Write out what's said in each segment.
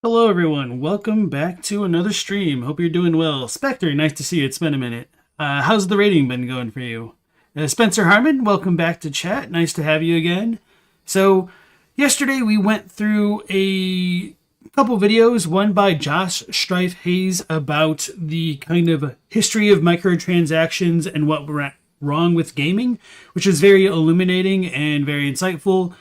Hello everyone, welcome back to another stream. Hope you're doing well. Spectre, nice to see you. It's been a minute. How's the rating been going for you? Spencer Harmon, welcome back to chat. Nice to have you again. So, yesterday we went through a couple videos, one by Josh Strife Hayes about the kind of history of microtransactions and what went wrong with gaming, which is very illuminating and very insightful.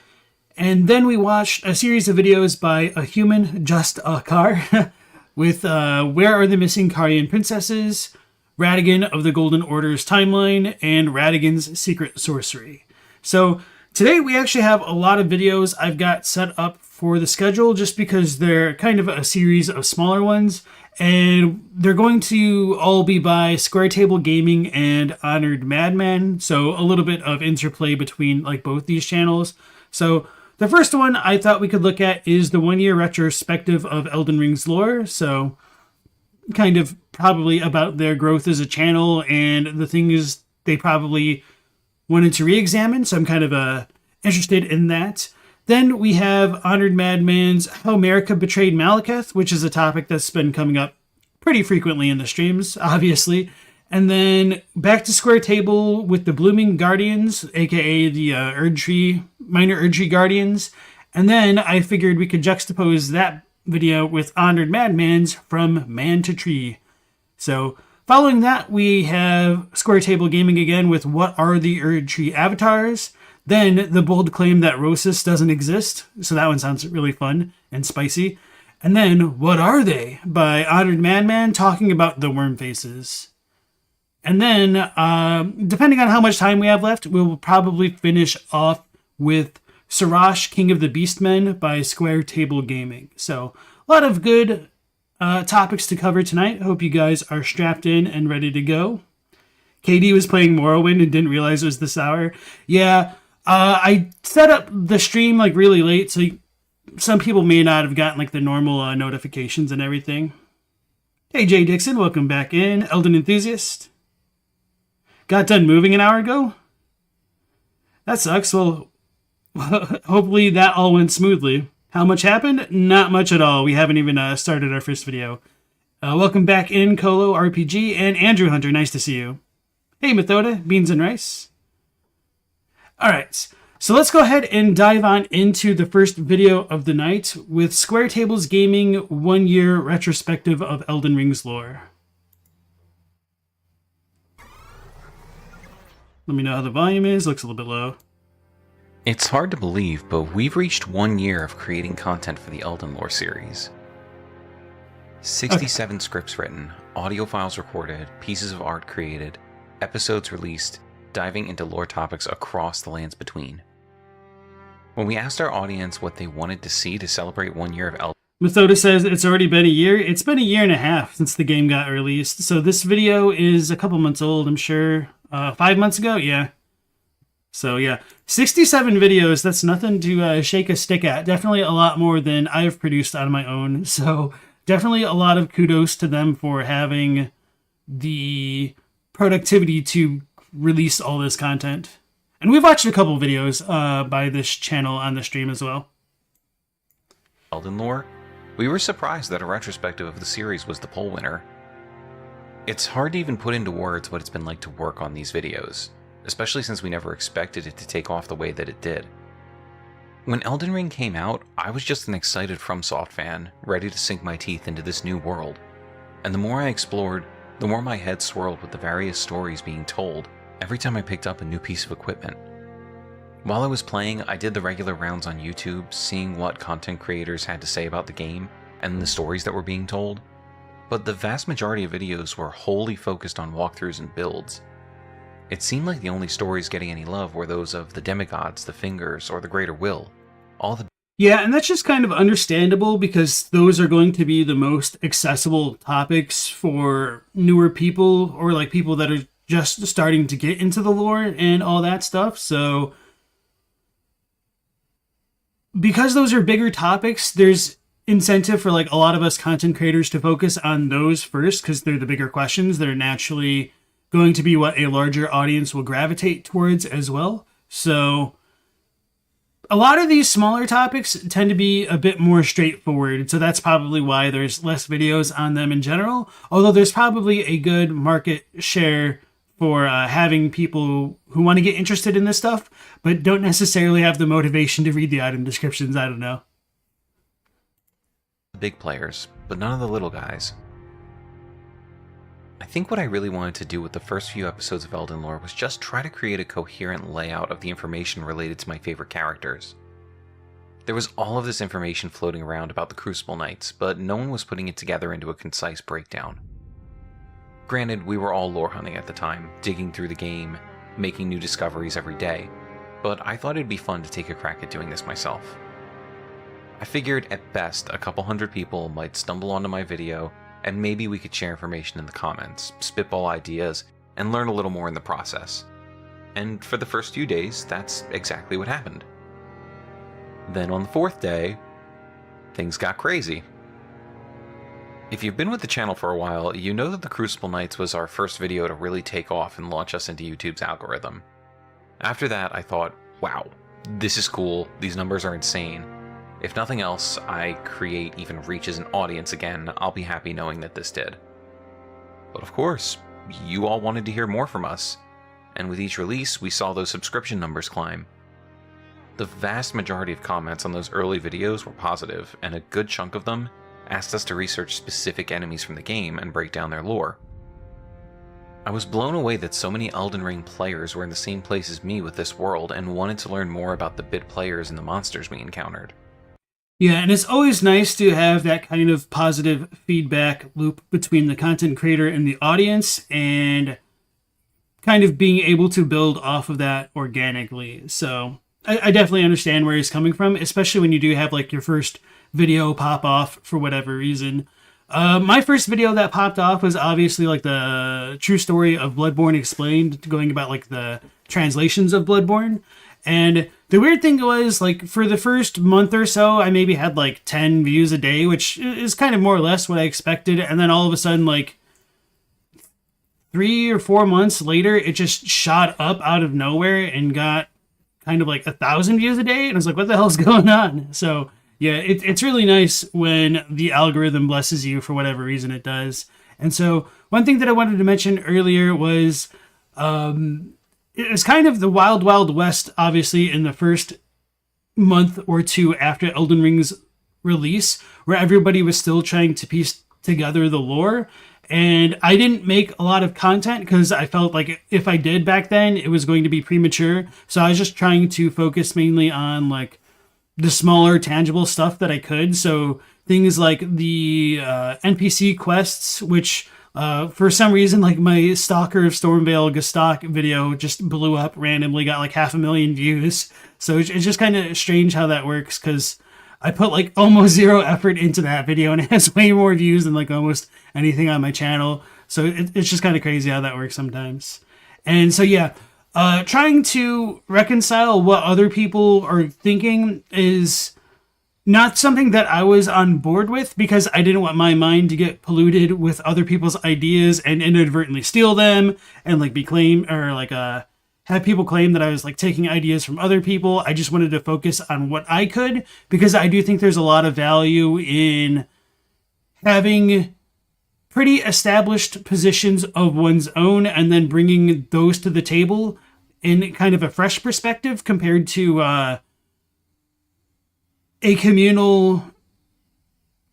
And then we watched a series of videos by A Human Just a Car with Where Are the Missing Carian Princesses, Radigan of the Golden Order's Timeline, and Radigan's Secret Sorcery. So today we actually have a lot of videos I've got set up for the schedule just because they're kind of a series of smaller ones. And they're going to all be by Square Table Gaming and Honored Madman. So a little bit of interplay between like both these channels. So the first one I thought we could look at is the 1-year retrospective of Elden Ring's lore. So kind of probably about their growth as a channel and the things they probably wanted to re-examine. So I'm kind of interested in that. Then we have Honored Madman's How Marika Betrayed Maliketh, which is a topic that's been coming up pretty frequently in the streams, obviously. And then back to Square Table with the Blooming Guardians, aka the Erdtree, Minor Erdtree Guardians. And then I figured we could juxtapose that video with Honored Madman's From Man to Tree. So following that, we have Square Table Gaming again with What Are the Erdtree Avatars? Then the bold claim that Rosus doesn't exist. So that one sounds really fun and spicy. And then What Are They? By Honored Madman talking about the Wormfaces. And then, depending on how much time we have left, we'll probably finish off with Serosh, King of the Beastmen by Square Table Gaming. So, a lot of good topics to cover tonight. Hope you guys are strapped in and ready to go. Katie was playing Morrowind and didn't realize it was this hour. Yeah, I set up the stream like really late, so some people may not have gotten like the normal notifications and everything. Hey, Jay Dixon, welcome back in. Elden Enthusiast. Got done moving an hour ago? That sucks. Well, hopefully that all went smoothly. How much happened? Not much at all. We haven't even started our first video. Welcome back in, Colo RPG, and Andrew Hunter. Nice to see you. Hey, Methoda, Beans and Rice. Alright, so let's go ahead and dive on into the first video of the night with Square Tables Gaming 1-year retrospective of Elden Ring's lore. Let me know how the volume is. Looks a little bit low. It's hard to believe, but we've reached 1 year of creating content for the Elden Lore series. 67 scripts written, audio files recorded, pieces of art created, episodes released, diving into lore topics across the lands between. When we asked our audience what they wanted to see to celebrate 1 year of Elden, Methoda says it's already been a year. It's been a year and a half since the game got released. So this video is a couple months old, I'm sure. 5 months ago? Yeah. So yeah, 67 videos, that's nothing to shake a stick at. Definitely a lot more than I've produced on my own. So definitely a lot of kudos to them for having the productivity to release all this content. And we've watched a couple videos by this channel on the stream as well. Elden Lore, we were surprised that a retrospective of the series was the poll winner. It's hard to even put into words what it's been like to work on these videos, especially since we never expected it to take off the way that it did. When Elden Ring came out, I was just an excited FromSoft fan, ready to sink my teeth into this new world. And the more I explored, the more my head swirled with the various stories being told every time I picked up a new piece of equipment. While I was playing, I did the regular rounds on YouTube, seeing what content creators had to say about the game and the stories that were being told. But the vast majority of videos were wholly focused on walkthroughs and builds. It seemed like the only stories getting any love were those of the demigods, the fingers, or the greater will. Yeah, and that's just kind of understandable because those are going to be the most accessible topics for newer people or like people that are just starting to get into the lore and all that stuff. So because those are bigger topics, there's incentive for like a lot of us content creators to focus on those first because they're the bigger questions. They're naturally going to be what a larger audience will gravitate towards as well. So a lot of these smaller topics tend to be a bit more straightforward, so that's probably why there's less videos on them in general, although there's probably a good market share for having people who want to get interested in this stuff, but don't necessarily have the motivation to read the item descriptions. I don't know. Big players, but none of the little guys. I think what I really wanted to do with the first few episodes of Elden Lore was just try to create a coherent layout of the information related to my favorite characters. There was all of this information floating around about the Crucible Knights, but no one was putting it together into a concise breakdown. Granted, we were all lore hunting at the time, digging through the game, making new discoveries every day, but I thought it'd be fun to take a crack at doing this myself. I figured at best a couple hundred people might stumble onto my video, and maybe we could share information in the comments, spitball ideas, and learn a little more in the process. And for the first few days, that's exactly what happened. Then on the fourth day, things got crazy. If you've been with the channel for a while, you know that the Crucible Knights was our first video to really take off and launch us into YouTube's algorithm. After that, I thought, wow, this is cool, these numbers are insane. If nothing else, I create even reaches an audience again, I'll be happy knowing that this did. But of course, you all wanted to hear more from us, and with each release, we saw those subscription numbers climb. The vast majority of comments on those early videos were positive, and a good chunk of them asked us to research specific enemies from the game and break down their lore. I was blown away that so many Elden Ring players were in the same place as me with this world and wanted to learn more about the bit players and the monsters we encountered. Yeah, and it's always nice to have that kind of positive feedback loop between the content creator and the audience, and kind of being able to build off of that organically. So I definitely understand where he's coming from, especially when you do have like your first video pop off for whatever reason. My first video that popped off was obviously like the true story of Bloodborne explained, going about like the translations of Bloodborne. And the weird thing was, like, for the first month or so, I maybe had like 10 views a day, which is kind of more or less what I expected. And then all of a sudden, like 3 or 4 months later, it just shot up out of nowhere and got kind of like 1,000 views a day. And I was like, what the hell's going on? So yeah, it's really nice when the algorithm blesses you for whatever reason it does. And so one thing that I wanted to mention earlier was, it was kind of the wild, wild west, obviously, in the first month or two after Elden Ring's release, where everybody was still trying to piece together the lore. And I didn't make a lot of content because I felt like if I did back then, it was going to be premature. So I was just trying to focus mainly on like the smaller, tangible stuff that I could. So things like the NPC quests, which... for some reason, like my Stalker of Stormvale Gestalk video just blew up randomly, got like 500,000 views. So it's just kind of strange how that works, because I put like almost zero effort into that video and it has way more views than like almost anything on my channel. So it's just kind of crazy how that works sometimes. And so yeah, trying to reconcile what other people are thinking is not something that I was on board with, because I didn't want my mind to get polluted with other people's ideas and inadvertently steal them and like be claimed, or like have people claim that I was like taking ideas from other people. I just wanted to focus on what I could, because I do think there's a lot of value in having pretty established positions of one's own and then bringing those to the table in kind of a fresh perspective compared to a communal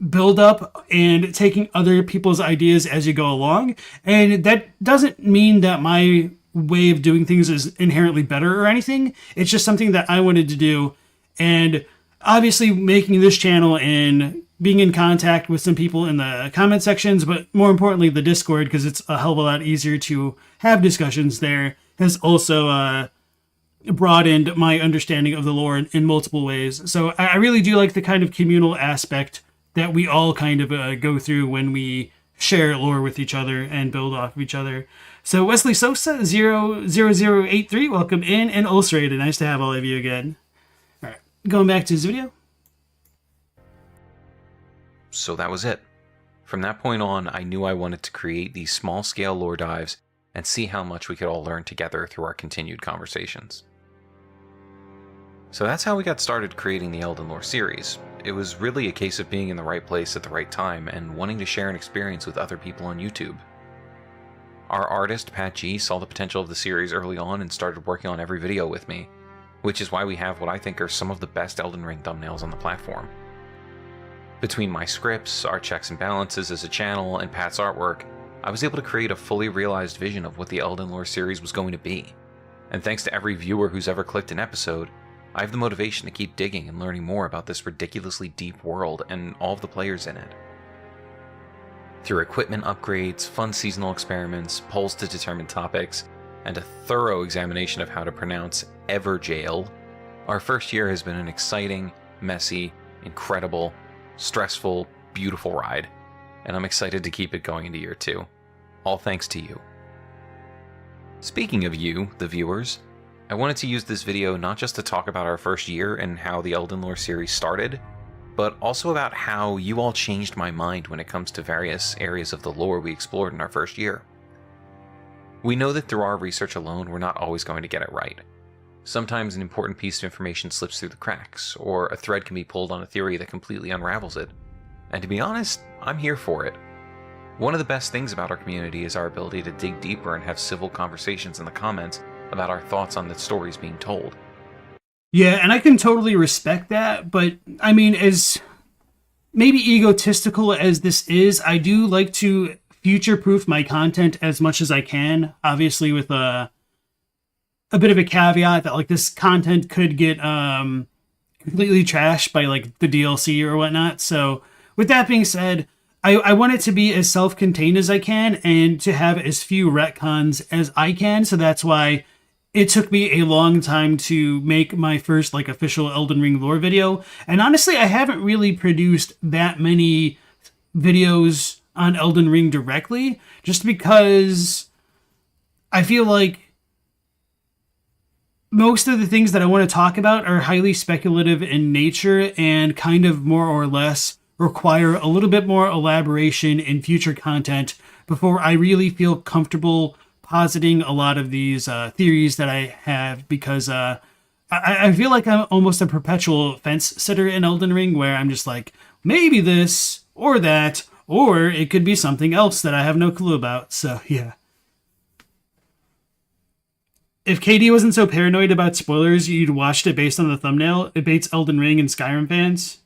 build-up and taking other people's ideas as you go along. And that doesn't mean that my way of doing things is inherently better or anything. It's just something that I wanted to do. And obviously making this channel and being in contact with some people in the comment sections, but more importantly the Discord, because it's a hell of a lot easier to have discussions there, has also broadened my understanding of the lore in multiple ways. So I really do like the kind of communal aspect that we all kind of go through when we share lore with each other and build off of each other. So Wesley Sosa 00083, welcome in, and Ulcerated, nice to have all of you again. All right, going back to his video. So that was it. From that point on, I knew I wanted to create these small-scale lore dives and see how much we could all learn together through our continued conversations. So that's how we got started creating the Elden Lore series. It was really a case of being in the right place at the right time and wanting to share an experience with other people on YouTube. Our artist, Pat G, saw the potential of the series early on and started working on every video with me, which is why we have what I think are some of the best Elden Ring thumbnails on the platform. Between my scripts, our checks and balances as a channel, and Pat's artwork, I was able to create a fully realized vision of what the Elden Lore series was going to be. And thanks to every viewer who's ever clicked an episode, I have the motivation to keep digging and learning more about this ridiculously deep world and all of the players in it. Through equipment upgrades, fun seasonal experiments, polls to determine topics, and a thorough examination of how to pronounce Everjail, our first year has been an exciting, messy, incredible, stressful, beautiful ride, and I'm excited to keep it going into year 2. All thanks to you. Speaking of you, the viewers, I wanted to use this video not just to talk about our first year and how the Elden Lore series started, but also about how you all changed my mind when it comes to various areas of the lore we explored in our first year. We know that through our research alone, we're not always going to get it right. Sometimes an important piece of information slips through the cracks, or a thread can be pulled on a theory that completely unravels it. And to be honest, I'm here for it. One of the best things about our community is our ability to dig deeper and have civil conversations in the comments about our thoughts on the stories being told. Yeah, and I can totally respect that, but I mean, as maybe egotistical as this is, I do like to future-proof my content as much as I can, obviously with a bit of a caveat that like this content could get completely trashed by like the DLC or whatnot. So with that being said, I want it to be as self-contained as I can and to have as few retcons as I can. So that's why it took me a long time to make my first like official Elden Ring lore video. And honestly, I haven't really produced that many videos on Elden Ring directly, just because I feel like most of the things that I want to talk about are highly speculative in nature and kind of more or less require a little bit more elaboration in future content before I really feel comfortable positing a lot of these theories that I have, because I feel like I'm almost a perpetual fence sitter in Elden Ring, where I'm just like, maybe this or that, or it could be something else that I have no clue about. So yeah. If KD wasn't so paranoid about spoilers, you'd watched it based on the thumbnail. It baits Elden Ring and Skyrim fans.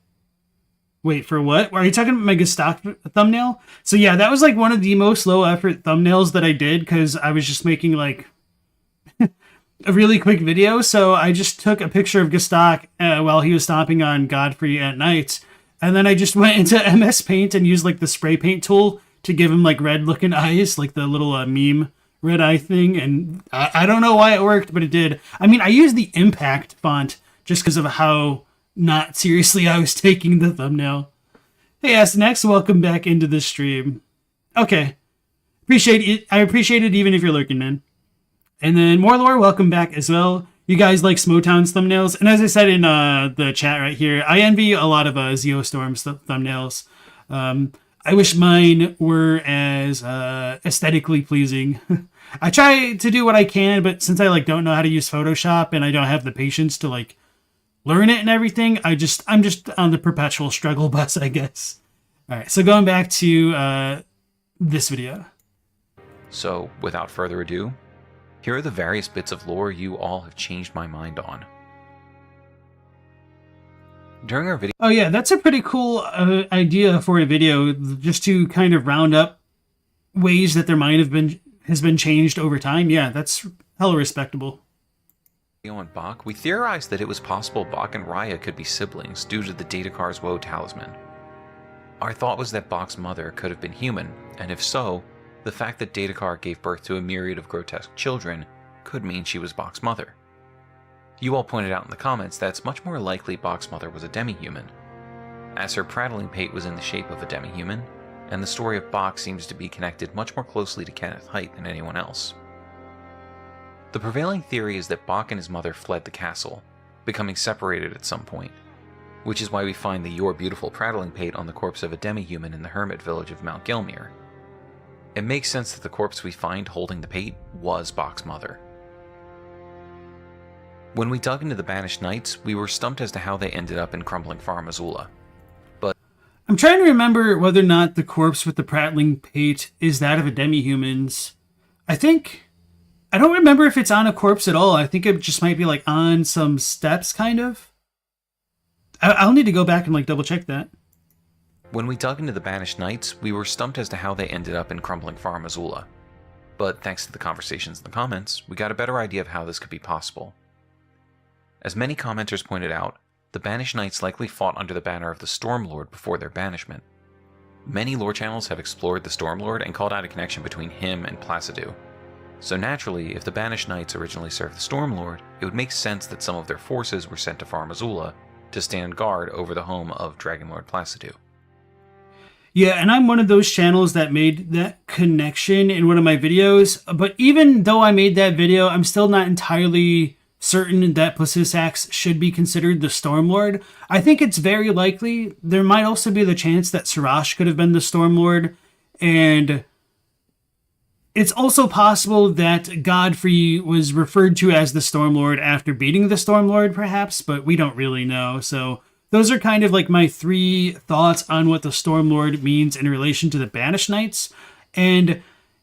Wait, for what? Are you talking about my stock thumbnail? So yeah, that was like one of the most low effort thumbnails that I did, because I was just making like a really quick video. So I just took a picture of Gestak while he was stomping on Godfrey at night. And then I just went into MS Paint and used like the spray paint tool to give him like red looking eyes, like the little meme red eye thing. And I don't know why it worked, but it did. I mean, I used the impact font just because of how not seriously I was taking the thumbnail. Hey, Ask Next, welcome back into the stream. Okay. Appreciate it. I appreciate it even if you're lurking, man. And then Morlor, welcome back as well. You guys like Smotown's thumbnails? And as I said in the chat right here, I envy a lot of Zeostorm's thumbnails. I wish mine were as aesthetically pleasing. I try to do what I can, but since I like don't know how to use Photoshop and I don't have the patience to like learn it and everything, I'm just on the perpetual struggle bus, I guess. All right, so going back to this video. So, without further ado, here are the various bits of lore you all have changed my mind on. During our video... Oh yeah, that's a pretty cool idea for a video, just to kind of round up ways that their mind has been changed over time. Yeah, that's hella respectable. On Bach, we theorized that it was possible Bach and Raya could be siblings due to the Daedakar's Woe talisman. Our thought was that Bach's mother could have been human, and if so, the fact that Daedakar gave birth to a myriad of grotesque children could mean she was Bach's mother. You all pointed out in the comments that it's much more likely Bach's mother was a demi-human, as her prattling pate was in the shape of a demi-human, and the story of Bach seems to be connected much more closely to Kenneth Haidt than anyone else. The prevailing theory is that Bach and his mother fled the castle, becoming separated at some point, which is why we find the Your Beautiful Prattling Pate on the corpse of a demi-human in the hermit village of Mount Gelmir. It makes sense that the corpse we find holding the pate was Bach's mother. When we dug into the Banished Knights, we were stumped as to how they ended up in crumbling Farm Azula. But I'm trying to remember whether or not the corpse with the prattling pate is that of a demi-humans. I don't remember if it's on a corpse at all. I think it just might be like on some steps, kind of. I'll need to go back and like double check that. When we dug into the Banished Knights, we were stumped as to how they ended up in crumbling Farm Azula. But thanks to the conversations in the comments, we got a better idea of how this could be possible. As many commenters pointed out, the Banished Knights likely fought under the banner of the Stormlord before their banishment. Many lore channels have explored the Stormlord and called out a connection between him and Placidu. So naturally, if the Banished Knights originally served the Stormlord, it would make sense that some of their forces were sent to Farm Azula to stand guard over the home of Dragonlord Placidu. Yeah, and I'm one of those channels that made that connection in one of my videos, but even though I made that video, I'm still not entirely certain that Placisax should be considered the Stormlord. I think it's very likely. There might also be the chance that Serosh could have been the Stormlord, and it's also possible that Godfrey was referred to as the Stormlord after beating the Stormlord, perhaps, but we don't really know. So those are kind of like my three thoughts on what the Stormlord means in relation to the Banished Knights. And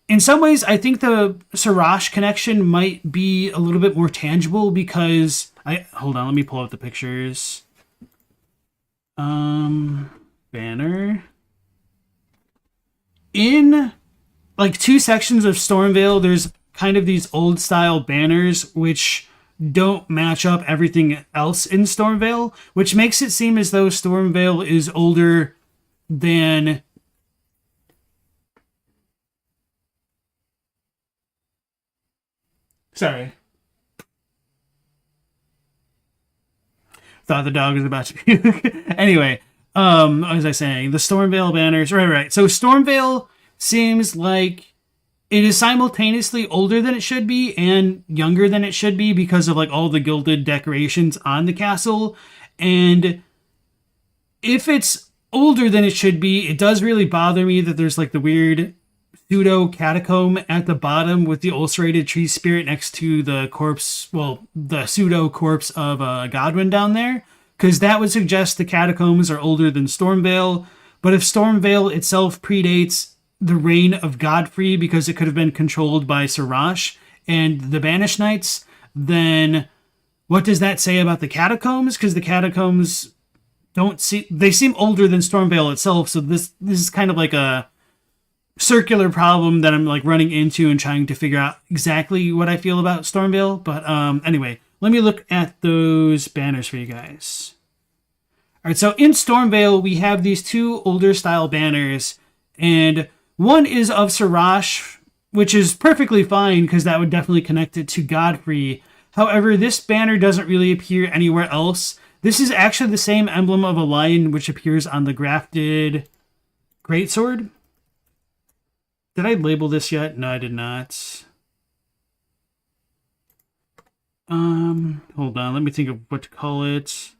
in some ways, I think the Serosh connection might be a little bit more tangible because hold on, let me pull up the pictures. Banner. In like two sections of Stormvale, there's kind of these old style banners which don't match up everything else in Stormvale, which makes it seem as though Stormvale is older than Sorry. Thought the dog was about to puke. Anyway, what was I saying? The Stormvale banners. Right. So Stormvale seems like it is simultaneously older than it should be and younger than it should be because of like all the gilded decorations on the castle. And if it's older than it should be, it does really bother me that there's like the weird pseudo catacomb at the bottom with the ulcerated tree spirit next to the corpse, well, the pseudo corpse of Godwin down there, because that would suggest the catacombs are older than Stormvale. But if Stormvale itself predates the reign of Godfrey because it could have been controlled by Serosh and the Banished Knights, then what does that say about the catacombs? Because the catacombs they seem older than Stormvale itself, so this is kind of like a circular problem that I'm like running into and trying to figure out exactly what I feel about Stormvale. But anyway, let me look at those banners for you guys. All right, so in Stormvale, we have these two older style banners, and one is of Serosh, which is perfectly fine because that would definitely connect it to Godfrey. However, this banner doesn't really appear anywhere else. This is actually the same emblem of a lion which appears on the grafted greatsword. Did I label this yet? No, I did not. Hold on. Let me think of what to call it.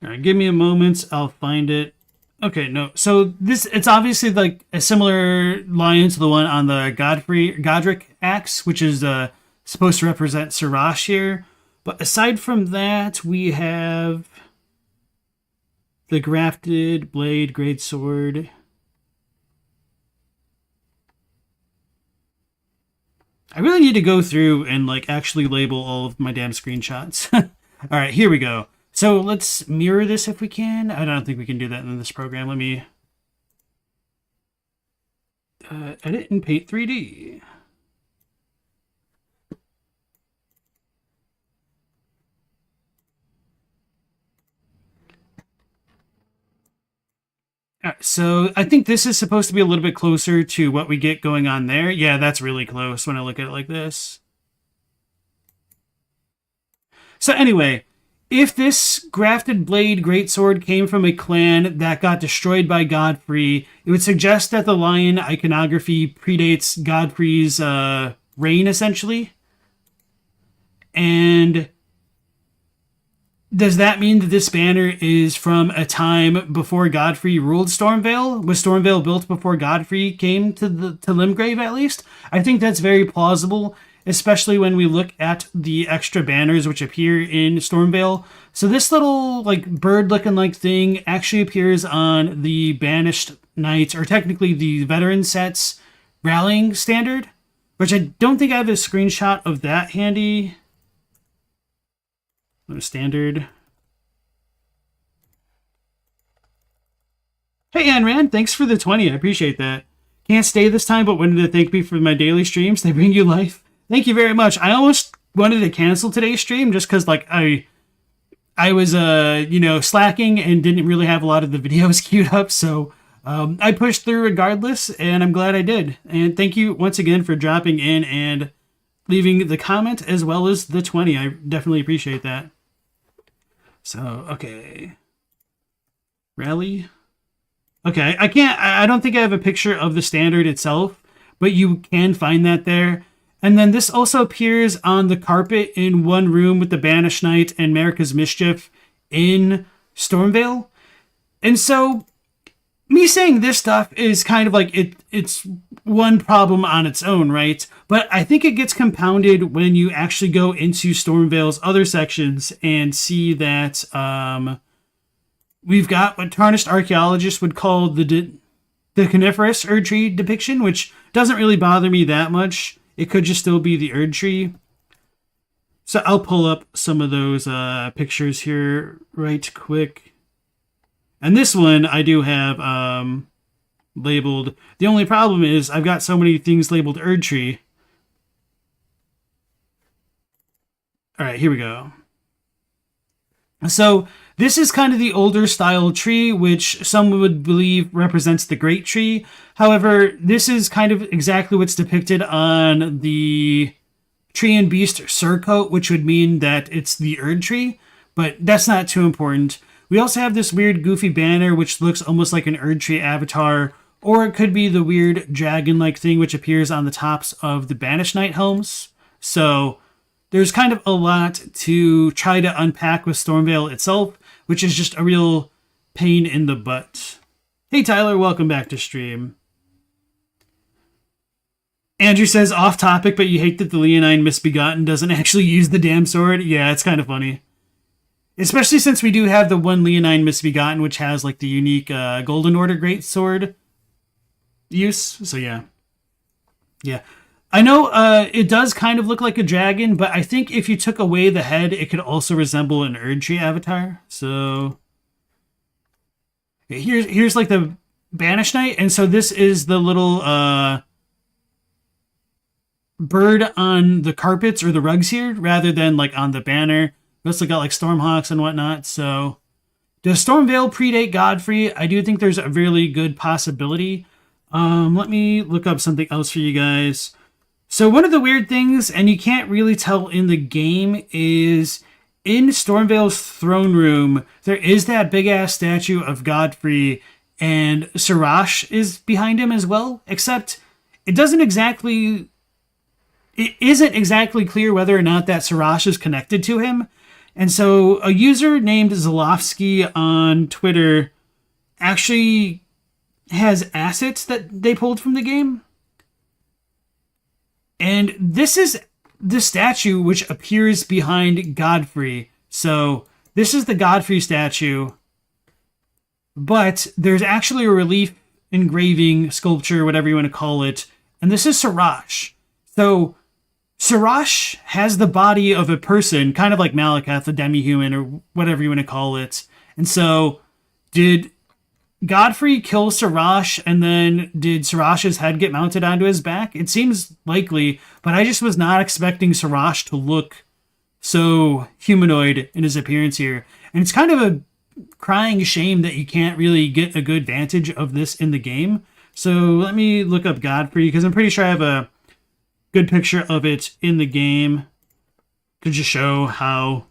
All right, give me a moment. I'll find it. Okay, no. So it's obviously like a similar lion to the one on the Godric axe, which is supposed to represent Serosh here. But aside from that, we have the grafted blade greatsword. I really need to go through and like actually label all of my damn screenshots. All right, here we go. So let's mirror this if we can. I don't think we can do that in this program. Let me edit in Paint 3D. All right, so I think this is supposed to be a little bit closer to what we get going on there. Yeah, that's really close when I look at it like this. So anyway, if this grafted blade greatsword came from a clan that got destroyed by Godfrey, it would suggest that the lion iconography predates Godfrey's reign, essentially. And does that mean that this banner is from a time before Godfrey ruled Stormvale? Was Stormvale built before Godfrey came to Limgrave, at least? I think that's very plausible, especially when we look at the extra banners which appear in Stormvale. So this little like bird-looking like thing actually appears on the Banished Knights, or technically the Veteran Set's Rallying Standard, which I don't think I have a screenshot of that handy. Standard. Hey, Anran, thanks for the 20. I appreciate that. Can't stay this time, but wanted to thank me for my daily streams. They bring you life. Thank you very much. I almost wanted to cancel today's stream just because, like, I was, slacking and didn't really have a lot of the videos queued up. So I pushed through regardless, and I'm glad I did. And thank you once again for dropping in and leaving the comment as well as the 20. I definitely appreciate that. So, okay. Rally. Okay, I don't think I have a picture of the standard itself, but you can find that there. And then this also appears on the carpet in one room with the Banished Knight and Marika's Mischief in Stormvale. And so, me saying this stuff is kind of like it's one problem on its own, right? But I think it gets compounded when you actually go into Stormvale's other sections and see that we've got what Tarnished Archaeologists would call the coniferous Erdtree depiction, which doesn't really bother me that much. It could just still be the Erdtree. So I'll pull up some of those pictures here right quick. And this one I do have labeled. The only problem is I've got so many things labeled Erdtree. All right, here we go. So this is kind of the older style tree, which some would believe represents the Great Tree. However, this is kind of exactly what's depicted on the Tree and Beast surcoat, which would mean that it's the Erdtree, but that's not too important. We also have this weird goofy banner, which looks almost like an Erdtree avatar, or it could be the weird dragon-like thing which appears on the tops of the Banished Knight helms. So there's kind of a lot to try to unpack with Stormvale itself, which is just a real pain in the butt. Hey Tyler, welcome back to stream. Andrew says, off topic, but you hate that the Leonine Misbegotten doesn't actually use the damn sword. Yeah, it's kind of funny. Especially since we do have the one Leonine Misbegotten, which has like the unique Golden Order Greatsword use. So yeah. Yeah. I know it does kind of look like a dragon, but I think if you took away the head, it could also resemble an Erdtree avatar. So here's like the Banished Knight. And so this is the little bird on the carpets or the rugs here, rather than like on the banner. We also got like Stormhawks and whatnot. So does Stormvale predate Godfrey? I do think there's a really good possibility. Let me look up something else for you guys. So one of the weird things, and you can't really tell in the game, is in Stormvale's throne room, there is that big ass statue of Godfrey, and Serosh is behind him as well, except it isn't exactly clear whether or not that Serosh is connected to him. And so a user named Zalofsky on Twitter actually has assets that they pulled from the game. And this is the statue which appears behind Godfrey. So this is the Godfrey statue, but there's actually a relief engraving, sculpture, whatever you want to call it. And this is Serosh. So Serosh has the body of a person, kind of like Maliketh, a demi-human, or whatever you want to call it. And so, did Godfrey kill Serosh, and then did Serosh's head get mounted onto his back? It seems likely, but I just was not expecting Serosh to look so humanoid in his appearance here. And it's kind of a crying shame that you can't really get a good vantage of this in the game. So let me look up Godfrey, because I'm pretty sure I have a good picture of it in the game to just show how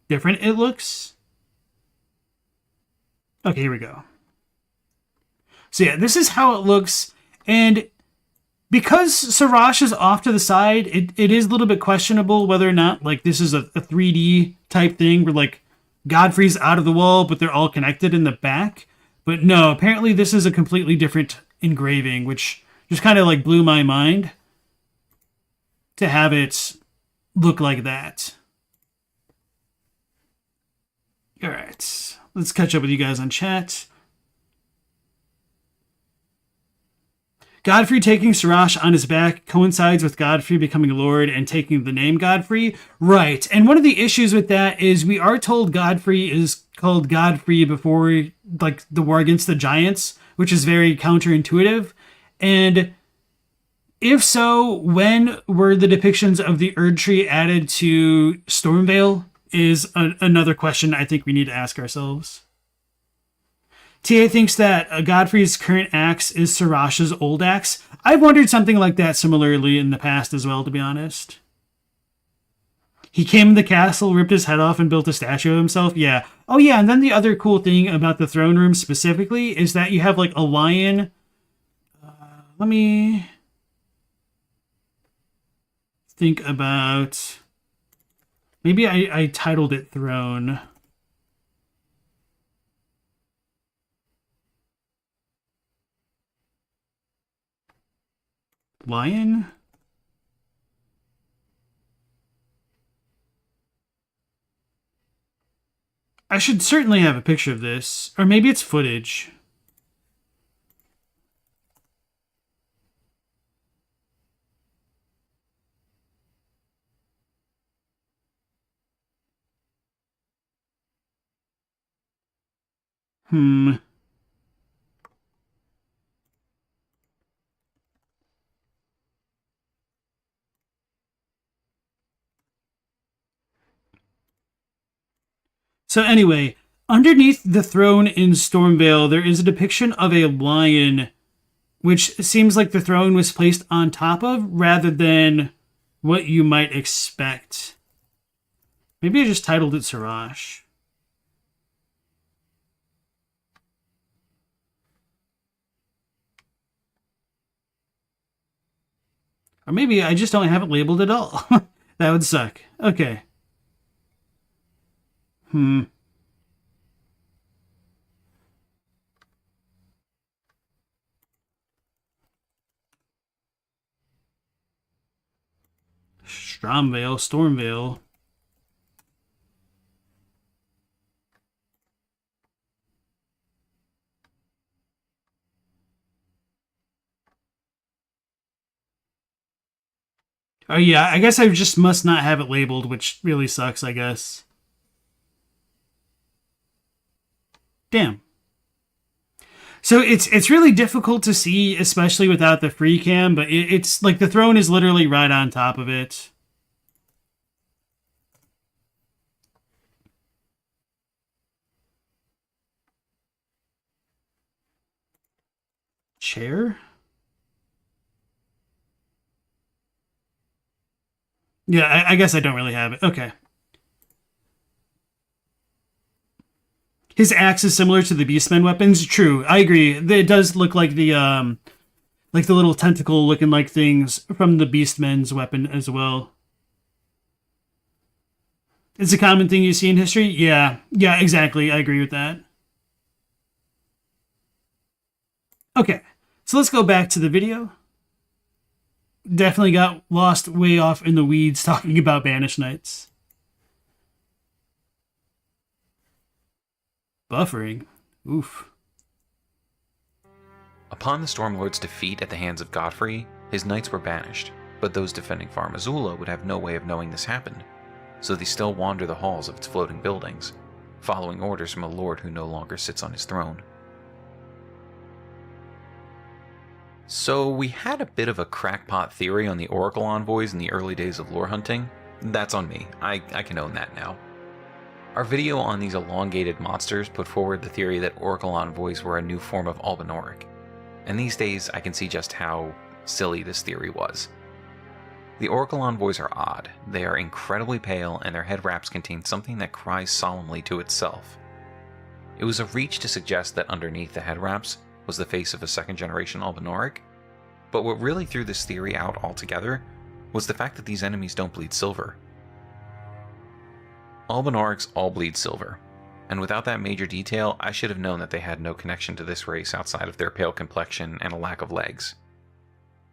different it looks. Okay, here we go. So yeah, this is how it looks. And because Serosh is off to the side, it is a little bit questionable whether or not like this is a 3D type thing where like Godfrey's out of the wall, but they're all connected in the back. But no, apparently this is a completely different engraving, which just kind of like blew my mind to have it look like that. All right, let's catch up with you guys on chat. Godfrey taking Serosh on his back coincides with Godfrey becoming Lord and taking the name Godfrey. Right, and one of the issues with that is we are told Godfrey is called Godfrey before like the war against the giants, which is very counterintuitive. And if so, when were the depictions of the Erdtree added to Stormvale is another question I think we need to ask ourselves. TA thinks that Godfrey's current axe is Serosh's old axe. I've wondered something like that similarly in the past as well, to be honest. He came in the castle, ripped his head off, and built a statue of himself. Yeah. Oh, yeah, and then the other cool thing about the throne room specifically is that you have, like, a lion. Let me think about... Maybe I titled it Throne. Lion? I should certainly have a picture of this. Or maybe it's footage. So anyway, underneath the throne in Stormvale, there is a depiction of a lion, which seems like the throne was placed on top of, rather than what you might expect. Maybe I just titled it Serosh. Or maybe I just don't have it labeled at all. That would suck. Okay. Stormvale. Oh yeah, I guess I just must not have it labeled, which really sucks, I guess. Damn. So it's really difficult to see, especially without the free cam, but it's like the throne is literally right on top of it. Chair? Yeah, I guess I don't really have it. Okay. His axe is similar to the Beastmen weapons. True, I agree. It does look like the little tentacle looking like things from the Beastmen's weapon as well. It's a common thing you see in history. Yeah, exactly. I agree with that. Okay, so let's go back to the video. Definitely got lost way off in the weeds talking about Banished Knights. Buffering. Oof. Upon the Stormlord's defeat at the hands of Godfrey, his knights were banished, but those defending Farum Azula would have no way of knowing this happened, so they still wander the halls of its floating buildings, following orders from a lord who no longer sits on his throne. So we had a bit of a crackpot theory on the Oracle envoys in the early days of lore hunting. That's on me, I can own that now. Our video on these elongated monsters put forward the theory that Oracle envoys were a new form of Albinauric, and these days I can see just how silly this theory was. The Oracle Envoys are odd. They are incredibly pale, and their head wraps contain something that cries solemnly to itself. It was a reach to suggest that underneath the head wraps was the face of a second-generation Albinauric, but what really threw this theory out altogether was the fact that these enemies don't bleed silver. Albinaurics all bleed silver, and without that major detail, I should have known that they had no connection to this race outside of their pale complexion and a lack of legs.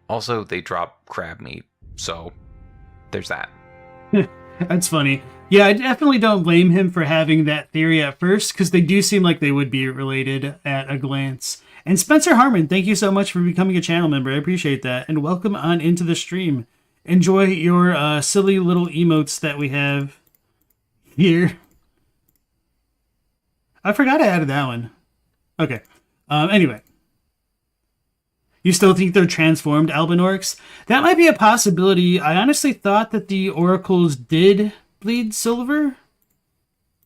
Also, they drop crab meat, so there's that. That's funny. Yeah, I definitely don't blame him for having that theory at first, because they do seem like they would be related at a glance. And Spencer Harmon, thank you so much for becoming a channel member. I appreciate that. And welcome on into the stream. Enjoy your silly little emotes that we have here. I forgot I added that one. Okay. Anyway. You still think they're transformed Albinaurics? That might be a possibility. I honestly thought that the oracles did bleed silver.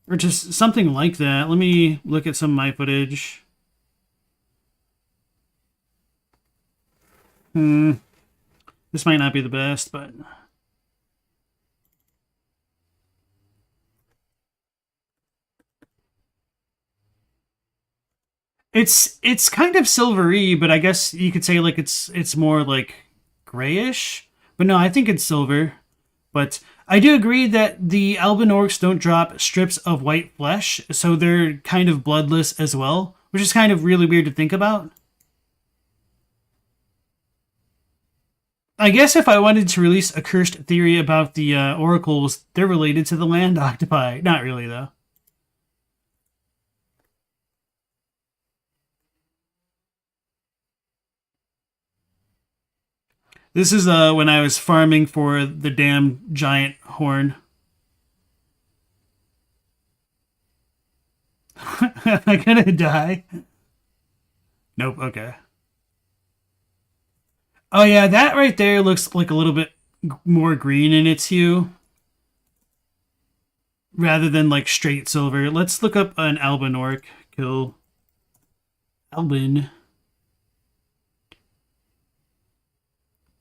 Or just something like that. Let me look at some of my footage. This might not be the best, but... It's kind of silvery, but I guess you could say like it's more like grayish. But no, I think it's silver. But I do agree that the Albinaurics don't drop strips of white flesh, so they're kind of bloodless as well, which is kind of really weird to think about. I guess if I wanted to release a cursed theory about the oracles, they're related to the land octopi. Not really, though. This is when I was farming for the damn giant horn. Am I gonna die? Nope, okay. Oh yeah, that right there looks like a little bit more green in its hue. Rather than like straight silver. Let's look up an Albinauric kill. Albin.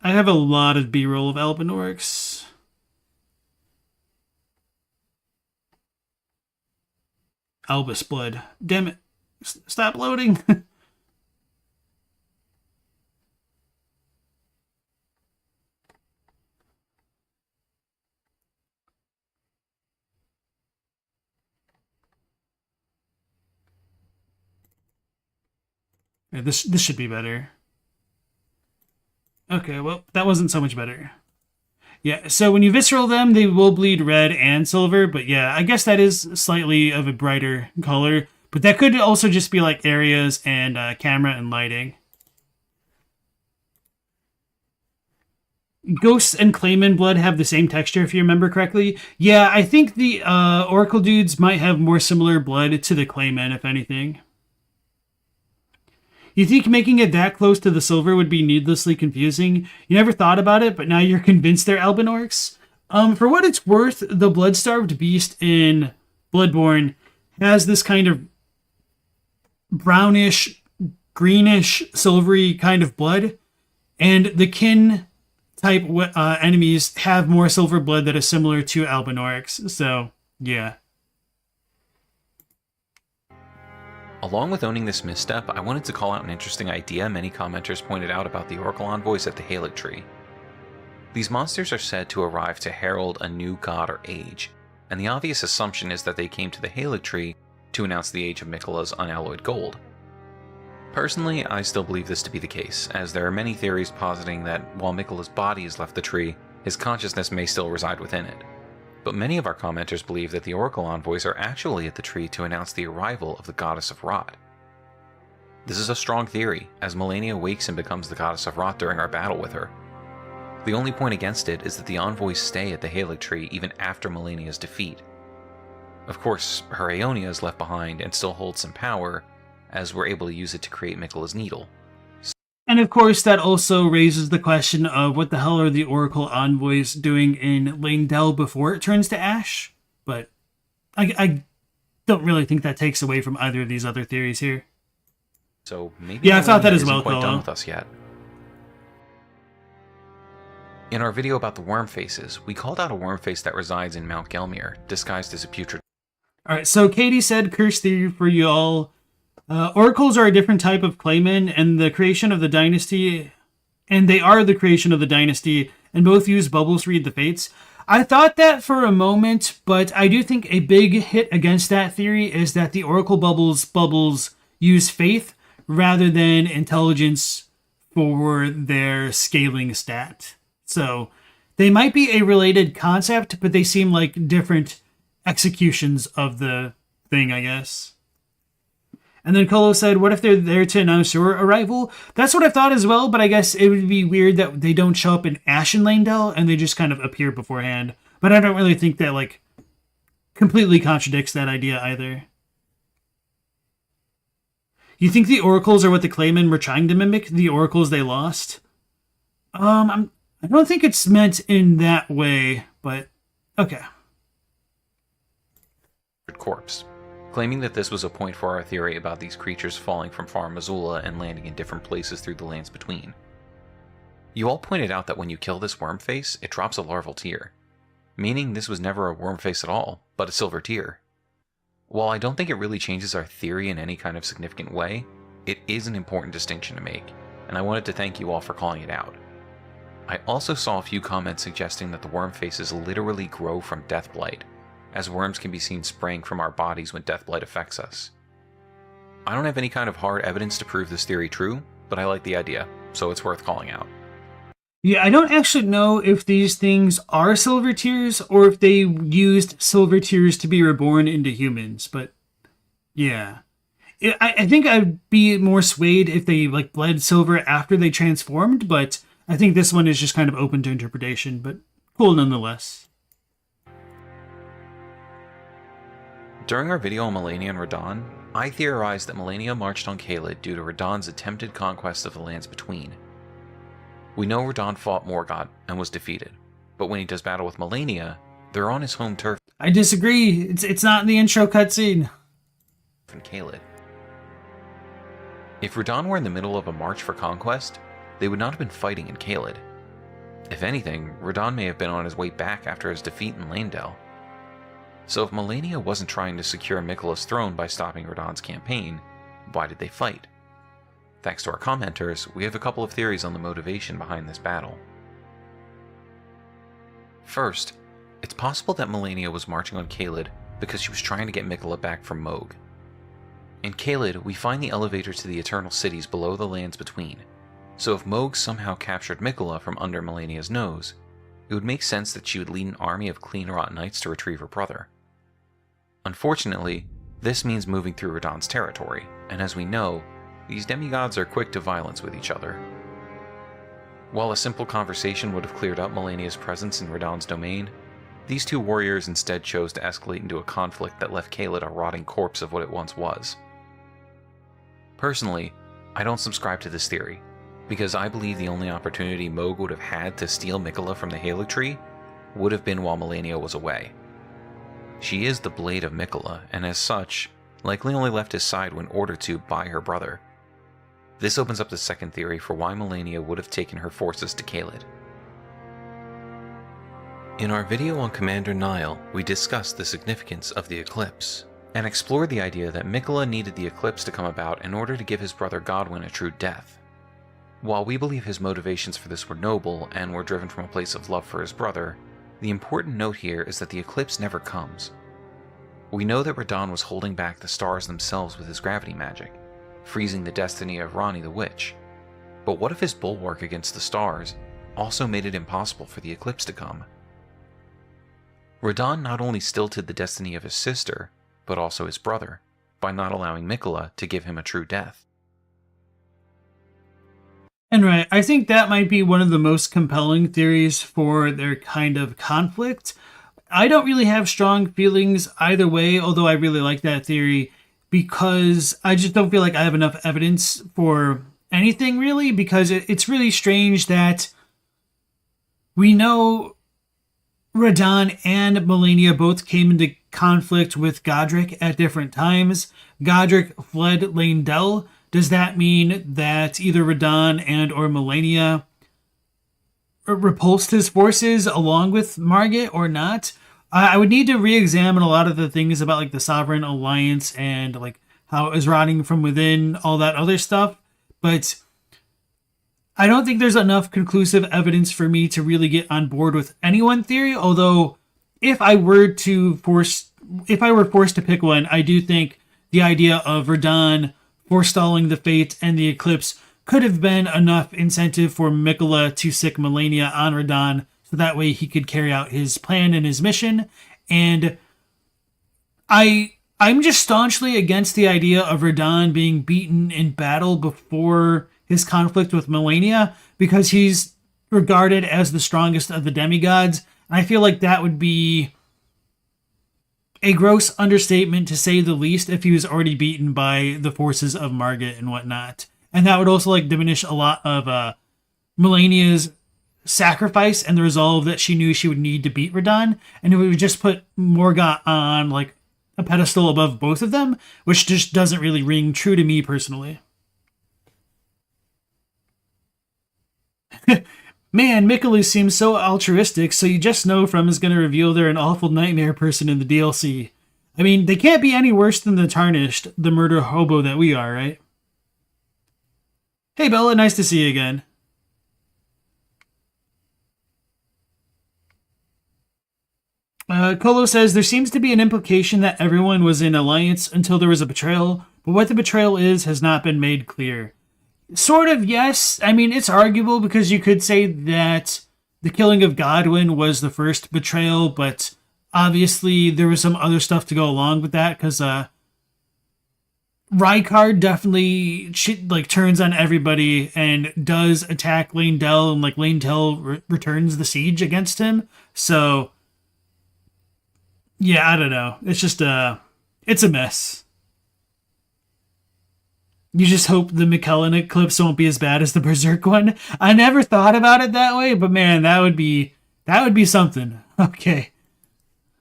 I have a lot of B-roll of Albinaurics. Albus blood. Damn it. Stop loading. Yeah, this should be better. Okay, well, that wasn't so much better. Yeah, so when you visceral them, they will bleed red and silver, but yeah, I guess that is slightly of a brighter color. But that could also just be like areas and camera and lighting. Ghosts and Clayman blood have the same texture, if you remember correctly. Yeah, I think the Oracle dudes might have more similar blood to the Clayman, if anything. You think making it that close to the silver would be needlessly confusing? You never thought about it, but now you're convinced they're Albinaurics? For what it's worth, the blood-starved beast in Bloodborne has this kind of brownish, greenish, silvery kind of blood, and the kin type enemies have more silver blood that is similar to Albinaurics, so yeah. Along with owning this misstep, I wanted to call out an interesting idea many commenters pointed out about the Oracle Envoys at the Erdtree. These monsters are said to arrive to herald a new god or age, and the obvious assumption is that they came to the Erdtree to announce the age of Miquella's unalloyed gold. Personally, I still believe this to be the case, as there are many theories positing that while Miquella's body has left the tree, his consciousness may still reside within it. But many of our commenters believe that the Oracle Envoys are actually at the tree to announce the arrival of the Goddess of Rot. This is a strong theory, as Malenia wakes and becomes the Goddess of Rot during our battle with her. The only point against it is that the Envoys stay at the Erdtree even after Malenia's defeat. Of course, her Aeonia is left behind and still holds some power, as we're able to use it to create Miquella's Needle. And of course, that also raises the question of what the hell are the Oracle Envoys doing in Leyndell before it turns to ash? But I don't really think that takes away from either of these other theories here. So maybe yeah, I thought that as well, quite done with us yet. In our video about the Wormfaces, we called out a Wormface that resides in Mount Gelmir, disguised as a putrid. Alright, so Katie said, curse theory for you all. Oracles are a different type of claymen, and the creation of the dynasty, and they are the creation of the dynasty, and both use bubbles to read the fates. I thought that for a moment, but I do think a big hit against that theory is that the Oracle bubbles use faith rather than intelligence for their scaling stat. So they might be a related concept, but they seem like different executions of the thing, I guess. And then Kolo said, what if they're there to announce your arrival? That's what I thought as well, but I guess it would be weird that they don't show up in Ashen Langdell and they just kind of appear beforehand. But I don't really think that, like, completely contradicts that idea either. You think the oracles are what the Claymen were trying to mimic? The oracles they lost? I don't think it's meant in that way, but okay. Corpse, claiming that this was a point for our theory about these creatures falling from Far Missoula and landing in different places through the lands between. You all pointed out that when you kill this Wormface, it drops a larval tear, meaning this was never a Wormface at all, but a silver tear. While I don't think it really changes our theory in any kind of significant way, it is an important distinction to make, and I wanted to thank you all for calling it out. I also saw a few comments suggesting that the Wormfaces literally grow from Deathblight, as worms can be seen spraying from our bodies when Deathblight affects us. I don't have any kind of hard evidence to prove this theory true, but I like the idea, so it's worth calling out. Yeah, I don't actually know if these things are silver tears or if they used silver tears to be reborn into humans, but yeah. I think I'd be more swayed if they like bled silver after they transformed, but I think this one is just kind of open to interpretation, but cool nonetheless. During our video on Malenia and Radahn, I theorized that Malenia marched on Caelid due to Radahn's attempted conquest of the lands between. We know Radahn fought Morgott and was defeated, but when he does battle with Malenia, they're on his home turf. I disagree. It's not in the intro cutscene. In Caelid. If Radahn were in the middle of a march for conquest, they would not have been fighting in Caelid. If anything, Radahn may have been on his way back after his defeat in Landell. So if Malenia wasn't trying to secure Miquella's throne by stopping Radahn's campaign, why did they fight? Thanks to our commenters, we have a couple of theories on the motivation behind this battle. First, it's possible that Malenia was marching on Caelid because she was trying to get Miquella back from Mohg. In Caelid, we find the elevator to the Eternal Cities below the lands between, so if Mohg somehow captured Miquella from under Malenia's nose, it would make sense that she would lead an army of clean-wrought knights to retrieve her brother. Unfortunately, this means moving through Radahn's territory, and as we know, these demigods are quick to violence with each other. While a simple conversation would have cleared up Malenia's presence in Radahn's domain, these two warriors instead chose to escalate into a conflict that left Caelid a rotting corpse of what it once was. Personally, I don't subscribe to this theory, because I believe the only opportunity Mohg would have had to steal Miquella from the Erdtree would have been while Malenia was away. She is the blade of Miquella, and as such, likely only left his side when ordered to by her brother. This opens up the second theory for why Malenia would have taken her forces to Caelid. In our video on Commander Nile, we discussed the significance of the eclipse, and explored the idea that Miquella needed the eclipse to come about in order to give his brother Godwyn a true death. While we believe his motivations for this were noble and were driven from a place of love for his brother, the important note here is that the eclipse never comes. We know that Radahn was holding back the stars themselves with his gravity magic, freezing the destiny of Ranni the Witch. But what if his bulwark against the stars also made it impossible for the eclipse to come? Radahn not only stilted the destiny of his sister, but also his brother, by not allowing Miquella to give him a true death. And right, I think that might be one of the most compelling theories for their kind of conflict. I don't really have strong feelings either way, although I really like that theory, because I just don't feel like I have enough evidence for anything really, because it's really strange that we know Radahn and Malenia both came into conflict with Godric at different times. Godric fled Landell. Does that mean that either Radahn and or Malenia repulsed his forces along with Margit or not. I would need to re-examine a lot of the things about like the Sovereign Alliance and like how it was rotting from within, all that other stuff. But I don't think there's enough conclusive evidence for me to really get on board with any one theory. Although, if I were forced to pick one, I do think the idea of Radahn forestalling the fate and the eclipse could have been enough incentive for Miquella to sick Malenia on Radahn, so that way he could carry out his plan and his mission. And I'm just staunchly against the idea of Radahn being beaten in battle before his conflict with Malenia, because he's regarded as the strongest of the demigods. And I feel like that would be a gross understatement, to say the least, if he was already beaten by the forces of Margit and whatnot. And that would also like diminish a lot of Malenia's sacrifice and the resolve that she knew she would need to beat Radahn, and it would just put Morgott on like a pedestal above both of them, which just doesn't really ring true to me personally. Man, Miquella seems so altruistic, so you just know From is going to reveal they're an awful nightmare person in the DLC. I mean, they can't be any worse than the Tarnished, the murder hobo that we are, right? Hey Bella, nice to see you again. Kolo says, there seems to be an implication that everyone was in alliance until there was a betrayal, but what the betrayal is has not been made clear. Sort of, yes. I mean, it's arguable, because you could say that the killing of Godwyn was the first betrayal, but obviously there was some other stuff to go along with that, because Rykard definitely turns on everybody and does attack Leyndell, and like Leyndell returns the siege against him. So yeah, I don't know. It's just it's a mess. You just hope the McKellen eclipse won't be as bad as the Berserk one. I never thought about it that way, but man, that would be something. Okay.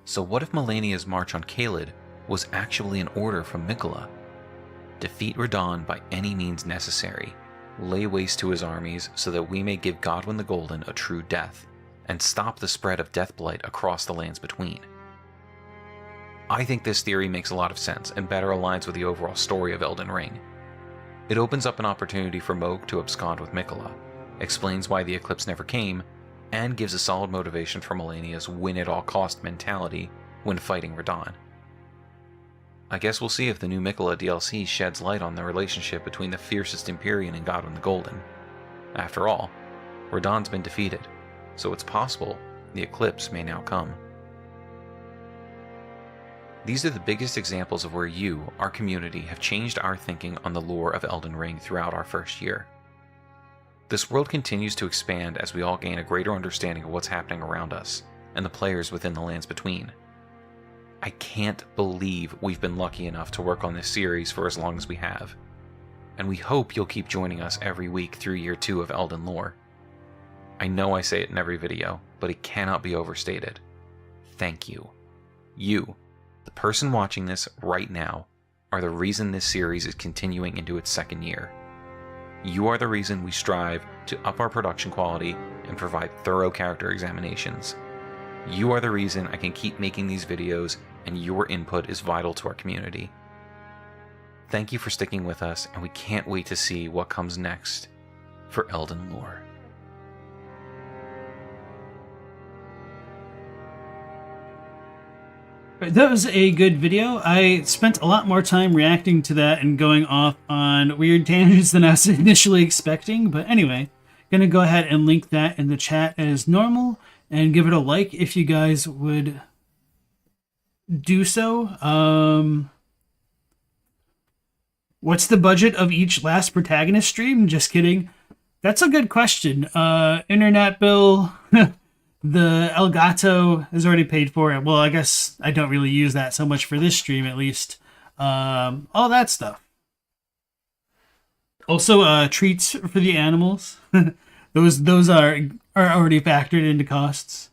So what if Malenia's march on Caelid was actually an order from Miquella? Defeat Radahn by any means necessary, lay waste to his armies so that we may give Godwyn the Golden a true death, and stop the spread of Deathblight across the lands between. I think this theory makes a lot of sense and better aligns with the overall story of Elden Ring. It opens up an opportunity for Mohg to abscond with Miquella, explains why the eclipse never came, and gives a solid motivation for Malenia's win-at-all-cost mentality when fighting Radahn. I guess we'll see if the new Miquella DLC sheds light on the relationship between the fiercest Empyrean and Godwyn the Golden. After all, Radahn's been defeated, so it's possible the eclipse may now come. These are the biggest examples of where you, our community, have changed our thinking on the lore of Elden Ring throughout our first year. This world continues to expand as we all gain a greater understanding of what's happening around us, and the players within the lands between. I can't believe we've been lucky enough to work on this series for as long as we have, and we hope you'll keep joining us every week through Year 2 of Elden Lore. I know I say it in every video, but it cannot be overstated. Thank you. You, the person watching this right now, are the reason this series is continuing into its second year. You are the reason we strive to up our production quality and provide thorough character examinations. You are the reason I can keep making these videos, and your input is vital to our community. Thank you for sticking with us, and we can't wait to see what comes next for Elden Lore. That was a good video. I spent a lot more time reacting to that and going off on weird tangents than I was initially expecting. But anyway, gonna go ahead and link that in the chat as normal and give it a like if you guys would do so. What's the budget of each last Protagonist stream? Just kidding. That's a good question. Internet bill... The Elgato is already paid for it. Well, I guess I don't really use that so much for this stream, at least. All that stuff. Also, treats for the animals. those are already factored into costs.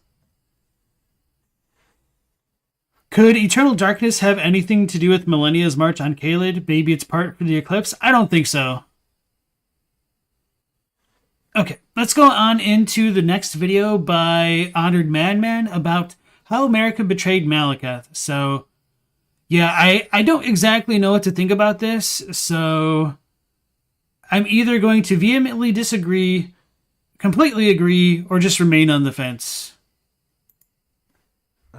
Could Eternal Darkness have anything to do with Malenia's march on Caelid? Maybe it's part for the eclipse? I don't think so. Okay, let's go on into the next video by Honored Madman about how Marika betrayed Maliketh. So, yeah, I don't exactly know what to think about this, so I'm either going to vehemently disagree, completely agree, or just remain on the fence.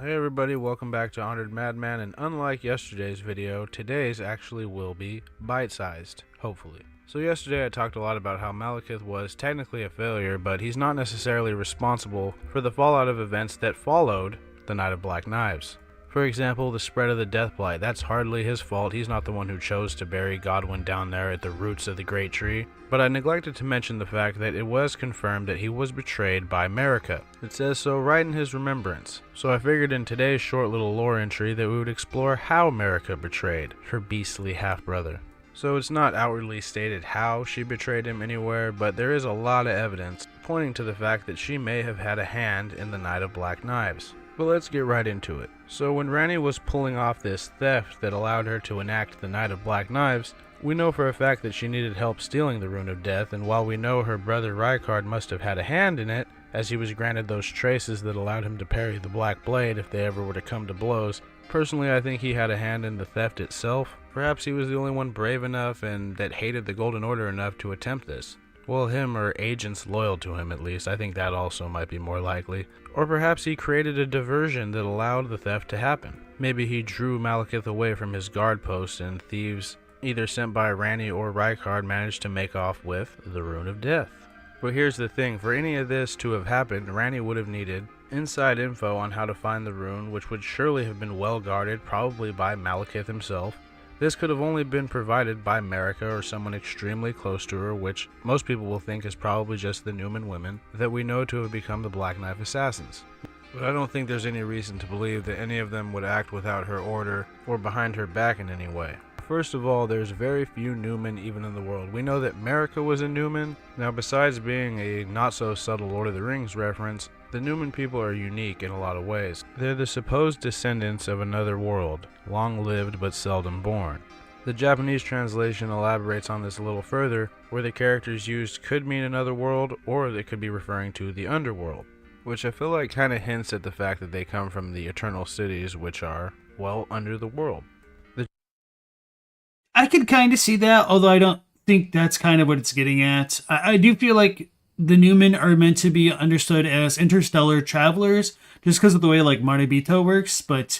Hey everybody, welcome back to Honored Madman, and unlike yesterday's video, today's actually will be bite-sized, hopefully. So yesterday I talked a lot about how Maliketh was technically a failure, but he's not necessarily responsible for the fallout of events that followed the Night of Black Knives. For example, the spread of the Deathblight, that's hardly his fault. He's not the one who chose to bury Godwyn down there at the roots of the Great Tree. But I neglected to mention the fact that it was confirmed that he was betrayed by Marika. It says so right in his remembrance. So I figured in today's short little lore entry that we would explore how Marika betrayed her beastly half-brother. So it's not outwardly stated how she betrayed him anywhere, but there is a lot of evidence pointing to the fact that she may have had a hand in the Night of Black Knives. But let's get right into it. So when Ranni was pulling off this theft that allowed her to enact the Night of Black Knives, we know for a fact that she needed help stealing the Rune of Death, and while we know her brother Rykard must have had a hand in it, as he was granted those traces that allowed him to parry the Black Blade if they ever were to come to blows, personally I think he had a hand in the theft itself. Perhaps he was the only one brave enough and that hated the Golden Order enough to attempt this. Well, him or agents loyal to him at least, I think that also might be more likely. Or perhaps he created a diversion that allowed the theft to happen. Maybe he drew Maliketh away from his guard post and thieves, either sent by Ranni or Rykard, managed to make off with the Rune of Death. But here's the thing, for any of this to have happened, Ranni would have needed inside info on how to find the rune, which would surely have been well guarded, probably by Maliketh himself. This could have only been provided by Marika or someone extremely close to her, which most people will think is probably just the Newman women that we know to have become the Black Knife Assassins. But I don't think there's any reason to believe that any of them would act without her order or behind her back in any way. First of all, there's very few Newmen even in the world. We know that Marika was a Newman. Now, besides being a not-so-subtle Lord of the Rings reference, the Newman people are unique in a lot of ways. They're the supposed descendants of another world, long-lived but seldom born. The Japanese translation elaborates on this a little further, where the characters used could mean another world, or they could be referring to the underworld, which I feel like kind of hints at the fact that they come from the Eternal Cities, which are, well, under the world. I could kind of see that, although I don't think that's kind of what it's getting at. I do feel like the Newmen are meant to be understood as interstellar travelers, just because of the way like Maribito works, but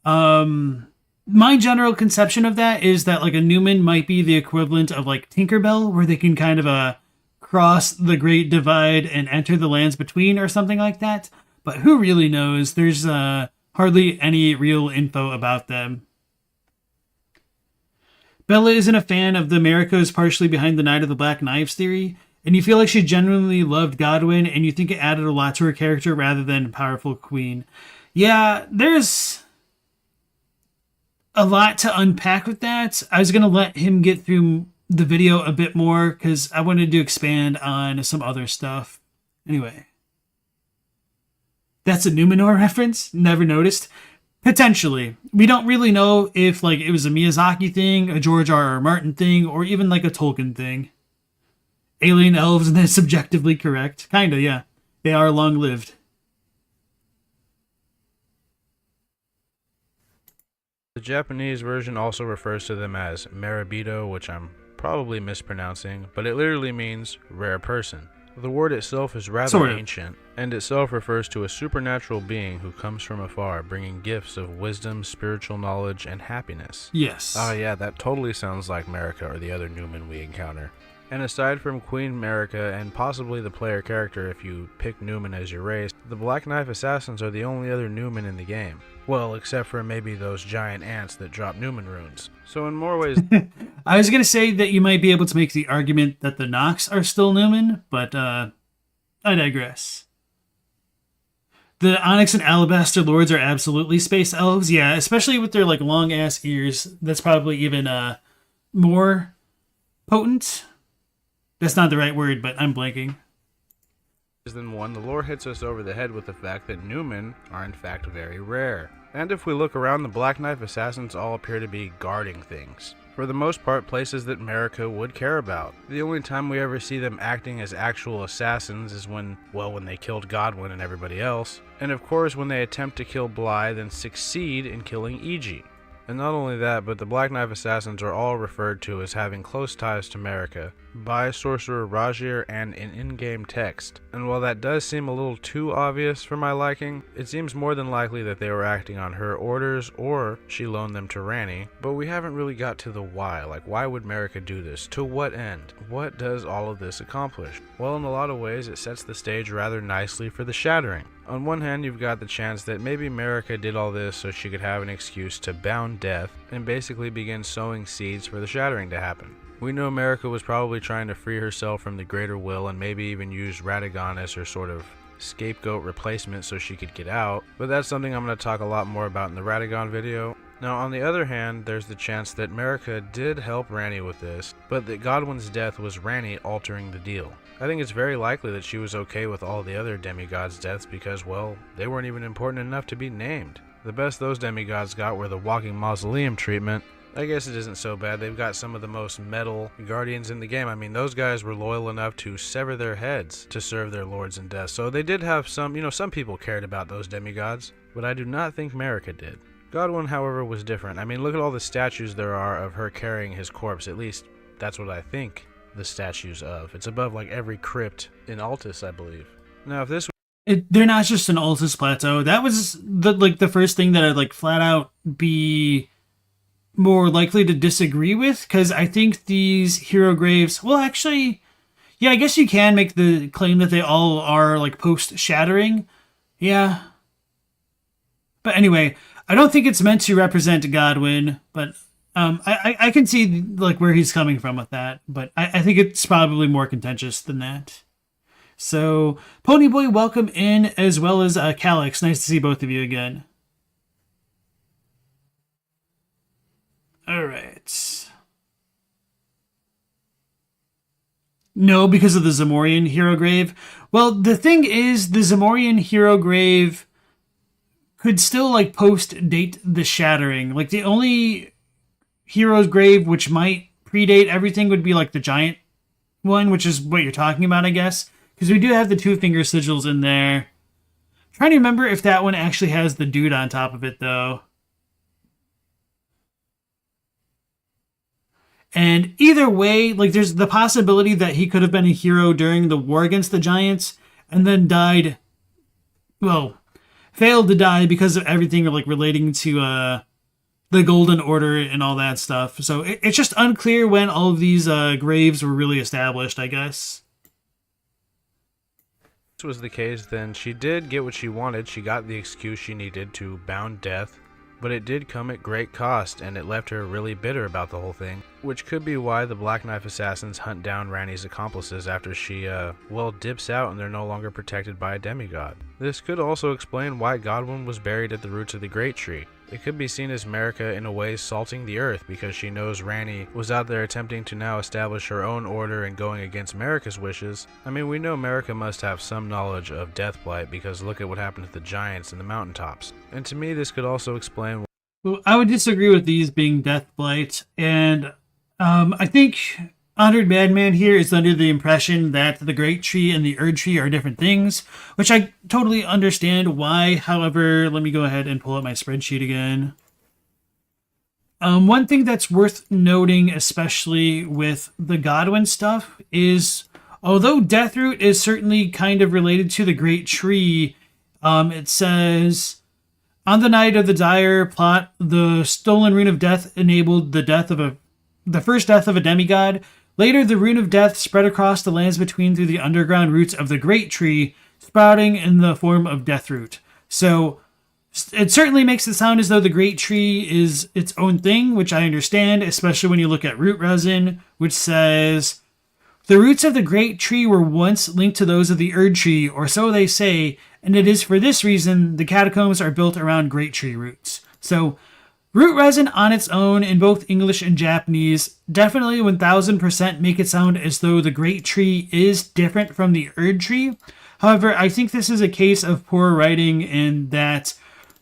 my general conception of that is that like a Newman might be the equivalent of like Tinkerbell, where they can kind of cross the Great Divide and enter the lands between or something like that. But who really knows? There's hardly any real info about them. Bella isn't a fan of the Marika is partially behind the Night of the Black Knives theory, and you feel like she genuinely loved Godwyn, and you think it added a lot to her character rather than a powerful queen. Yeah, there's a lot to unpack with that. I was going to let him get through the video a bit more, because I wanted to expand on some other stuff. Anyway. That's a Numenor reference? Never noticed. Potentially. We don't really know if like it was a Miyazaki thing, a George R.R. Martin thing, or even like a Tolkien thing. Alien elves, and that's subjectively correct. Kinda, yeah. They are long-lived. The Japanese version also refers to them as Maribito, which I'm probably mispronouncing, but it literally means rare person. The word itself is rather ancient, and itself refers to a supernatural being who comes from afar, bringing gifts of wisdom, spiritual knowledge, and happiness. Yes. Oh yeah, that totally sounds like Marika or the other Newman we encounter. And aside from Queen Marika and possibly the player character if you pick Newman as your race, the Black Knife Assassins are the only other Newman in the game. Well, except for maybe those giant ants that drop Newman runes. So in more ways... I was going to say that you might be able to make the argument that the Nox are still Newman, but I digress. The Onyx and Alabaster Lords are absolutely space elves, yeah, especially with their like long-ass ears. That's probably even more potent. That's not the right word, but I'm blanking. Than one, the lore hits us over the head with the fact that Newmen are in fact very rare. And if we look around, the Black Knife Assassins all appear to be guarding things. For the most part, places that Marika would care about. The only time we ever see them acting as actual assassins is when they killed Godwin and everybody else, and of course when they attempt to kill Blythe and succeed in killing Iji. And not only that, but the Black Knife Assassins are all referred to as having close ties to Marika by Sorcerer Rajir and in in-game text. And while that does seem a little too obvious for my liking, it seems more than likely that they were acting on her orders or she loaned them to Ranni, but we haven't really got to the why. Like, why would Marika do this? To what end? What does all of this accomplish? Well, in a lot of ways, it sets the stage rather nicely for the Shattering. On one hand, you've got the chance that maybe Marika did all this so she could have an excuse to bound death and basically begin sowing seeds for the Shattering to happen. We know Marika was probably trying to free herself from the Greater Will and maybe even use Radagon as her sort of scapegoat replacement so she could get out, but that's something I'm going to talk a lot more about in the Radagon video. Now, on the other hand, there's the chance that Marika did help Ranni with this, but that Godwin's death was Ranni altering the deal. I think it's very likely that she was okay with all the other demigods' deaths because, well, they weren't even important enough to be named. The best those demigods got were the walking mausoleum treatment. I guess it isn't so bad. They've got some of the most metal guardians in the game. I mean, those guys were loyal enough to sever their heads to serve their lords in death. So they did have some people cared about those demigods, but I do not think Marika did. Godwin, however, was different. I mean, look at all the statues there are of her carrying his corpse. At least, that's what I think the statues of. It's above like every crypt in Altus, I believe. Now, if this they're not just an Altus plateau. That was the first thing that I'd like flat out be more likely to disagree with, because I think these hero graves, well, actually, yeah, I guess you can make the claim that they all are like post-shattering. Yeah. But anyway, I don't think it's meant to represent Godwin, but I can see like where he's coming from with that, but I think it's probably more contentious than that. So, Ponyboy, welcome in, as well as Calix. Nice to see both of you again. All right. No, because of the Zamorian hero grave. Well, the thing is, the Zamorian hero grave could still like post-date the Shattering. Like the only hero's grave which might predate everything would be like the giant one, which is what you're talking about, I guess. Because we do have the two finger sigils in there. I'm trying to remember if that one actually has the dude on top of it, though. And either way, like there's the possibility that he could have been a hero during the war against the giants and then died, well, failed to die because of everything like relating to the Golden Order and all that stuff. So it's just unclear when all of these graves were really established, I guess. If this was the case, then she did get what she wanted. She got the excuse she needed to bound death, but it did come at great cost, and it left her really bitter about the whole thing, which could be why the Black Knife Assassins hunt down Ranni's accomplices after she, dips out and they're no longer protected by a demigod. This could also explain why Godwin was buried at the roots of the Great Tree. It could be seen as Marika in a way salting the earth because she knows Ranni was out there attempting to now establish her own order and going against Marika's wishes. I mean, we know Marika must have some knowledge of Deathblight because look at what happened to the giants in the mountaintops. And to me, this could also explain. Well, I would disagree with these being Deathblight, and I think Honored Madman here is under the impression that the Great Tree and the Erdtree are different things, which I totally understand why. However, let me go ahead and pull up my spreadsheet again. One thing that's worth noting, especially with the Godwin stuff, is although Deathroot is certainly kind of related to the Great Tree, it says, on the night of the dire plot, the stolen Rune of Death enabled the first death of a demigod. Later, the Rune of Death spread across the lands between through the underground roots of the Great Tree, sprouting in the form of Deathroot. So, it certainly makes it sound as though the Great Tree is its own thing, which I understand, especially when you look at root resin, which says, the roots of the Great Tree were once linked to those of the Erdtree, or so they say, and it is for this reason the catacombs are built around Great Tree roots. So, root resin on its own in both English and Japanese definitely 1000% make it sound as though the Great Tree is different from the Erdtree. However, I think this is a case of poor writing in that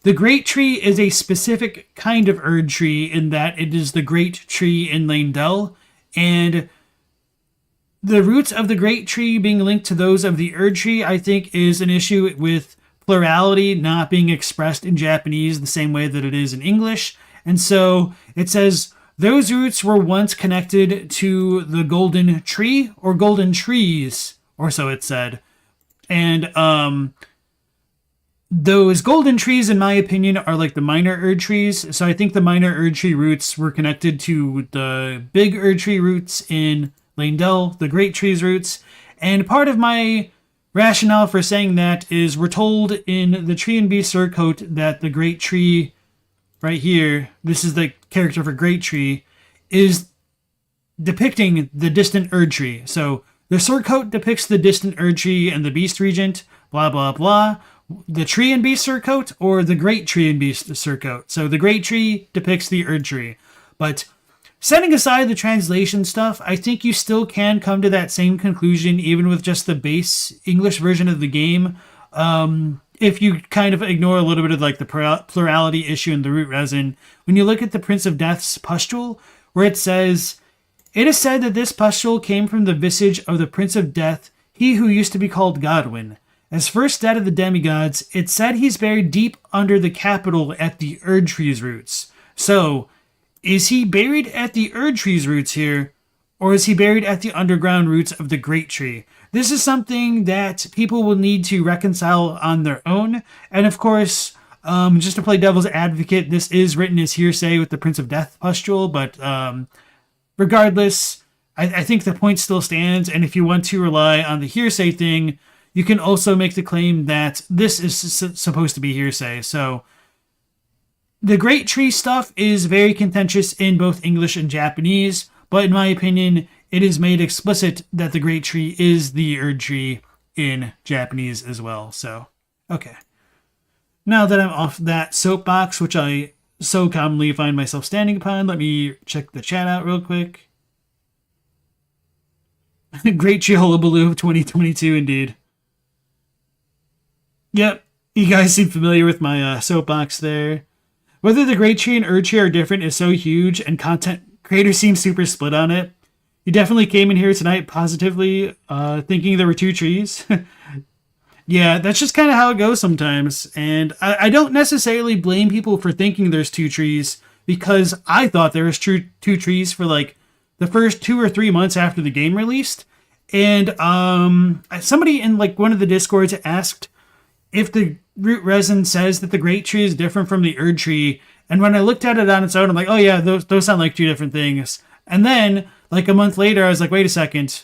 The Great Tree is a specific kind of Erdtree in that it is the Great Tree in Leyndell, and the roots of the Great Tree being linked to those of the Erdtree, I think, is an issue with plurality not being expressed in Japanese the same way that it is in English. And so it says, those roots were once connected to the golden tree or golden trees, or so it said. And those golden trees, in my opinion, are like the minor Erdtrees. So I think the minor Erdtree roots were connected to the big Erdtree roots in Leyndell, the Great Tree's roots. And part of my rationale for saying that is we're told in the Tree and Beast Surcoat that the Great Tree right here, this is the character for Great Tree, is depicting the distant Erdtree. So the Surcoat depicts the distant Erdtree and the Beast Regent, blah, blah, blah. The Tree and Beast Surcoat or the Great Tree and Beast Surcoat. So the Great Tree depicts the Erdtree. But setting aside the translation stuff, I think you still can come to that same conclusion even with just the base English version of the game. If you kind of ignore a little bit of like the plurality issue in the root resin. When you look at the Prince of Death's pustule, where it says, it is said that this pustule came from the visage of the Prince of Death, he who used to be called Godwyn. As first dead of the demigods, it said he's buried deep under the capital at the Erdtree's roots. So, is he buried at the Erdtree's roots here, or is he buried at the underground roots of the Great Tree? This is something that people will need to reconcile on their own. And of course, just to play devil's advocate, this is written as hearsay with the Prince of Death pustule, but regardless, I think the point still stands. And if you want to rely on the hearsay thing, you can also make the claim that this is supposed to be hearsay. So the Great Tree stuff is very contentious in both English and Japanese, but in my opinion, it is made explicit that the Great Tree is the Erdtree in Japanese as well. So, okay. Now that I'm off that soapbox, which I so commonly find myself standing upon, let me check the chat out real quick. Great Tree Hullabaloo of 2022, indeed. Yep, you guys seem familiar with my soapbox there. Whether the Great Tree and Erdtree are different is so huge, and content creators seem super split on it. You definitely came in here tonight positively, thinking there were two trees. Yeah, that's just kind of how it goes sometimes. And I don't necessarily blame people for thinking there's two trees, because I thought there was two trees for like the first 2 or 3 months after the game released. And somebody in like one of the Discords asked if the root resin says that the Great Tree is different from the Erdtree. And when I looked at it on its own, I'm like, oh yeah, those sound like two different things. And then, like a month later, I was like, wait a second.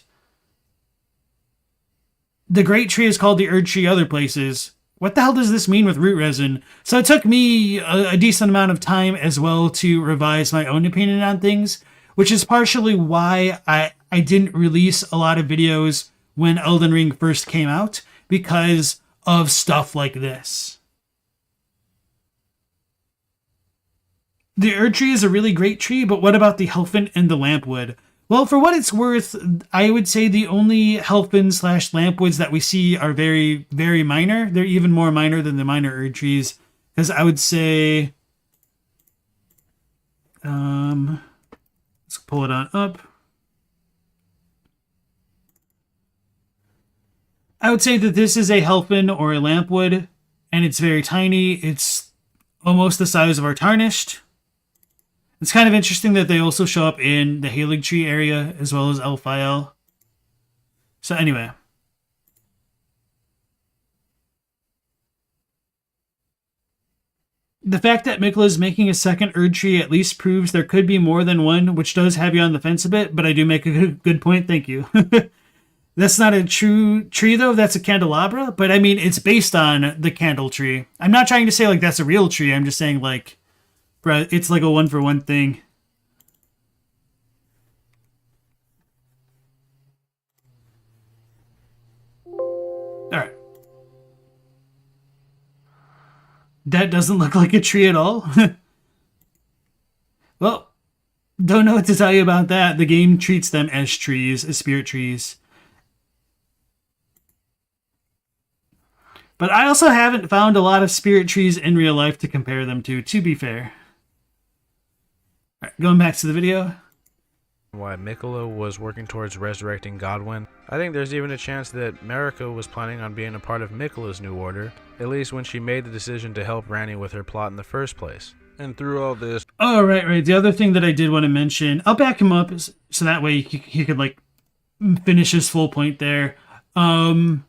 The Great Tree is called the Erdtree other places. What the hell does this mean with root resin? So it took me a decent amount of time as well to revise my own opinion on things, which is partially why I didn't release a lot of videos when Elden Ring first came out, because of stuff like this. The Erdtree is a really great tree, but what about the Helfin and the Lampwood? Well, for what it's worth, I would say the only Helfin/Lampwoods that we see are very, very minor. They're even more minor than the minor Erdtrees, because I would say, let's pull it on up. I would say that this is a Helfin or a Lampwood, and it's very tiny. It's almost the size of our Tarnished. It's kind of interesting that they also show up in the Halig Tree area as well as Elphiel. So anyway. The fact that Mikla is making a second Erdtree at least proves there could be more than one, which does have you on the fence a bit, but I do make a good point, thank you. That's not a true tree, though. That's a candelabra. But, I mean, it's based on the candle tree. I'm not trying to say, like, that's a real tree. I'm just saying, like, bro, it's like a one-for-one thing. Alright. That doesn't look like a tree at all. Well, don't know what to tell you about that. The game treats them as trees, as spirit trees. But I also haven't found a lot of spirit trees in real life to compare them to be fair. All right, going back to the video. Why Miquella was working towards resurrecting Godwyn. I think there's even a chance that Marika was planning on being a part of Miquella's new order, at least when she made the decision to help Ranni with her plot in the first place. And through all this... Oh, right. The other thing that I did want to mention, I'll back him up so that way he could, like, finish his full point there. Would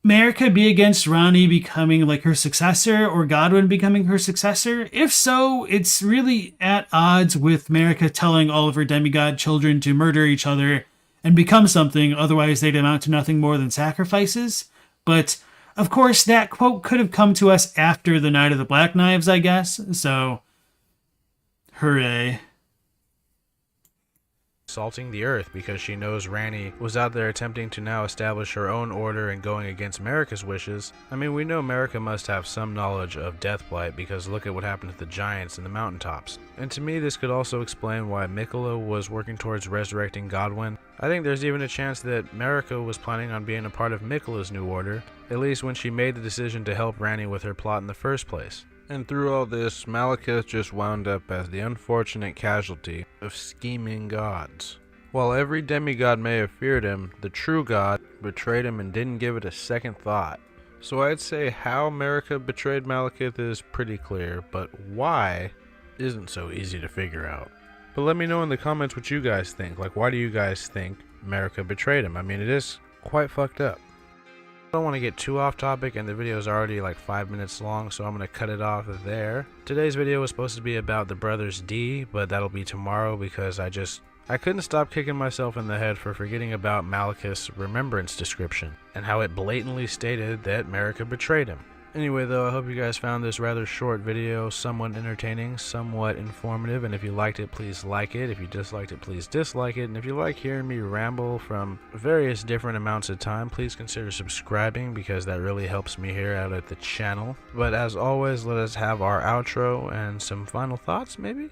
Marika be against Ranni becoming like her successor or Godwyn becoming her successor? If so, it's really at odds with Marika telling all of her demigod children to murder each other and become something, otherwise they'd amount to nothing more than sacrifices. But, of course, that quote could have come to us after the Night of the Black Knives, I guess, so hooray. Salting the earth because she knows Ranni was out there attempting to now establish her own order and going against Marika's wishes. I mean, we know Marika must have some knowledge of Deathblight because look at what happened to the giants in the mountaintops. And to me, this could also explain why Miquella was working towards resurrecting Godwyn. I think there's even a chance that Marika was planning on being a part of Miquella's new order, at least when she made the decision to help Ranni with her plot in the first place. And through all this, Maliketh just wound up as the unfortunate casualty of scheming gods. While every demigod may have feared him, the true god betrayed him and didn't give it a second thought. So I'd say how Marika betrayed Maliketh is pretty clear, but why isn't so easy to figure out. But let me know in the comments what you guys think. Like, why do you guys think Marika betrayed him? I mean, it is quite fucked up. I don't want to get too off topic, and the video is already like 5 minutes long, so I'm going to cut it off there. Today's video was supposed to be about the brothers D, but that'll be tomorrow because I couldn't stop kicking myself in the head for forgetting about Maliketh's remembrance description and how it blatantly stated that Marika betrayed him. Anyway though, I hope you guys found this rather short video somewhat entertaining, somewhat informative, and if you liked it, please like it. If you disliked it, please dislike it. And if you like hearing me ramble from various different amounts of time, please consider subscribing because that really helps me here out at the channel. But as always, let us have our outro and some final thoughts, maybe?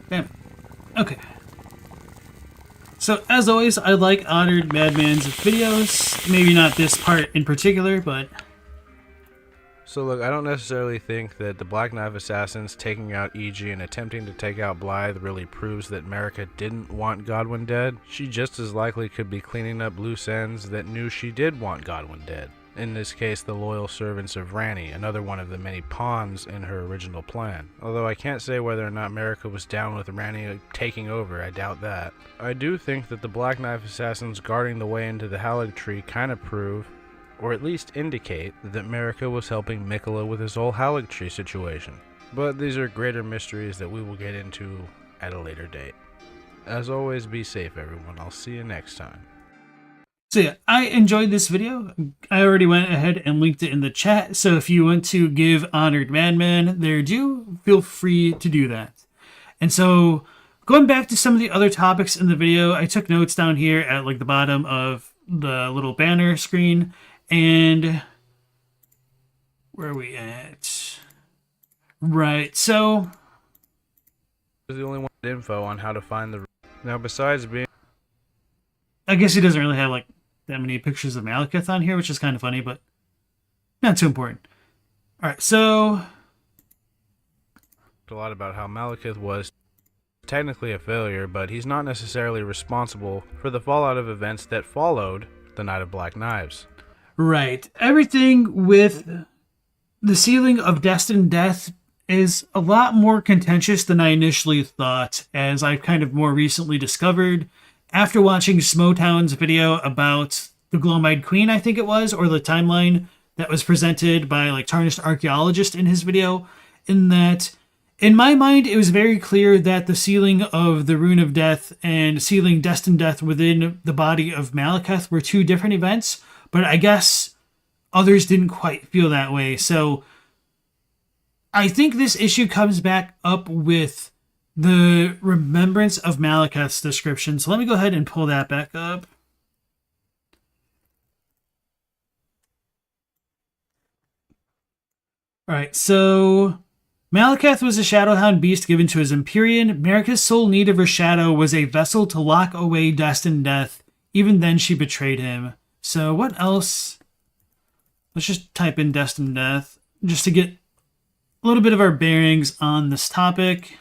Bam. Okay. So, as always, I like Honored Madman's videos. Maybe not this part in particular, but... So look, I don't necessarily think that the Black Knife Assassins taking out E.G. and attempting to take out Blythe really proves that Marika didn't want Godwyn dead. She just as likely could be cleaning up loose ends that knew she did want Godwyn dead. In this case, the loyal servants of Ranni, another one of the many pawns in her original plan. Although I can't say whether or not Marika was down with Ranni taking over, I doubt that. I do think that the Black Knife Assassins guarding the way into the Erdtree kind of prove, or at least indicate, that Marika was helping Miquella with his whole Erdtree situation. But these are greater mysteries that we will get into at a later date. As always, be safe everyone, I'll see you next time. So yeah, I enjoyed this video. I already went ahead and linked it in the chat, so if you want to give Honored Madman their due, feel free to do that. And so, going back to some of the other topics in the video, I took notes down here at like the bottom of the little banner screen, and where are we at? Right, so... There's the only one info on how to find the... Now besides being... I guess he doesn't really have like that many pictures of Maliketh on here, which is kind of funny, but not too important. All right, so a lot about how Maliketh was technically a failure, but he's not necessarily responsible for the fallout of events that followed the Night of Black Knives. Right. Everything with the sealing of Destined Death is a lot more contentious than I initially thought, as I've kind of more recently discovered after watching Smotown's video about the Glomide Queen, I think it was, or the timeline that was presented by like Tarnished Archaeologist in his video, in that, in my mind, it was very clear that the sealing of the Rune of Death and sealing Destined Death within the body of Maliketh were two different events, but I guess others didn't quite feel that way. So I think this issue comes back up with the remembrance of Maliketh's description. So let me go ahead and pull that back up. All right, so Maliketh was a Shadowhound beast given to his Empyrean. Marika's sole need of her shadow was a vessel to lock away destined death. Even then, she betrayed him. So what else? Let's just type in destined death just to get a little bit of our bearings on this topic.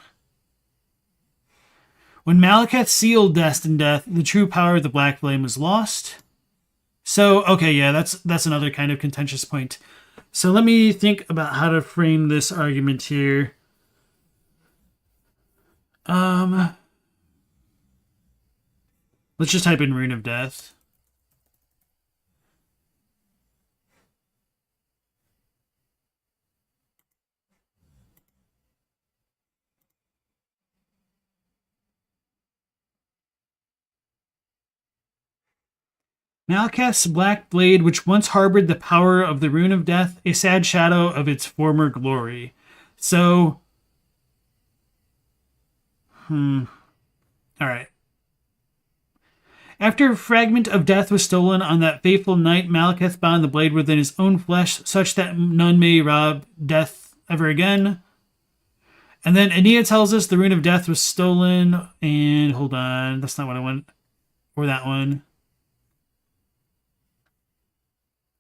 When Maliketh sealed destined death, the true power of the Black Flame was lost. So, okay, yeah, that's another kind of contentious point. So let me think about how to frame this argument here. Let's just type in Rune of Death. Maliketh's black blade, which once harbored the power of the Rune of Death, a sad shadow of its former glory. So, alright. After a fragment of death was stolen on that fateful night, Maliketh bound the blade within his own flesh, such that none may rob death ever again. And then Ania tells us the Rune of Death was stolen, and hold on, that's not what I want, or that one.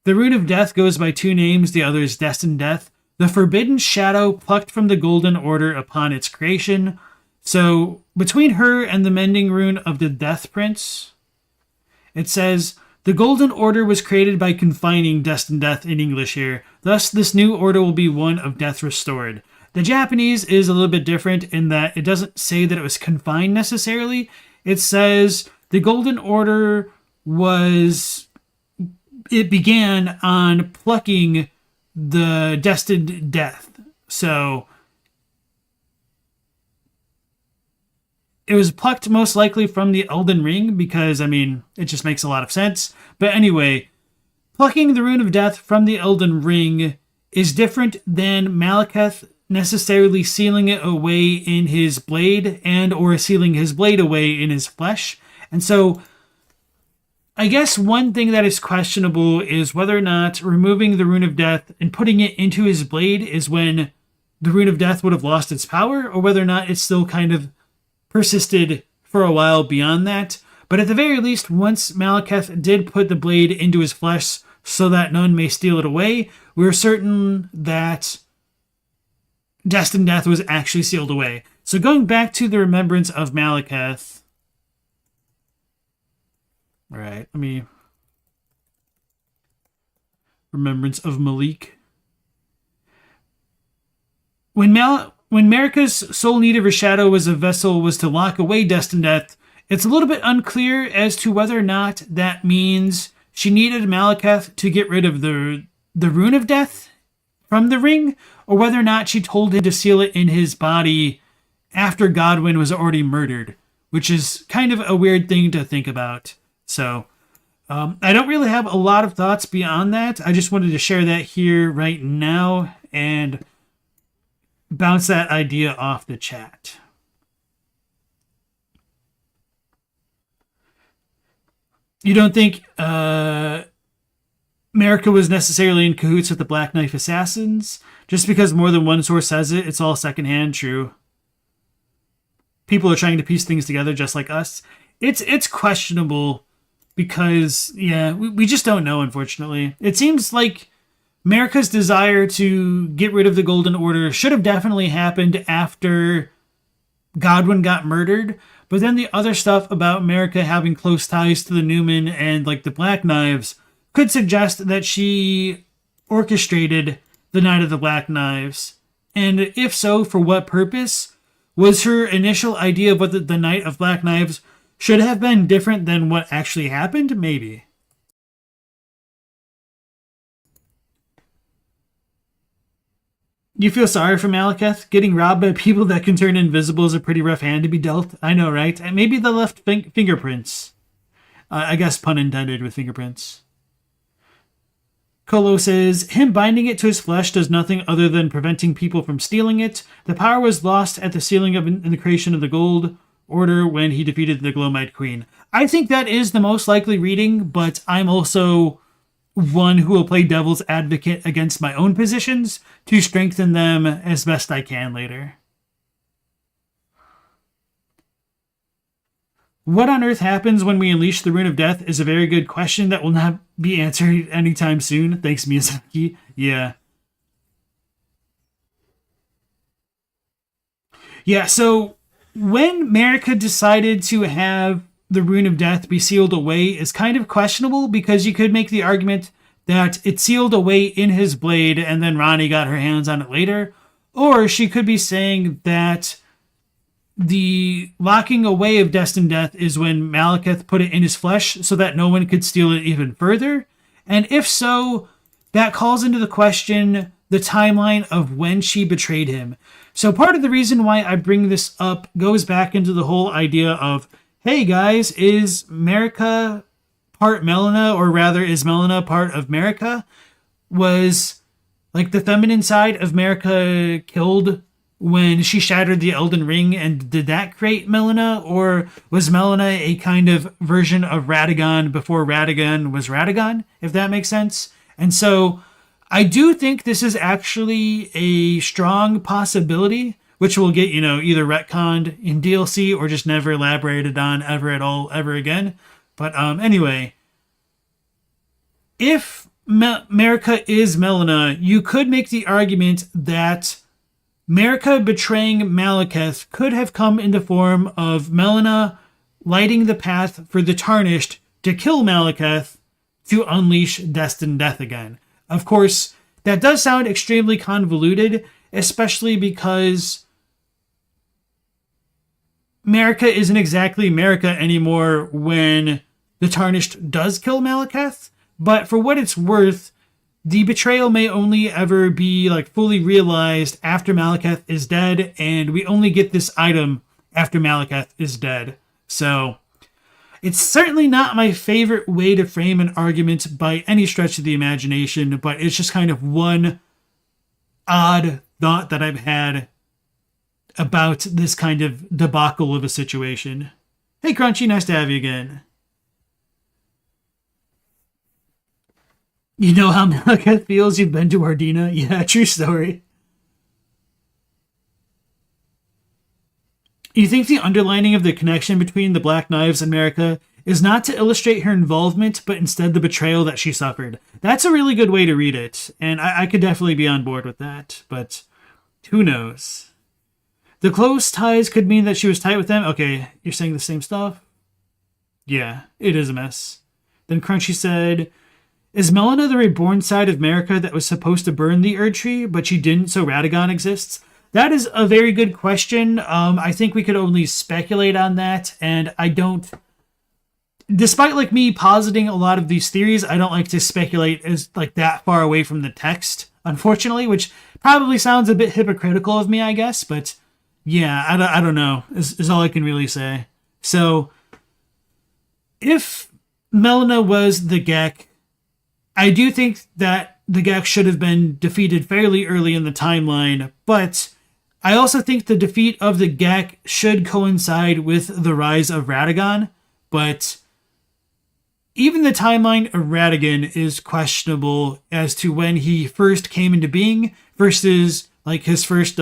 The Rune of Death goes by two names, the other is Destined Death. The Forbidden Shadow plucked from the Golden Order upon its creation. So, between her and the Mending Rune of the Death Prince, it says, the Golden Order was created by confining Destined Death in English here. Thus, this new order will be one of death restored. The Japanese is a little bit different in that it doesn't say that it was confined necessarily. It says the Golden Order it began on plucking the destined death. So it was plucked most likely from the Elden Ring because, I mean, it just makes a lot of sense. But anyway, plucking the Rune of Death from the Elden Ring is different than Maliketh necessarily sealing it away in his blade and or sealing his blade away in his flesh. And so I guess one thing that is questionable is whether or not removing the Rune of Death and putting it into his blade is when the Rune of Death would have lost its power, or whether or not it still kind of persisted for a while beyond that. But at the very least, once Maliketh did put the blade into his flesh so that none may steal it away, we're certain that Destined Death was actually sealed away. So going back to the remembrance of Maliketh, all right, let me... Remembrance of Malik. When Marika's sole need of her shadow was a vessel was to lock away Destined Death, it's a little bit unclear as to whether or not that means she needed Maliketh to get rid of the Rune of Death from the ring, or whether or not she told him to seal it in his body after Godwyn was already murdered, which is kind of a weird thing to think about. So, I don't really have a lot of thoughts beyond that. I just wanted to share that here right now and bounce that idea off the chat. You don't think Marika was necessarily in cahoots with the Black Knife Assassins? Just because more than one source says it, it's all secondhand true. People are trying to piece things together just like us. It's questionable. Because, yeah, we just don't know, unfortunately. It seems like Marika's desire to get rid of the Golden Order should have definitely happened after Godwyn got murdered. But then the other stuff about Marika having close ties to the Newman and, like, the Black Knives could suggest that she orchestrated the Night of the Black Knives. And if so, for what purpose? Was her initial idea of what the Night of Black Knives should have been different than what actually happened? Maybe. You feel sorry for Maliketh? Getting robbed by people that can turn invisible is a pretty rough hand to be dealt. I know, right? And maybe the left fingerprints. I guess pun intended with fingerprints. Kolo says, him binding it to his flesh does nothing other than preventing people from stealing it. The power was lost at the sealing of in the creation of the Gold Order when he defeated the Glowmite Queen. I think that is the most likely reading, but I'm also one who will play devil's advocate against my own positions to strengthen them as best I can later. What on earth happens when we unleash the Rune of Death is a very good question that will not be answered anytime soon. Thanks, Miyazaki. Yeah. Yeah, so when Marika decided to have the Rune of Death be sealed away is kind of questionable, because you could make the argument that it sealed away in his blade and then Ranni got her hands on it later. Or she could be saying that the locking away of Destined Death is when Maliketh put it in his flesh so that no one could steal it even further. And if so, that calls into the question the timeline of when she betrayed him. So part of the reason why I bring this up goes back into the whole idea of, hey guys, is Marika part Melina, or rather is Melina part of Marika? Was like the feminine side of Marika killed when she shattered the Elden Ring, and did that create Melina? Or was Melina a kind of version of Radagon before Radagon was Radagon, if that makes sense? And so I do think this is actually a strong possibility, which will get, either retconned in DLC or just never elaborated on ever at all, ever again. But anyway, if Marika is Melina, you could make the argument that Marika betraying Maliketh could have come in the form of Melina lighting the path for the Tarnished to kill Maliketh to unleash Destined Death again. Of course, that does sound extremely convoluted, especially because Marika isn't exactly Marika anymore when the Tarnished does kill Maliketh. But for what it's worth, the betrayal may only ever be fully realized after Maliketh is dead, and we only get this item after Maliketh is dead. So it's certainly not my favorite way to frame an argument by any stretch of the imagination, but it's just kind of one odd thought that I've had about this kind of debacle of a situation. Hey Crunchy, nice to have you again. You know how Maliketh feels? You've been to Ardina? Yeah, true story. You think the underlining of the connection between the Black Knives and Marika is not to illustrate her involvement, but instead the betrayal that she suffered? That's a really good way to read it, and I could definitely be on board with that, but who knows? The close ties could mean that she was tight with them. Okay, you're saying the same stuff? Yeah, it is a mess. Then Crunchy said, is Melina the reborn side of Marika that was supposed to burn the Erdtree, but she didn't, so Radagon exists? That is a very good question. I think we could only speculate on that, and I don't... Despite me positing a lot of these theories, I don't like to speculate as that far away from the text, unfortunately, which probably sounds a bit hypocritical of me, I guess, but yeah, I don't know, is all I can really say. So, if Melina was the Gek, I do think that the Gek should have been defeated fairly early in the timeline, but I also think the defeat of the Gek should coincide with the rise of Radagon, but even the timeline of Radagon is questionable as to when he first came into being versus his first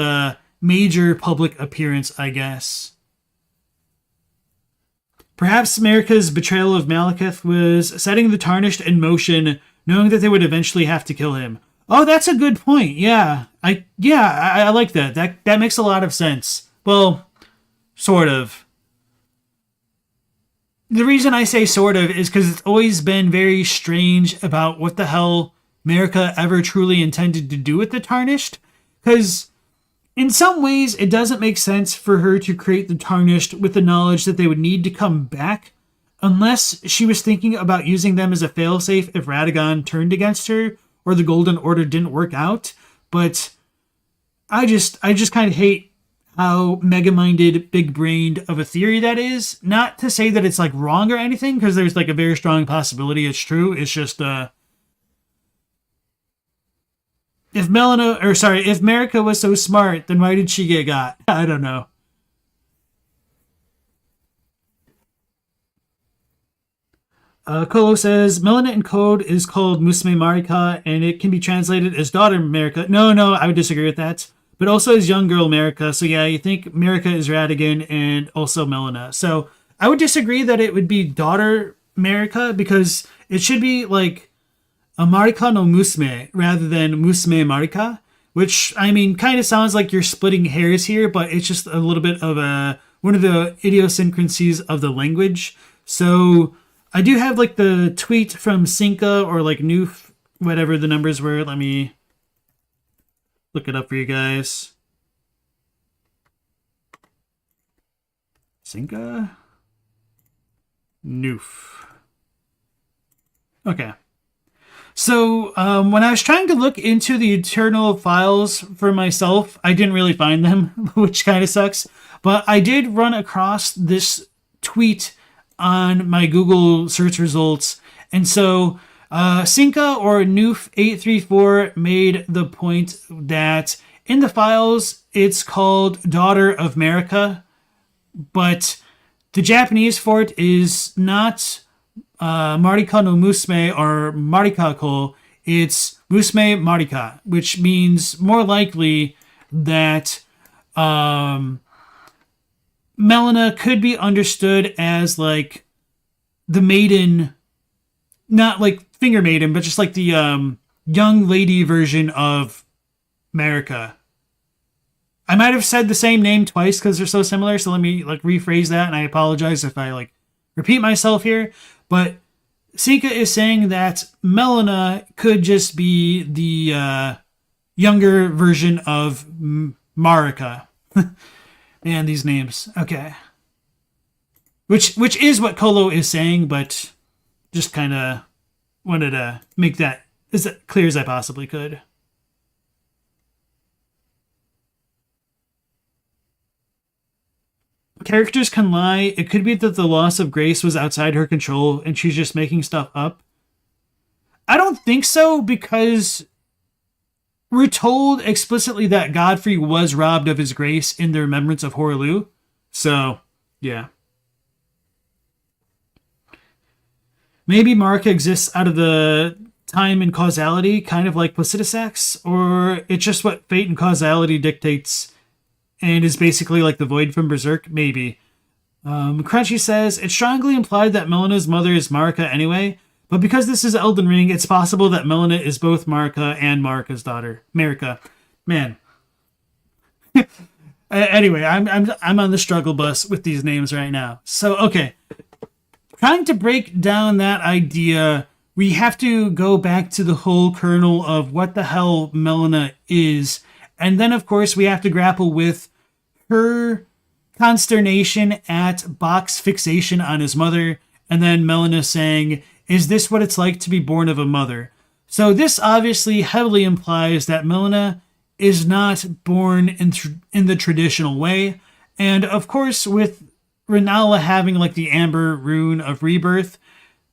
major public appearance, I guess. Perhaps Marika's betrayal of Maliketh was setting the Tarnished in motion, knowing that they would eventually have to kill him. Oh, that's a good point. Yeah, I like that. That makes a lot of sense. Well, sort of. The reason I say sort of is because it's always been very strange about what the hell Marika ever truly intended to do with the Tarnished. Because in some ways, it doesn't make sense for her to create the Tarnished with the knowledge that they would need to come back, unless she was thinking about using them as a failsafe if Radagon turned against her or the Golden Order didn't work out. But I just kind of hate how mega-minded, big-brained of a theory that is. Not to say that it's wrong or anything, because there's a very strong possibility it's true. It's just if Marika was so smart, then why did she get got? I don't know. Kolo says, Melina in code is called Musume Marika, and it can be translated as daughter Marika. No, I would disagree with that. But also as young girl Marika. So yeah, you think Marika is Radigan and also Melina. So I would disagree that it would be daughter Marika, because it should be like a Marika no Musume rather than Musume Marika, which, I mean, kind of sounds like you're splitting hairs here, but it's just a little bit of one of the idiosyncrasies of the language. So I do have like the tweet from Sinka or like Noof, whatever the numbers were. Let me look it up for you guys. Sinka? Noof. Okay. So when I was trying to look into the internal files for myself, I didn't really find them, which kind of sucks. But I did run across this tweet on my Google search results. And so Sinka or Noof834 made the point that in the files, it's called Daughter of Marika, but the Japanese for it is not Marika no Musume or Marika ko, it's Musume Marika, which means more likely that Melina could be understood as like the maiden, not like finger maiden, but just like the young lady version of Marika. I might have said the same name twice because they're so similar, so let me like rephrase that, and I apologize if I like repeat myself here. But Sika is saying that Melina could just be the younger version of Marika. Man, these names. Okay. Which is what Kolo is saying, but just kind of wanted to make that as clear as I possibly could. Characters can lie. It could be that the loss of Grace was outside her control and she's just making stuff up. I don't think so, because we're told explicitly that Godfrey was robbed of his grace in the remembrance of Horlu. So, yeah. Maybe Marika exists out of the time and causality, kind of like Placidusax, or it's just what fate and causality dictates and is basically like the void from Berserk? Maybe. Crunchy says, it's strongly implied that Melina's mother is Marika anyway, but because this is Elden Ring, it's possible that Melina is both Marika and Marika's daughter. Marika. Man. Anyway, I'm on the struggle bus with these names right now. So, okay. Trying to break down that idea, we have to go back to the whole kernel of what the hell Melina is. And then, of course, we have to grapple with her consternation at Bach's fixation on his mother, and then Melina saying, is this what it's like to be born of a mother? So this obviously heavily implies that Melina is not born in the traditional way. And of course, with Renala having like the Amber Rune of Rebirth,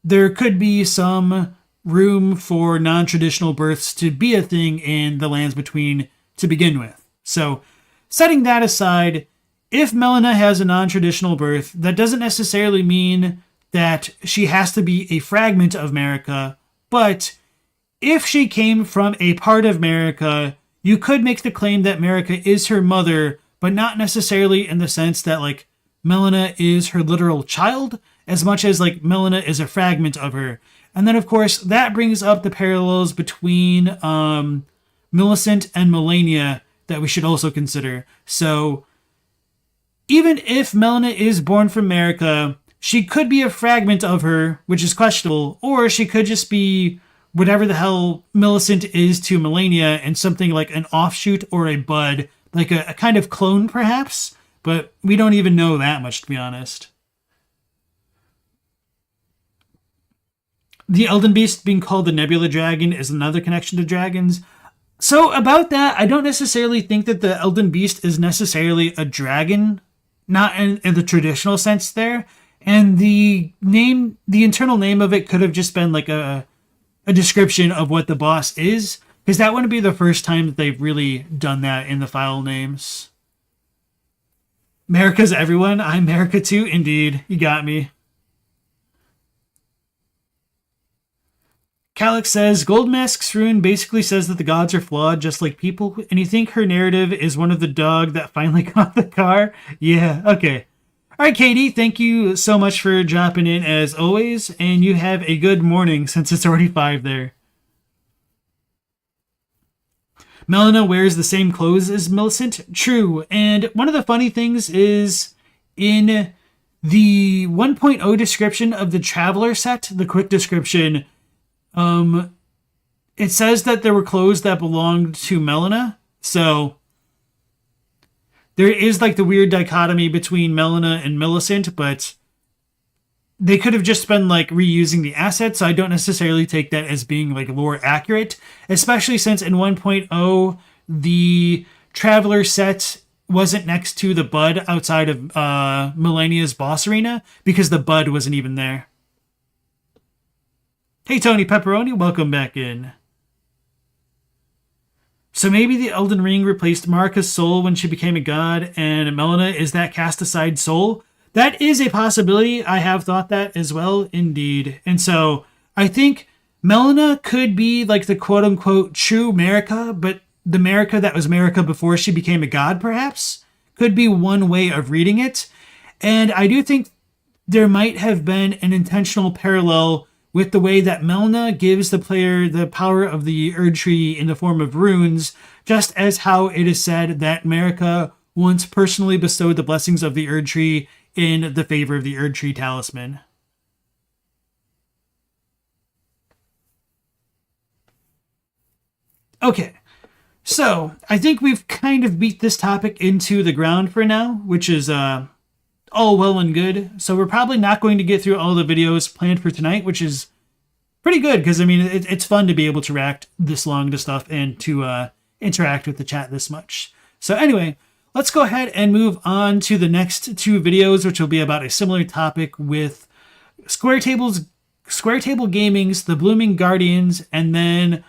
there could be some room for non-traditional births to be a thing in the Lands Between to begin with. So setting that aside, if Melina has a non-traditional birth, that doesn't necessarily mean that she has to be a fragment of Marika, but if she came from a part of Marika, you could make the claim that Marika is her mother, but not necessarily in the sense that like Melina is her literal child, as much as like Melina is a fragment of her. And then of course that brings up the parallels between Millicent and Melania that we should also consider. So even if Melina is born from Marika, she could be a fragment of her, which is questionable, or she could just be whatever the hell Millicent is to Melania and something like an offshoot or a bud, like a kind of clone perhaps, but we don't even know that much, to be honest. The Elden Beast being called the Nebula Dragon is another connection to dragons. So about that, I don't necessarily think that the Elden Beast is necessarily a dragon, not in the traditional sense there. And the internal name of it could have just been like a description of what the boss is, because that wouldn't be the first time that they've really done that in the file names. Marika's everyone. I'm Marika too, indeed. You got me. Calyx says, Goldmask's rune basically says that the gods are flawed just like people, and you think her narrative is one of the dog that finally got the car? Yeah, okay. Alright, Katie, thank you so much for dropping in as always, and you have a good morning since it's already 5 there. Melina wears the same clothes as Millicent. True, and one of the funny things is in the 1.0 description of the Traveler set, the quick description, it says that there were clothes that belonged to Melina, so there is like the weird dichotomy between Melina and Millicent, but they could have just been like reusing the assets, so I don't necessarily take that as being like lore accurate, especially since in 1.0 the Traveler set wasn't next to the Bud outside of Melania's boss arena because the Bud wasn't even there. Hey Tony Pepperoni, welcome back in. So maybe the Elden Ring replaced Marika's soul when she became a god, and Melina is that cast aside soul? That is a possibility. I have thought that as well, indeed. And so I think Melina could be like the quote-unquote true Marika, but the Marika that was Marika before she became a god, perhaps, could be one way of reading it. And I do think there might have been an intentional parallel with the way that Melina gives the player the power of the Erdtree in the form of runes, just as how it is said that Marika once personally bestowed the blessings of the Erdtree in the favor of the Erdtree talisman. Okay, so I think we've kind of beat this topic into the ground for now, which is all well and good. So we're probably not going to get through all the videos planned for tonight, which is pretty good because, I mean, it's fun to be able to react this long to stuff and to interact with the chat this much. So anyway, let's go ahead and move on to the next 2 videos, which will be about a similar topic with Square Table Gaming's The Blooming Guardians, and then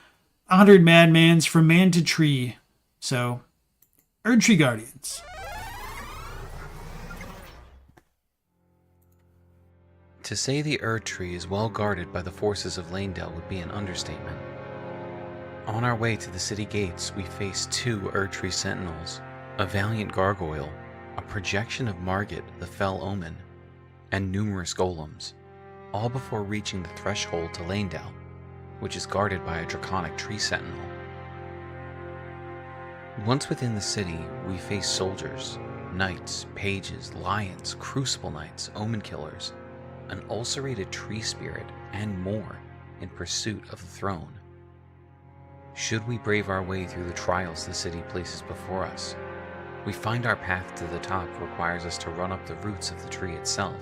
Honored Madman's From Man to Tree. So, Erdtree Guardians. To say the Erdtree is well guarded by the forces of Lanedale would be an understatement. On our way to the city gates, we face 2 Erdtree sentinels, a valiant gargoyle, a projection of Margit, the fell omen, and numerous golems, all before reaching the threshold to Lanedale, which is guarded by a draconic tree sentinel. Once within the city, we face soldiers, knights, pages, lions, crucible knights, omen killers, an ulcerated tree spirit, and more in pursuit of the throne. Should we brave our way through the trials the city places before us, we find our path to the top requires us to run up the roots of the tree itself,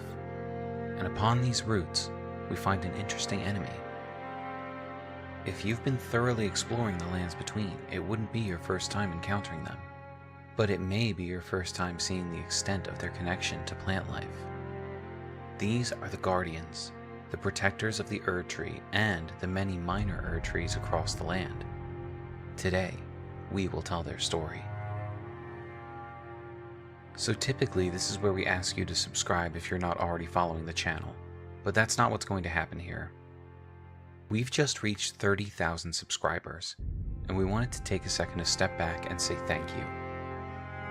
and upon these roots, we find an interesting enemy. If you've been thoroughly exploring the lands between, it wouldn't be your first time encountering them, but it may be your first time seeing the extent of their connection to plant life. These are the Guardians, the protectors of the Erdtree and the many minor Erdtrees across the land. Today, we will tell their story. So typically, this is where we ask you to subscribe if you're not already following the channel, but that's not what's going to happen here. We've just reached 30,000 subscribers, and we wanted to take a second to step back and say thank you.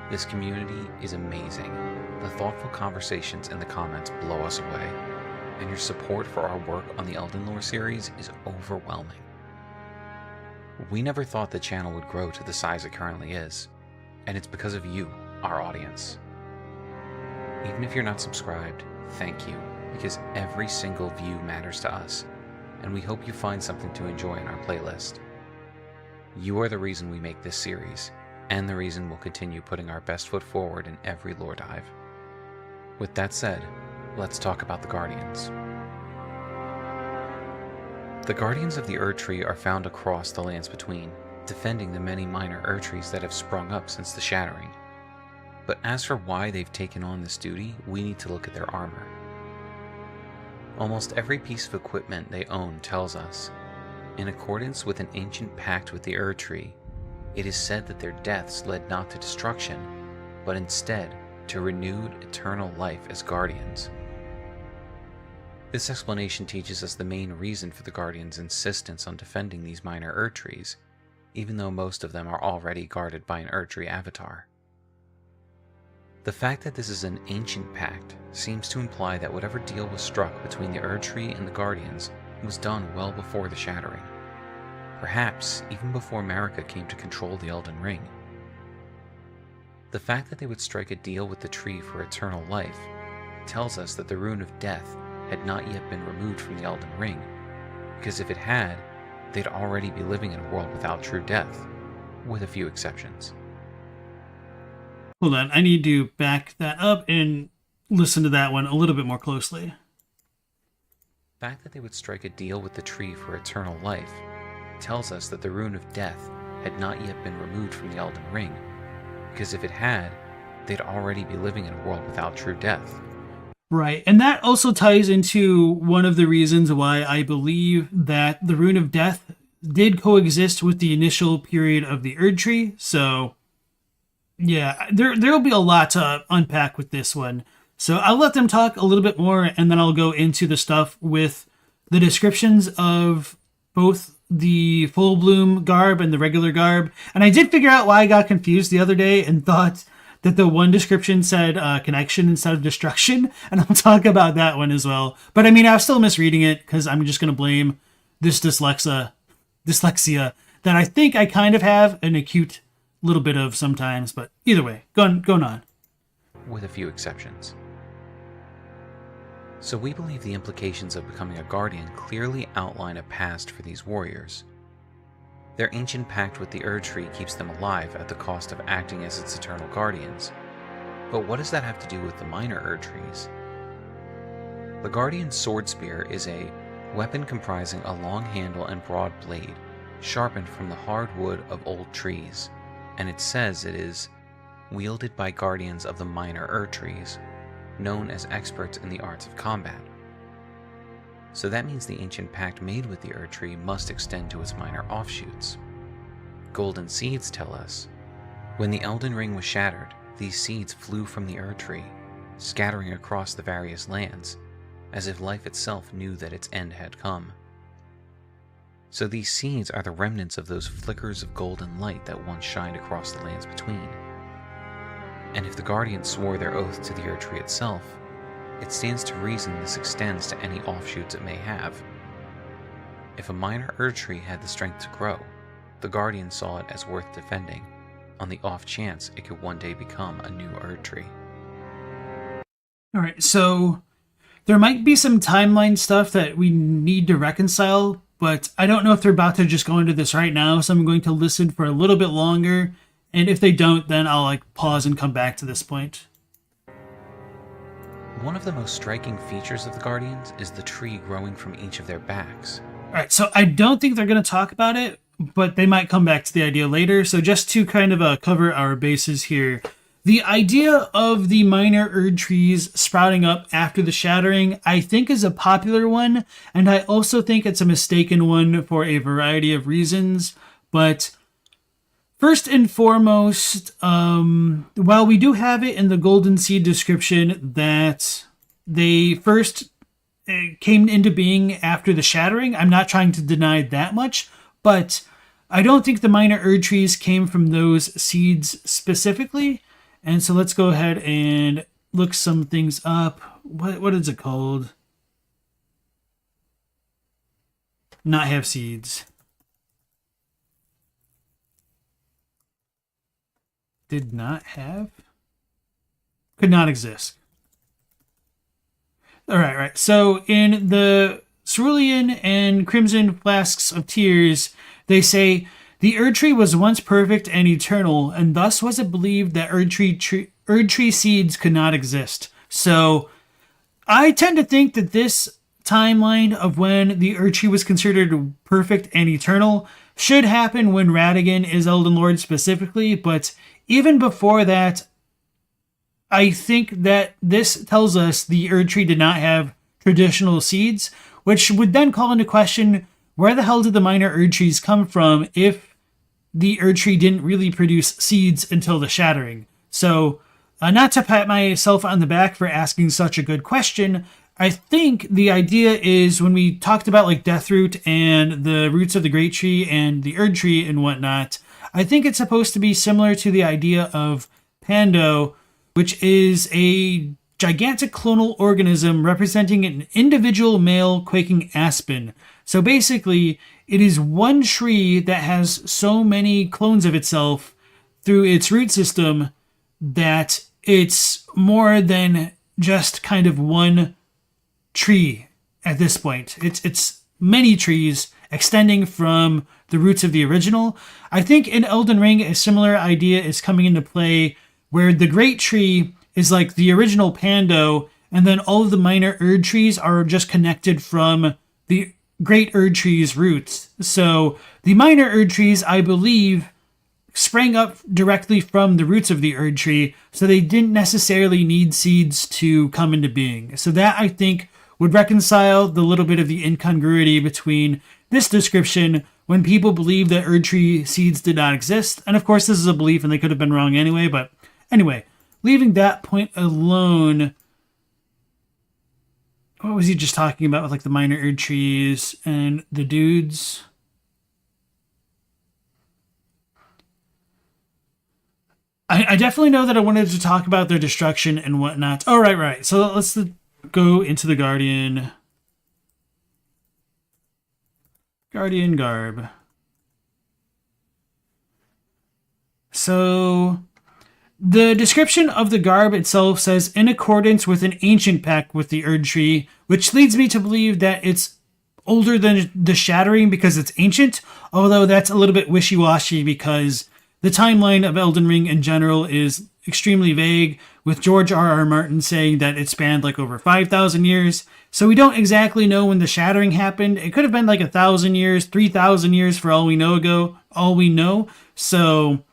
This community is amazing. The thoughtful conversations in the comments blow us away, and your support for our work on the Elden Lore series is overwhelming. We never thought the channel would grow to the size it currently is, and it's because of you, our audience. Even if you're not subscribed, thank you, because every single view matters to us, and we hope you find something to enjoy in our playlist. You are the reason we make this series, and the reason we'll continue putting our best foot forward in every lore dive. With that said, let's talk about the Guardians. The Guardians of the Erdtree are found across the lands between, defending the many minor Erdtrees that have sprung up since the Shattering. But as for why they've taken on this duty, we need to look at their armor. Almost every piece of equipment they own tells us, in accordance with an ancient pact with the Erdtree, it is said that their deaths led not to destruction, but instead to renewed eternal life as guardians. This explanation teaches us the main reason for the Guardians' insistence on defending these minor Erdtrees, even though most of them are already guarded by an Erdtree avatar. The fact that this is an ancient pact seems to imply that whatever deal was struck between the Erdtree and the Guardians was done well before the Shattering, perhaps even before Marika came to control the Elden Ring. The fact that they would strike a deal with the tree for eternal life tells us that the Rune of Death had not yet been removed from the Elden Ring, because if it had, they'd already be living in a world without true death, with a few exceptions. Hold on, I need to back that up and listen to that one a little bit more closely. The fact that they would strike a deal with the tree for eternal life tells us that the Rune of Death had not yet been removed from the Elden Ring, because if it had, they'd already be living in a world without true death. Right, and that also ties into one of the reasons why I believe that the Rune of Death did coexist with the initial period of the Erdtree, so yeah, there'll be a lot to unpack with this one. So I'll let them talk a little bit more, and then I'll go into the stuff with the descriptions of both the full bloom garb and the regular garb. And I did figure out why I got confused the other day and thought that the one description said connection instead of destruction, and I'll talk about that one as well. But I mean, I was still misreading it because I'm just going to blame this dyslexia that I think I kind of have an acute little bit of sometimes. But either way, going on. With a few exceptions. So we believe the implications of becoming a Guardian clearly outline a past for these warriors. Their ancient pact with the Erdtree keeps them alive at the cost of acting as its eternal guardians. But what does that have to do with the minor Erdtrees? The Guardian's sword spear is a weapon comprising a long handle and broad blade, sharpened from the hard wood of old trees, and it says it is wielded by guardians of the minor Erdtrees, known as experts in the arts of combat. So that means the ancient pact made with the Erdtree must extend to its minor offshoots. Golden seeds tell us, when the Elden Ring was shattered, these seeds flew from the Erdtree, scattering across the various lands, as if life itself knew that its end had come. So these seeds are the remnants of those flickers of golden light that once shined across the lands between. And if the Guardians swore their oath to the Erdtree itself, it stands to reason this extends to any offshoots it may have. If a minor Erdtree had the strength to grow, the Guardians saw it as worth defending, on the off chance it could one day become a new Erdtree. Alright, so there might be some timeline stuff that we need to reconcile, but I don't know if they're about to just go into this right now, so I'm going to listen for a little bit longer, and if they don't, then I'll pause and come back to this point. One of the most striking features of the Guardians is the tree growing from each of their backs. Alright, so I don't think they're going to talk about it, but they might come back to the idea later. So just to kind of cover our bases here, the idea of the minor Erdtrees sprouting up after the Shattering, I think is a popular one, and I also think it's a mistaken one for a variety of reasons. But first and foremost, while we do have it in the Golden Seed description that they first came into being after the Shattering, I'm not trying to deny that much, but I don't think the minor Erdtrees came from those seeds specifically. And so let's go ahead and look some things up. What is it called? Not have seeds. Did not have? Could not exist. Alright. So in the Cerulean and Crimson Flasks of Tears, they say, the Erdtree was once perfect and eternal, and thus was it believed that Erdtree seeds could not exist. So I tend to think that this timeline of when the Erdtree was considered perfect and eternal should happen when Radagon is Elden Lord specifically, but even before that, I think that this tells us the Erdtree did not have traditional seeds, which would then call into question, where the hell did the minor Erdtrees come from if the Erdtree didn't really produce seeds until the Shattering? So, not to pat myself on the back for asking such a good question, I think the idea is when we talked about like Deathroot and the roots of the Great Tree and the Erdtree and whatnot, I think it's supposed to be similar to the idea of Pando, which is a gigantic clonal organism representing an individual male quaking aspen. So basically, it is one tree that has so many clones of itself through its root system that it's more than just kind of one tree at this point. It's many trees extending from the roots of the original. I think in Elden Ring, a similar idea is coming into play where the Great Tree is like the original Pando, and then all of the minor Erdtrees are just connected from the Great Erdtree's roots. So the minor Erdtrees, I believe, sprang up directly from the roots of the Erdtree, so they didn't necessarily need seeds to come into being. So that, I think, would reconcile the little bit of the incongruity between this description when people believe that Erdtree seeds did not exist. And of course, this is a belief and they could have been wrong anyway. But anyway, leaving that point alone, what was he just talking about with like the minor Erdtrees and the dudes? I definitely know that I wanted to talk about their destruction and whatnot. Oh, right. So let's go into the Guardian garb. So the description of the garb itself says, in accordance with an ancient pact with the Erdtree, which leads me to believe that it's older than the Shattering because it's ancient, although that's a little bit wishy-washy because the timeline of Elden Ring in general is extremely vague, with George R.R. Martin saying that it spanned like over 5,000 years. So we don't exactly know when the Shattering happened. It could have been like 1,000 years, 3,000 years for all we know. So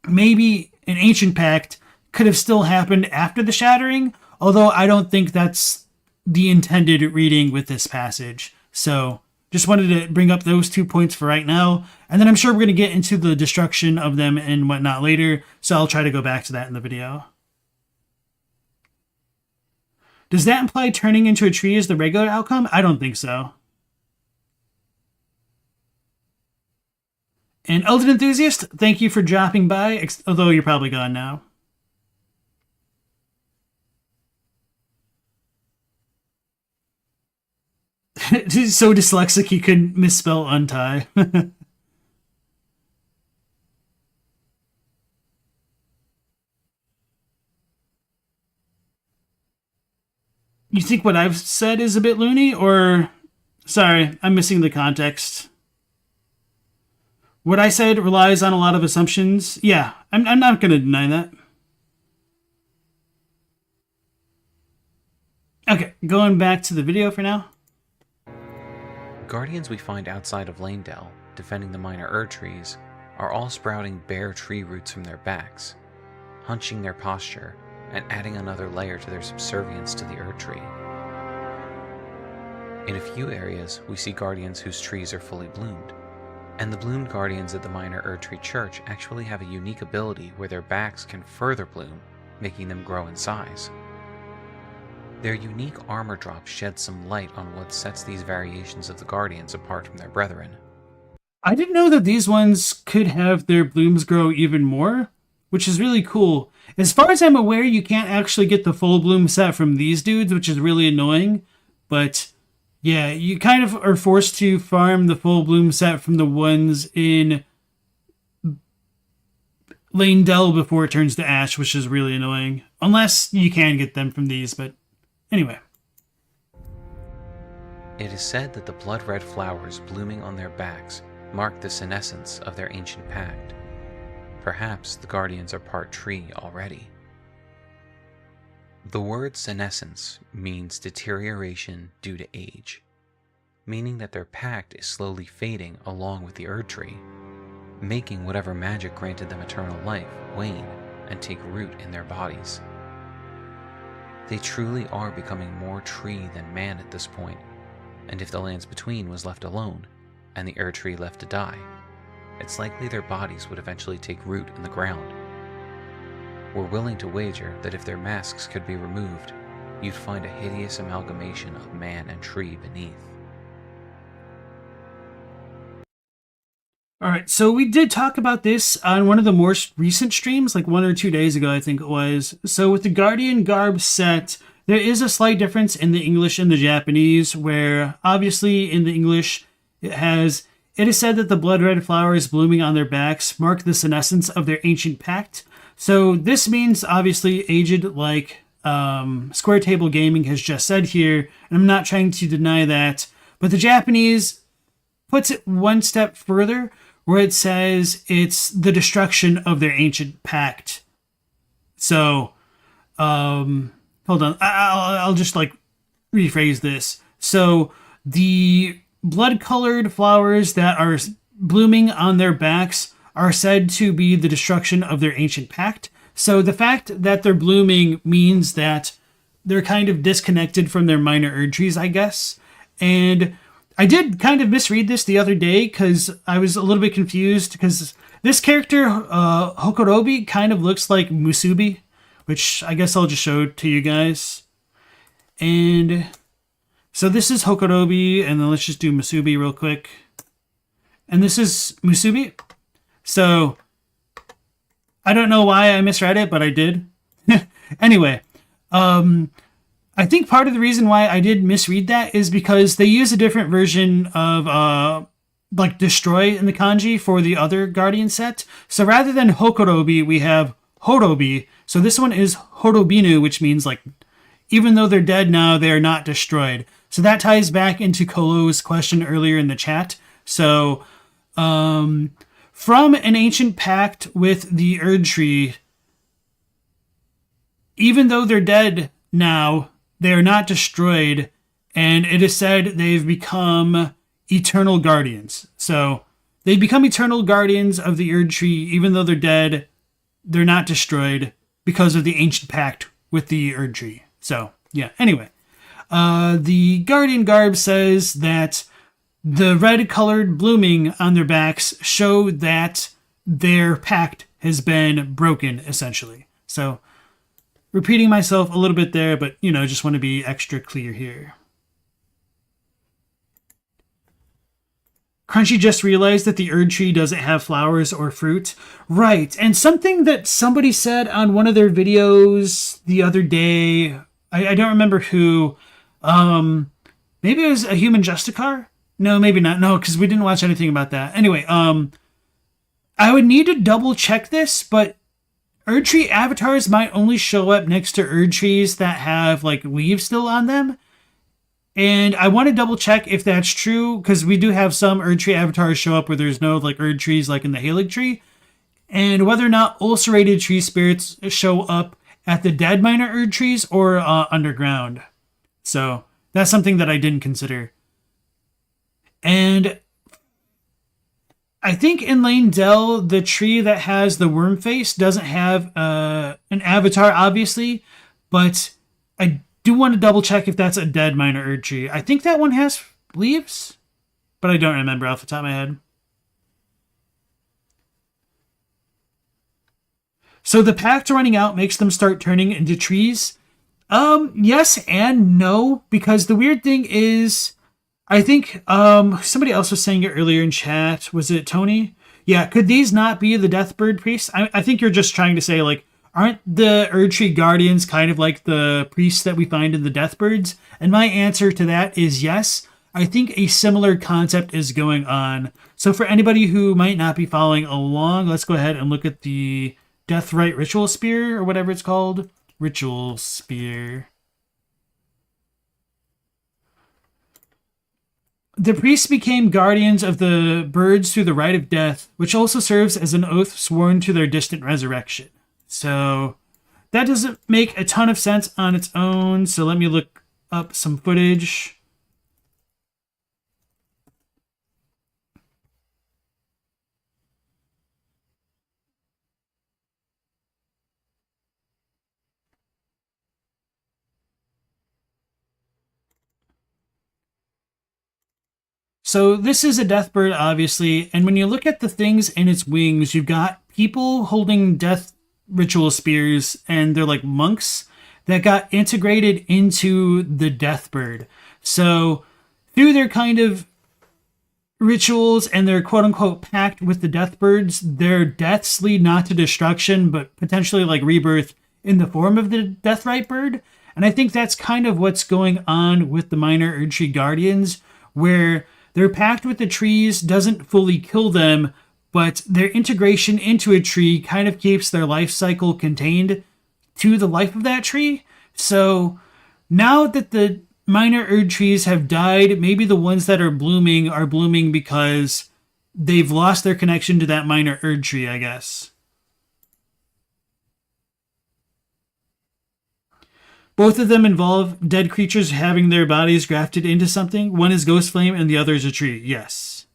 maybe an ancient pact could have still happened after the Shattering, although I don't think that's the intended reading with this passage. So just wanted to bring up those 2 points for right now, and then I'm sure we're going to get into the destruction of them and whatnot later, so I'll try to go back to that in the video. Does that imply turning into a tree is the regular outcome? I don't think so. And Elden Enthusiast, thank you for dropping by, although you're probably gone now. He's so dyslexic he couldn't misspell untie. You think what I've said is a bit loony, or... Sorry, I'm missing the context. What I said relies on a lot of assumptions. Yeah, I'm not going to deny that. Okay, going back to the video for now. Guardians we find outside of Lanedell, defending the minor Erdtrees, are all sprouting bare tree roots from their backs, hunching their posture, and adding another layer to their subservience to the Erdtree. In a few areas, we see Guardians whose trees are fully bloomed, and the bloomed Guardians at the minor Erdtree Church actually have a unique ability where their backs can further bloom, making them grow in size. Their unique armor drop sheds some light on what sets these variations of the Guardians apart from their brethren. I didn't know that these ones could have their blooms grow even more, which is really cool. As far as I'm aware, you can't actually get the full bloom set from these dudes, which is really annoying. But yeah, you kind of are forced to farm the full bloom set from the ones in Lanedell before it turns to ash, which is really annoying. Unless you can get them from these, but anyway. It is said that the blood-red flowers blooming on their backs mark the senescence of their ancient pact. Perhaps the Guardians are part tree already. The word senescence means deterioration due to age, meaning that their pact is slowly fading along with the Erdtree, making whatever magic granted them eternal life wane and take root in their bodies. They truly are becoming more tree than man at this point, and if the lands between was left alone, and the Erdtree left to die, it's likely their bodies would eventually take root in the ground. We're willing to wager that if their masks could be removed, you'd find a hideous amalgamation of man and tree beneath. All right, so we did talk about this on one of the more recent streams, like 1 or 2 days ago, I think it was. So with the Guardian Garb set, there is a slight difference in the English and the Japanese, where obviously in the English it is said that the blood red flowers blooming on their backs mark the senescence of their ancient pact. So this means obviously aged, like Square Table Gaming has just said here, and I'm not trying to deny that, but the Japanese puts it one step further, where it says it's the destruction of their ancient pact. So, hold on, I'll just like rephrase this. So the blood-colored flowers that are blooming on their backs are said to be the destruction of their ancient pact. So the fact that they're blooming means that they're kind of disconnected from their minor Erdtrees, I guess. And I did kind of misread this the other day because I was a little bit confused, because this character, Hokorobi, kind of looks like Musubi, which I guess I'll just show to you guys. And so this is Hokorobi, and then let's just do Musubi real quick. And this is Musubi. So I don't know why I misread it, but I did. Anyway, I think part of the reason why I did misread that is because they use a different version of like destroy in the kanji for the other Guardian set. So rather than Hokorobi, we have Horobi. So this one is Horobinu, which means like even though they're dead now, they are not destroyed. So that ties back into Kolo's question earlier in the chat. So from an ancient pact with the Erdtree, even though they're dead now, they are not destroyed, and it is said they've become eternal guardians. So they become eternal guardians of the Erdtree, even though they're dead. They're not destroyed because of the ancient pact with the Erdtree. So yeah. Anyway, the Guardian Garb says that the red-colored blooming on their backs show that their pact has been broken, essentially. So repeating myself a little bit there, but, you know, just want to be extra clear here. Crunchy just realized that the Erdtree doesn't have flowers or fruit. Right, and something that somebody said on one of their videos the other day, I don't remember who, maybe it was a Human Justicar? No, maybe not. No, because we didn't watch anything about that. Anyway, I would need to double check this, but Erdtree avatars might only show up next to Erdtrees that have like leaves still on them. And I want to double check if that's true, because we do have some Erdtree avatars show up where there's no like Erdtrees like in the Halig tree. And whether or not ulcerated tree spirits show up at the dead minor Erdtrees or underground. So that's something that I didn't consider. And I think in Lane Dell, the tree that has the worm face doesn't have an avatar, obviously, but I do want to double check if that's a dead minor Erdtree. I think that one has leaves, but I don't remember off the top of my head. So the pact running out makes them start turning into trees. Yes and no, because the weird thing is, I think somebody else was saying it earlier in chat. Was it Tony? Yeah, could these not be the Deathbird priests? I think you're just trying to say, like, aren't the Erdtree guardians kind of like the priests that we find in the Deathbirds? And my answer to that is yes. I think a similar concept is going on. So for anybody who might not be following along, let's go ahead and look at the Deathrite Ritual Spear, or whatever it's called. Ritual Spear. The priests became guardians of the birds through the rite of death, which also serves as an oath sworn to their distant resurrection. So that doesn't make a ton of sense on its own. So let me look up some footage. So this is a deathbird, obviously, and when you look at the things in its wings, you've got people holding death ritual spears, and they're like monks. that got integrated into the Deathbird. So through their kind of rituals and their quote-unquote pact with the Deathbirds, their deaths lead not to destruction, but potentially like rebirth in the form of the Deathrite Bird. And I think that's kind of what's going on with the minor Erdtree Guardians, where their pact with the trees doesn't fully kill them, but their integration into a tree kind of keeps their life cycle contained to the life of that tree. So now that the minor Erdtrees have died, maybe the ones that are blooming because they've lost their connection to that minor Erdtree, I guess. Both of them involve dead creatures having their bodies grafted into something. One is Ghost Flame and the other is a tree. Yes.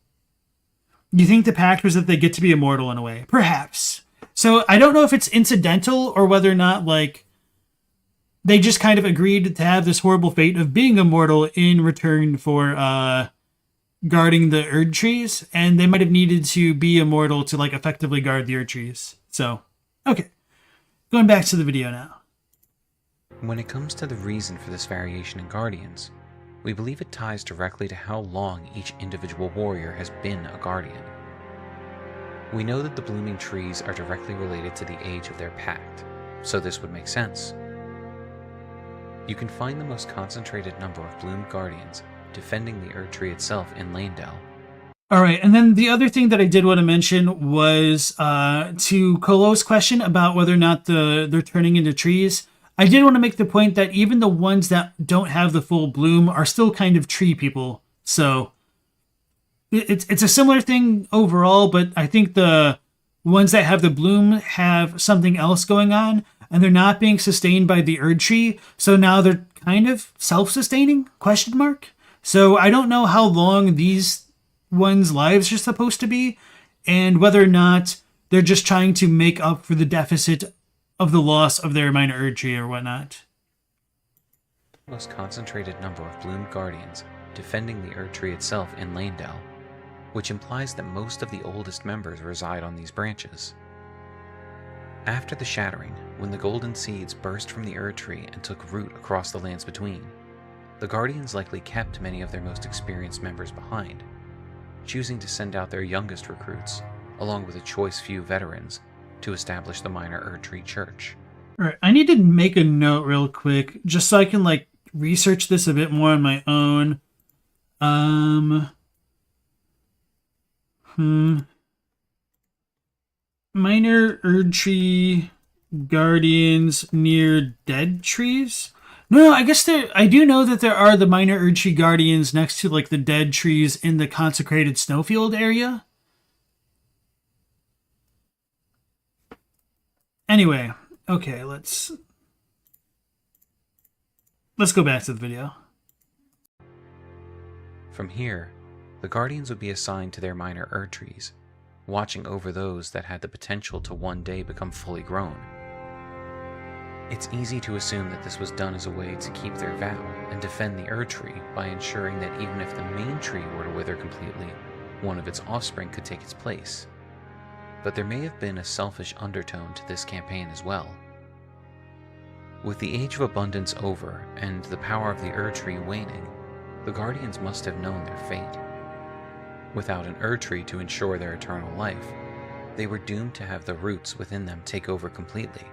You think the pact was that they get to be immortal in a way? Perhaps. So I don't know if it's incidental or whether or not, like, they just kind of agreed to have this horrible fate of being immortal in return for guarding the Erdtrees, and they might have needed to be immortal to, like, effectively guard the Erdtrees. So, okay. Going back to the video now. When it comes to the reason for this variation in Guardians, we believe it ties directly to how long each individual warrior has been a Guardian. We know that the blooming trees are directly related to the age of their pact, so this would make sense. You can find the most concentrated number of bloomed Guardians defending the Erdtree itself in Lanedale. Alright, and then the other thing that I did want to mention was to Kolo's question about whether or not they're turning into trees. I did want to make the point that even the ones that don't have the full bloom are still kind of tree people. So it's a similar thing overall, but I think the ones that have the bloom have something else going on, and they're not being sustained by the Erdtree. So now they're kind of self-sustaining, ? So I don't know how long these ones' lives are supposed to be, and whether or not they're just trying to make up for the deficit of the loss of their minor Erdtree or whatnot. Most concentrated number of bloomed Guardians defending the Erdtree itself in Lanedale, which implies that most of the oldest members reside on these branches. After the Shattering, when the golden seeds burst from the Erdtree and took root across the lands between, the Guardians likely kept many of their most experienced members behind, choosing to send out their youngest recruits, along with a choice few veterans, to establish the minor Erdtree church. Alright, I need to make a note real quick, just so I can, like, research this a bit more on my own. Minor Erdtree Guardians near dead trees? No, I guess I do know that there are the minor Erdtree Guardians next to, like, the dead trees in the consecrated snowfield area. Anyway, okay, let's go back to the video. From here, the Guardians would be assigned to their minor Erdtrees, watching over those that had the potential to one day become fully grown. It's easy to assume that this was done as a way to keep their vow and defend the Erdtree by ensuring that even if the main tree were to wither completely, one of its offspring could take its place. But there may have been a selfish undertone to this campaign as well. With the Age of Abundance over and the power of the Erdtree waning, the Guardians must have known their fate. Without an Erdtree to ensure their eternal life, they were doomed to have the roots within them take over completely,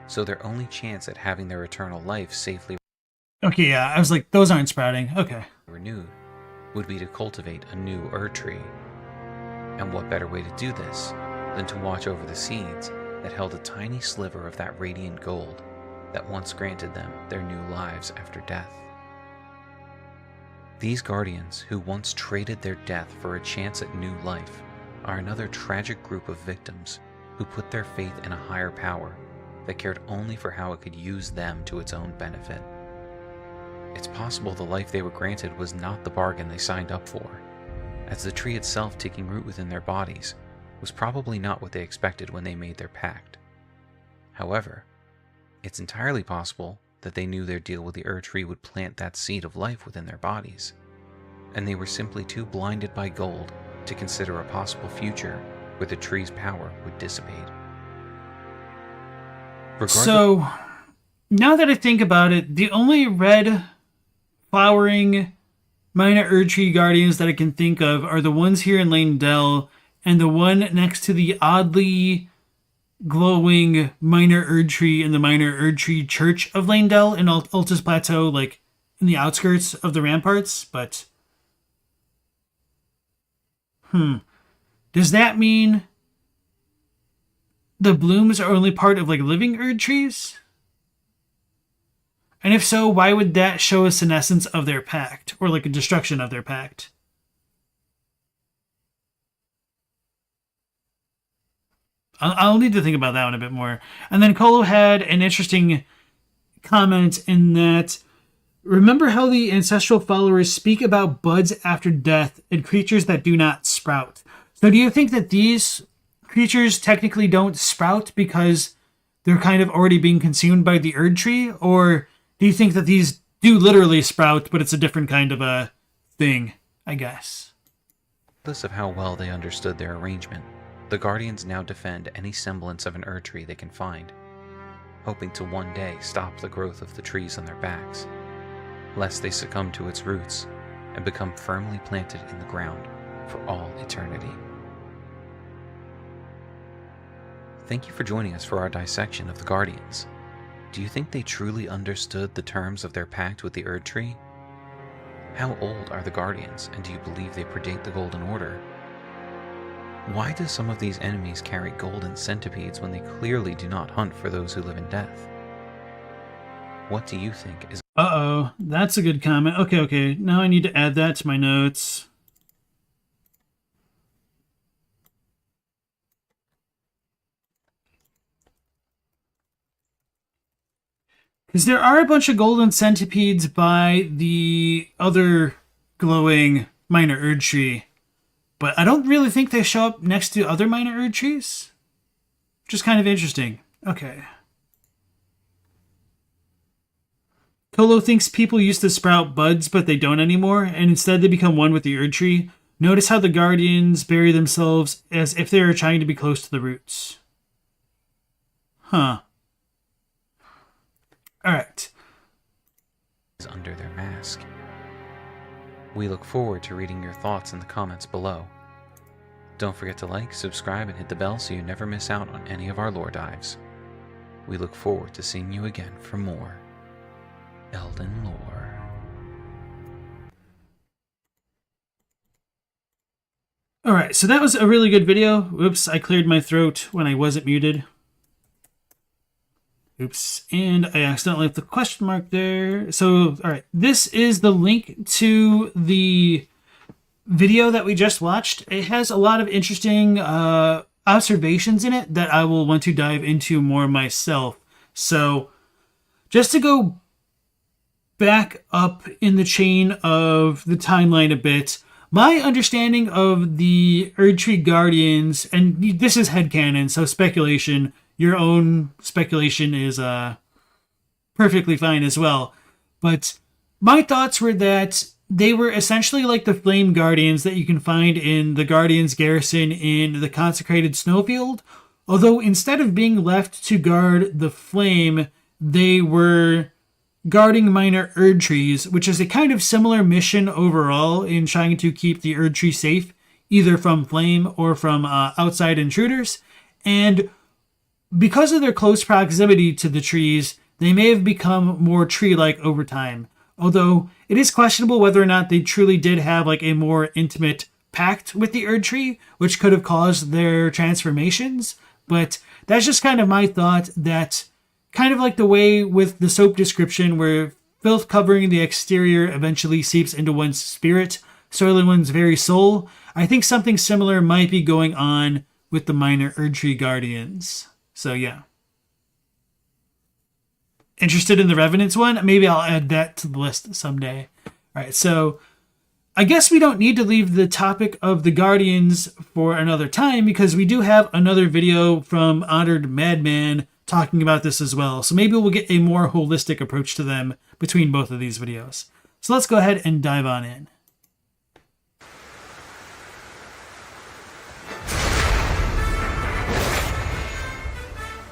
so their only chance at having their eternal life safely Okay, yeah, I was like, those aren't sprouting. Okay. renewed would be to cultivate a new Erdtree. And what better way to do this than to watch over the seeds that held a tiny sliver of that radiant gold that once granted them their new lives after death. These Guardians, who once traded their death for a chance at new life, are another tragic group of victims who put their faith in a higher power that cared only for how it could use them to its own benefit. It's possible the life they were granted was not the bargain they signed up for, as the tree itself taking root within their bodies was probably not what they expected when they made their pact. However, it's entirely possible that they knew their deal with the Erdtree would plant that seed of life within their bodies, and they were simply too blinded by gold to consider a possible future where the tree's power would dissipate. So, Now that I think about it, the only red flowering minor Erdtree guardians that I can think of are the ones here in Lane Dell and the one next to the oddly glowing minor Erdtree in the minor Erdtree Church of Lane Dell in Altus Plateau, like in the outskirts of the ramparts. But does that mean the blooms are only part of like living Erdtrees? And if so, why would that show us an essence of their pact, or like a destruction of their pact? I'll need to think about that one a bit more. And then Kolo had an interesting comment in that, remember how the ancestral followers speak about buds after death and creatures that do not sprout. So do you think that these creatures technically don't sprout because they're kind of already being consumed by the Erdtree? Or do you think that these do literally sprout, but it's a different kind of a thing, I guess? Regardless of how well they understood their arrangement, the Guardians now defend any semblance of an Erdtree they can find, hoping to one day stop the growth of the trees on their backs, lest they succumb to its roots and become firmly planted in the ground for all eternity. Thank you for joining us for our dissection of the Guardians. Do you think they truly understood the terms of their pact with the Erdtree? How old are the Guardians, and do you believe they predate the Golden Order? Why do some of these enemies carry golden centipedes when they clearly do not hunt for those who live in death? What do you think is... Uh-oh, that's a good comment. Okay, now I need to add that to my notes. Because there are a bunch of golden centipedes by the other glowing minor Erdtree, but I don't really think they show up next to other minor Erdtrees. Just kind of interesting. Okay. Kolo thinks people used to sprout buds, but they don't anymore, and instead they become one with the Erdtree. Notice how the Guardians bury themselves as if they are trying to be close to the roots. Huh. Alright. Under their mask. We look forward to reading your thoughts in the comments below. Don't forget to like, subscribe, and hit the bell so you never miss out on any of our lore dives. We look forward to seeing you again for more Elden lore. Alright, so that was a really good video. Whoops, I cleared my throat when I wasn't muted. Oops, and I accidentally left the question mark there. So, alright, this is the link to the video that we just watched. It has a lot of interesting observations in it that I will want to dive into more myself. So, just to go back up in the chain of the timeline a bit, my understanding of the Erdtree Guardians, and this is headcanon, so speculation, your own speculation is perfectly fine as well. But my thoughts were that they were essentially like the Flame Guardians that you can find in the Guardians Garrison in the Consecrated Snowfield. Although instead of being left to guard the flame, they were guarding minor Erdtrees, which is a kind of similar mission overall in trying to keep the Erdtree safe, either from flame or from outside intruders. And because of their close proximity to the trees, they may have become more tree-like over time. Although it is questionable whether or not they truly did have like a more intimate pact with the Erdtree, which could have caused their transformations. But that's just kind of my thought, that kind of like the way with the soap description where filth covering the exterior eventually seeps into one's spirit, soiling one's very soul. I think something similar might be going on with the minor Erdtree Guardians. So yeah. Interested in the Revenants one? Maybe I'll add that to the list someday. Alright, so I guess we don't need to leave the topic of the Guardians for another time because we do have another video from Honored Madman talking about this as well. So maybe we'll get a more holistic approach to them between both of these videos. So let's go ahead and dive on in.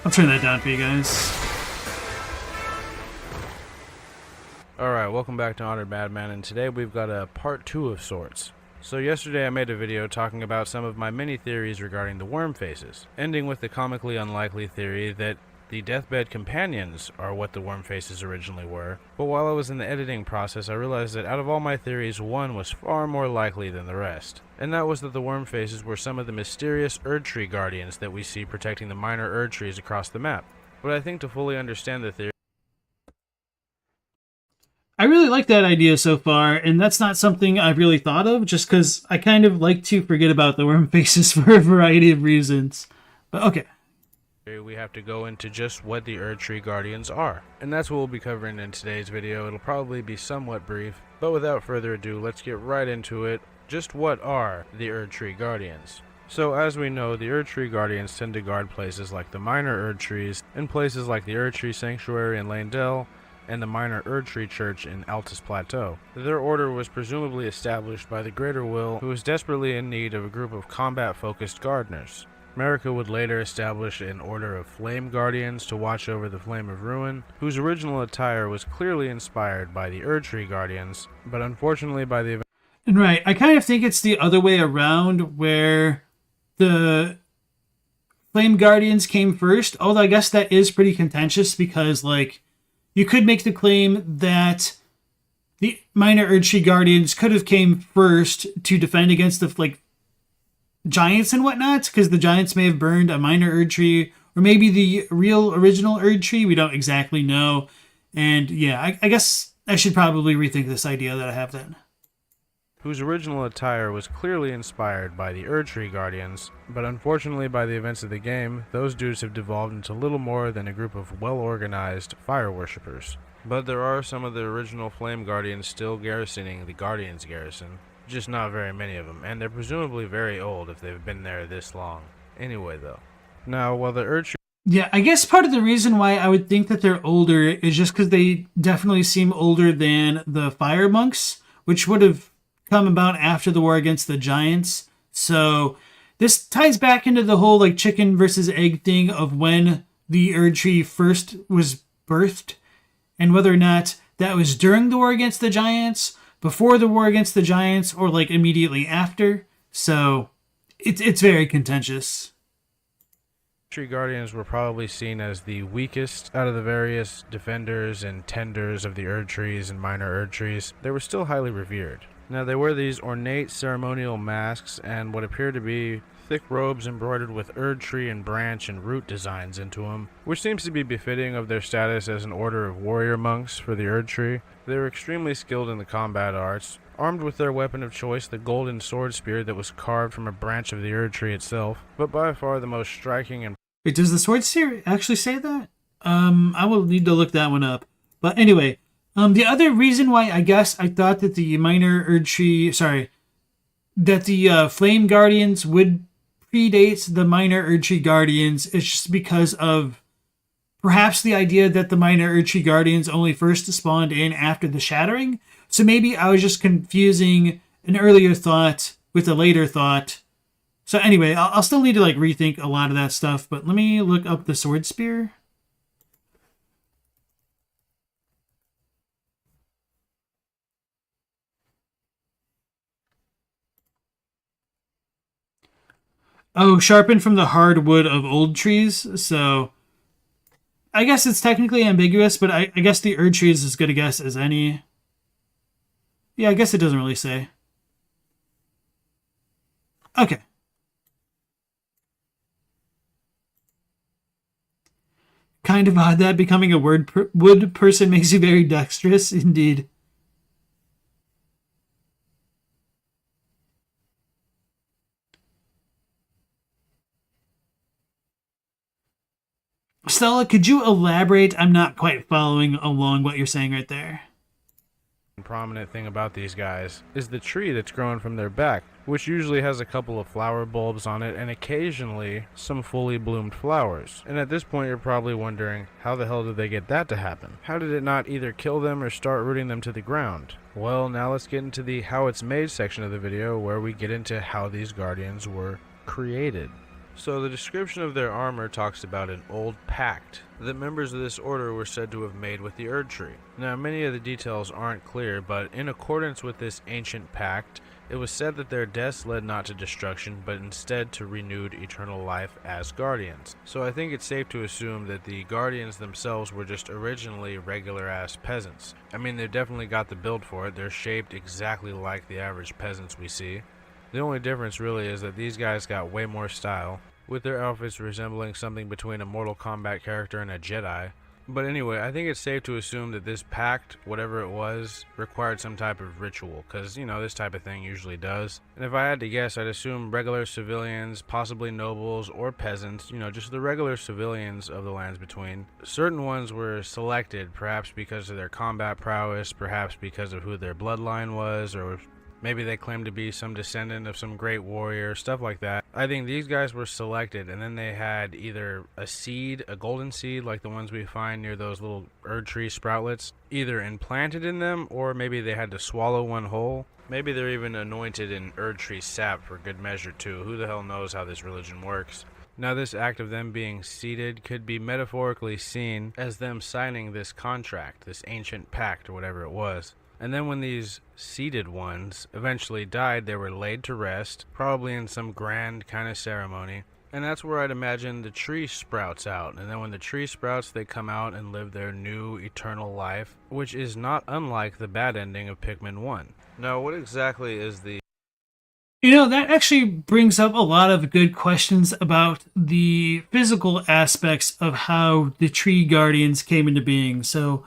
I'll turn that down for you guys. Alright, welcome back to Honored Madman, and today we've got a part 2 of sorts. So yesterday I made a video talking about some of my many theories regarding the Wormfaces, ending with the comically unlikely theory that the Deathbed Companions are what the Wormfaces originally were. But while I was in the editing process, I realized that out of all my theories, one was far more likely than the rest. And that was that the Wormfaces were some of the mysterious Erdtree guardians that we see protecting the minor Erdtrees across the map. But I think to fully understand the theory, I really like that idea so far, and that's not something I've really thought of, just because I kind of like to forget about the worm faces for a variety of reasons. But okay. we have to go into just what the Erdtree Guardians are. And that's what we'll be covering in today's video. It'll probably be somewhat brief, but without further ado, let's get right into it. Just what are the Erdtree Guardians? So as we know, the Erdtree Guardians tend to guard places like the minor Erdtrees, and places like the Erdtree Sanctuary in Landell, and the minor Erdtree Church in Altus Plateau. Their order was presumably established by the Greater Will, who was desperately in need of a group of combat-focused gardeners. Marika would later establish an order of Flame Guardians to watch over the Flame of Ruin, whose original attire was clearly inspired by the Erdtree Guardians, but unfortunately by the Right, I kind of think it's the other way around, where the Flame Guardians came first, although I guess that is pretty contentious because, like, you could make the claim that the minor Erdtree Guardians could have came first to defend against the, like, giants and whatnot, because the giants may have burned a minor Erdtree, or maybe the real original Erdtree, we don't exactly know. And yeah, I guess I should probably rethink this idea that I have then. Whose original attire was clearly inspired by the Erdtree Guardians, but unfortunately by the events of the game, those dudes have devolved into little more than a group of well-organized fire worshippers. But there are some of the original Flame Guardians still garrisoning the Guardians Garrison, just not very many of them, and they're presumably very old if they've been there this long. Anyway though. Now, while the Erdtree Yeah, I guess part of the reason why I would think that they're older is just because they definitely seem older than the fire monks, which would have come about after the war against the giants. So this ties back into the whole like chicken versus egg thing of when the Erdtree first was birthed, and whether or not that was during the war against the giants, before the war against the giants, or like immediately after. So it's very contentious. Erdtree Guardians were probably seen as the weakest out of the various defenders and tenders of the Erdtrees and minor Erdtrees. They were still highly revered. Now, they wear these ornate ceremonial masks and what appear to be thick robes embroidered with Erdtree and branch and root designs into them, which seems to be befitting of their status as an order of warrior monks for the Erdtree. They were extremely skilled in the combat arts, armed with their weapon of choice, the golden sword spear that was carved from a branch of the Erdtree itself, but by far the most striking and... Wait, does the sword spear actually say that? I will need to look that one up. But anyway, the other reason why I guess I thought that the minor Erdtree, that the Flame Guardians would predate the minor Erdtree Guardians is just because of perhaps the idea that the minor Erdtree Guardians only first spawned in after the Shattering. So maybe I was just confusing an earlier thought with a later thought. So anyway, I'll still need to like rethink a lot of that stuff, but let me look up the sword spear. Oh, sharpened from the hard wood of old trees. So I guess it's technically ambiguous, but I guess the Erdtree is as good a guess as any. Yeah, I guess it doesn't really say. Okay. Kind of odd that becoming a wood person makes you very dexterous, indeed. Stella, could you elaborate? I'm not quite following along what you're saying right there. prominent thing about these guys is the tree that's growing from their back, which usually has a couple of flower bulbs on it and occasionally some fully bloomed flowers. And at this point you're probably wondering, how the hell did they get that to happen? How did it not either kill them or start rooting them to the ground? Well, now let's get into the how it's made section of the video, where we get into how these guardians were created. So the description of their armor talks about an old pact that members of this order were said to have made with the Erdtree. Now, many of the details aren't clear, but in accordance with this ancient pact, it was said that their deaths led not to destruction, but instead to renewed eternal life as guardians. So I think it's safe to assume that the guardians themselves were just originally regular-ass peasants. I mean, they've definitely got the build for it. They're shaped exactly like the average peasants we see. The only difference really is that these guys got way more style, with their outfits resembling something between a Mortal Kombat character and a Jedi. But anyway, I think it's safe to assume that this pact, whatever it was, required some type of ritual, because, you know, this type of thing usually does. And if I had to guess, I'd assume regular civilians, possibly nobles or peasants, you know, just the regular civilians of the lands between. Certain ones were selected, perhaps because of their combat prowess, perhaps because of who their bloodline was, or maybe they claimed to be some descendant of some great warrior, stuff like that. I think these guys were selected, and then they had either a seed, a golden seed, like the ones we find near those little Erdtree sproutlets, either implanted in them, or maybe they had to swallow one whole. Maybe they're even anointed in Erdtree sap for good measure too. Who the hell knows how this religion works? Now, this act of them being seeded could be metaphorically seen as them signing this contract, this ancient pact, or whatever it was. And then when these seeded ones eventually died, they were laid to rest, probably in some grand kind of ceremony. And that's where I'd imagine the tree sprouts out. And then when the tree sprouts, they come out and live their new eternal life, which is not unlike the bad ending of Pikmin 1. Now, what exactly is the... You know, that actually brings up a lot of good questions about the physical aspects of how the tree guardians came into being. So,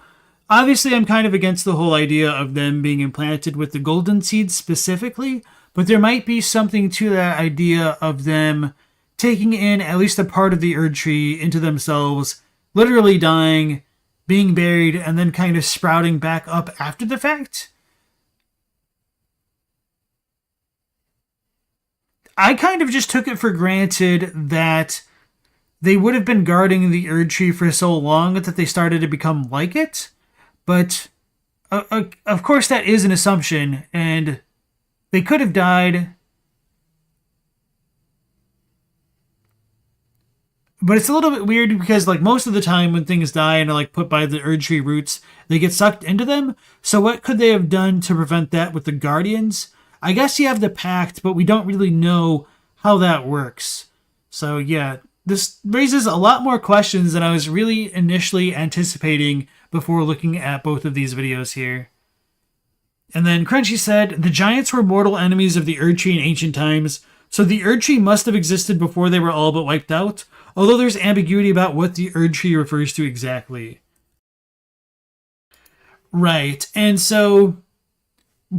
obviously, I'm kind of against the whole idea of them being implanted with the golden seeds specifically, but there might be something to that idea of them taking in at least a part of the Erdtree into themselves, literally dying, being buried, and then kind of sprouting back up after the fact. I kind of just took it for granted that they would have been guarding the Erdtree for so long that they started to become like it. But, of course, that is an assumption, and they could have died. But it's a little bit weird because, like, most of the time when things die and are, like, put by the Erdtree roots, they get sucked into them. So what could they have done to prevent that with the Guardians? I guess you have the pact, but we don't really know how that works. So, yeah, this raises a lot more questions than I was really initially anticipating before looking at both of these videos here. And then Crunchy said, the giants were mortal enemies of the Erdtree in ancient times, so the Erdtree must have existed before they were all but wiped out, although there's ambiguity about what the Erdtree refers to exactly. Right, and so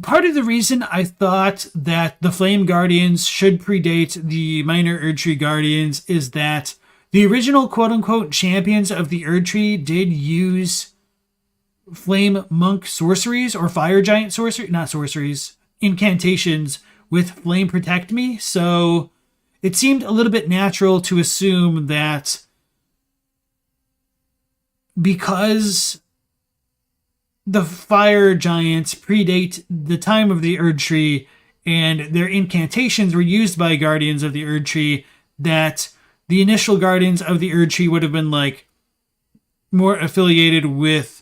part of the reason I thought that the Flame Guardians should predate the minor Erdtree Guardians is that the original quote-unquote champions of the Erdtree did use flame monk sorceries or fire giant incantations with Flame Protect Me, so it seemed a little bit natural to assume that because the fire giants predate the time of the Erdtree and their incantations were used by guardians of the Erdtree, that the initial guardians of the Erdtree would have been like more affiliated with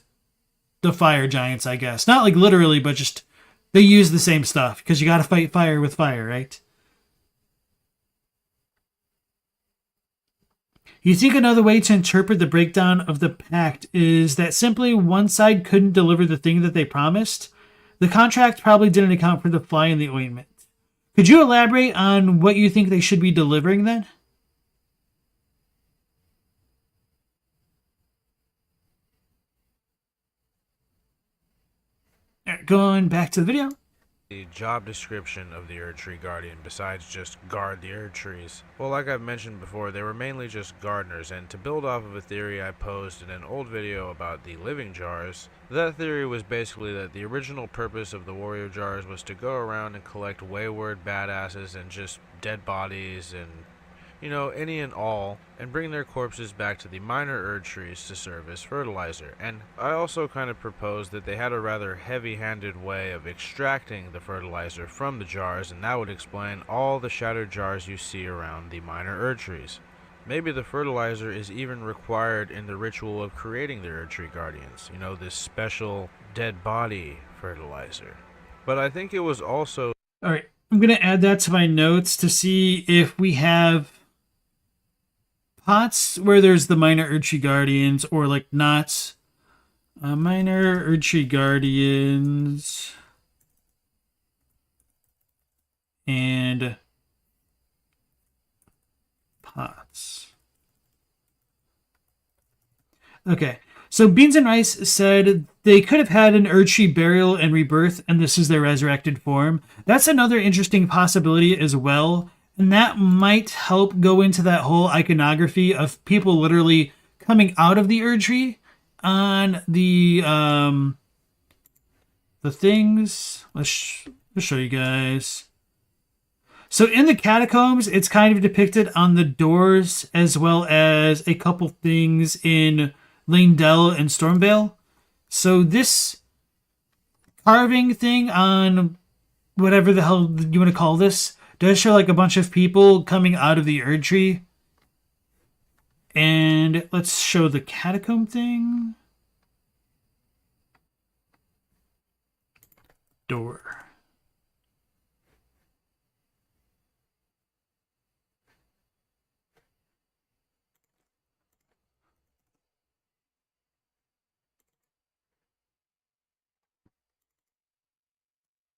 the fire giants, I guess. Not like literally, but just they use the same stuff because you got to fight fire with fire, right? You think another way to interpret the breakdown of the pact is that simply one side couldn't deliver the thing that they promised? The contract probably didn't account for the fly in the ointment. Could you elaborate on what you think they should be delivering then? Going back to the video. The job description of the Erdtree Guardian besides just guard the Erdtrees? Well, like I've mentioned before, they were mainly just gardeners, and to build off of a theory I posed in an old video about the living jars, that theory was basically that the original purpose of the warrior jars was to go around and collect wayward badasses and just dead bodies and any and all, and bring their corpses back to the minor Erdtrees to serve as fertilizer. And I also kind of proposed that they had a rather heavy-handed way of extracting the fertilizer from the jars, and that would explain all the shattered jars you see around the minor Erdtrees. Maybe the fertilizer is even required in the ritual of creating the Erdtree Guardians, this special dead body fertilizer. But I think it was also... Alright, I'm going to add that to my notes to see if we have pots where there's the minor Erdtree Guardians, or like not. Minor Erdtree Guardians and pots. Okay, so Beans and Rice said they could have had an Erdtree burial and rebirth, and this is their resurrected form. That's another interesting possibility as well. And that might help go into that whole iconography of people literally coming out of the Erdtree on the things. Let's show you guys. So in the catacombs, it's kind of depicted on the doors, as well as a couple things in Lanedell and Stormvale. So this carving thing on whatever the hell you want to call this does show like a bunch of people coming out of the Erdtree. And let's show the catacomb thing. Door.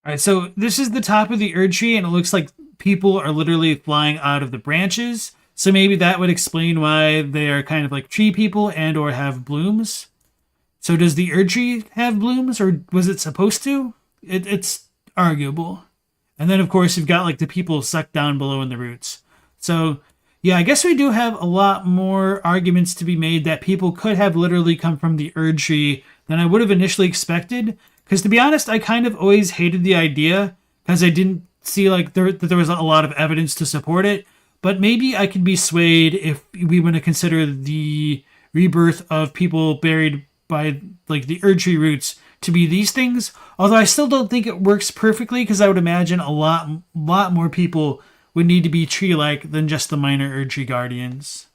Alright, so this is the top of the Erdtree, and it looks like people are literally flying out of the branches. So maybe that would explain why they are kind of like tree people and or have blooms. So does the Erdtree have blooms, or was it supposed to? It's arguable. And then, of course, you've got like the people sucked down below in the roots. So, yeah, I guess we do have a lot more arguments to be made that people could have literally come from the Erdtree than I would have initially expected. Because to be honest, I kind of always hated the idea because I didn't see like that there was a lot of evidence to support it. But maybe I could be swayed if we want to consider the rebirth of people buried by like the Erdtree roots to be these things. Although I still don't think it works perfectly, because I would imagine a lot more people would need to be tree-like than just the minor Erdtree Guardians.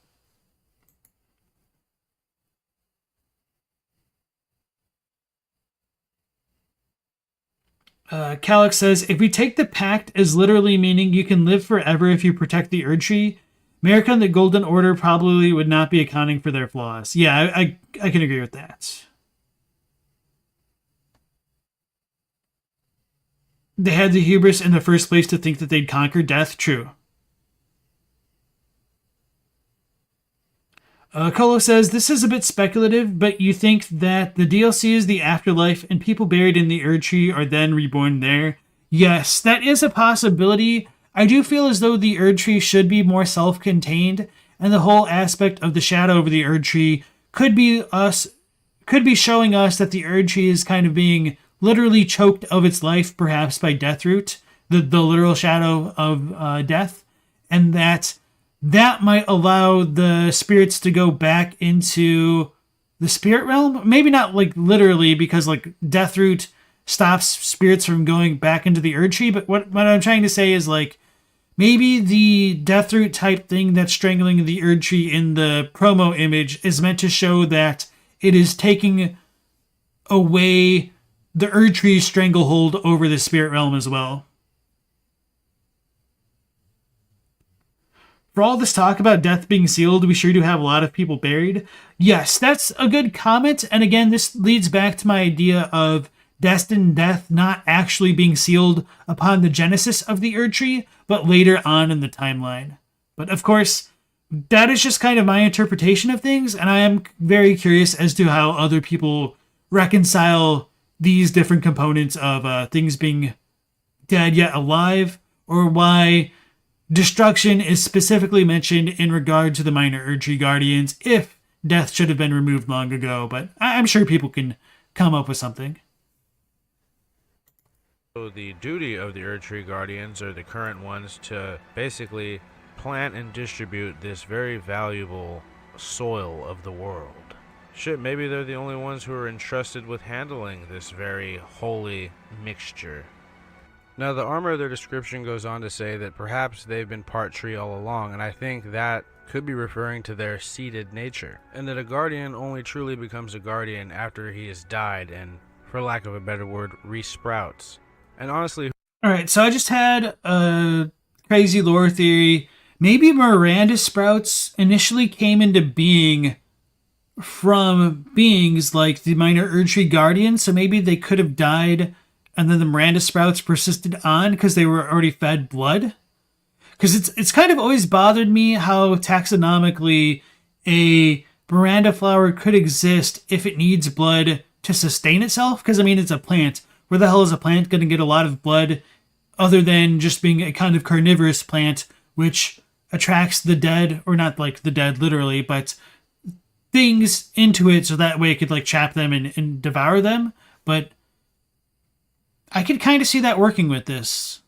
Calyx says, if we take the pact as literally meaning you can live forever if you protect the Erdtree, Marika and the Golden Order probably would not be accounting for their flaws. Yeah, I can agree with that. They had the hubris in the first place to think that they'd conquer death. True. Colo says, this is a bit speculative, but you think that the DLC is the afterlife and people buried in the Erdtree are then reborn there? Yes, that is a possibility. I do feel as though the Erdtree should be more self-contained, and the whole aspect of the shadow over the Erdtree could be showing us that the Erdtree is kind of being literally choked of its life, perhaps by Deathroot, the literal shadow of death, and that might allow the spirits to go back into the spirit realm. Maybe not like literally, because like Deathroot stops spirits from going back into the Erdtree, but what I'm trying to say is like maybe the Deathroot type thing that's strangling the Erdtree in the promo image is meant to show that it is taking away the Erdtree's stranglehold over the spirit realm as well. For all this talk about death being sealed, we sure do have a lot of people buried. Yes, that's a good comment. And again, this leads back to my idea of destined death not actually being sealed upon the genesis of the Erdtree, but later on in the timeline. But of course, that is just kind of my interpretation of things, and I am very curious as to how other people reconcile these different components of things being dead yet alive, or why destruction is specifically mentioned in regard to the minor Erdtree Guardians if death should have been removed long ago. But I'm sure people can come up with something. So the duty of the Erdtree Guardians, or the current ones, to basically plant and distribute this very valuable soil of the world. Shit, maybe they're the only ones who are entrusted with handling this very holy mixture. Now, the armor of their description goes on to say that perhaps they've been part tree all along, and I think that could be referring to their seeded nature, and that a guardian only truly becomes a guardian after he has died and, for lack of a better word, resprouts. And honestly... Alright, so I just had a crazy lore theory. Maybe Miranda Sprouts initially came into being from beings like the minor Erdtree Guardians, so maybe they could have died and then the Miranda Sprouts persisted on because they were already fed blood. Because it's kind of always bothered me how taxonomically a Miranda flower could exist if it needs blood to sustain itself. Because, I mean, it's a plant. Where the hell is a plant going to get a lot of blood other than just being a kind of carnivorous plant which attracts the dead, or not like the dead literally, but things into it so that way it could like trap them and devour them. But I could kind of see that working with this.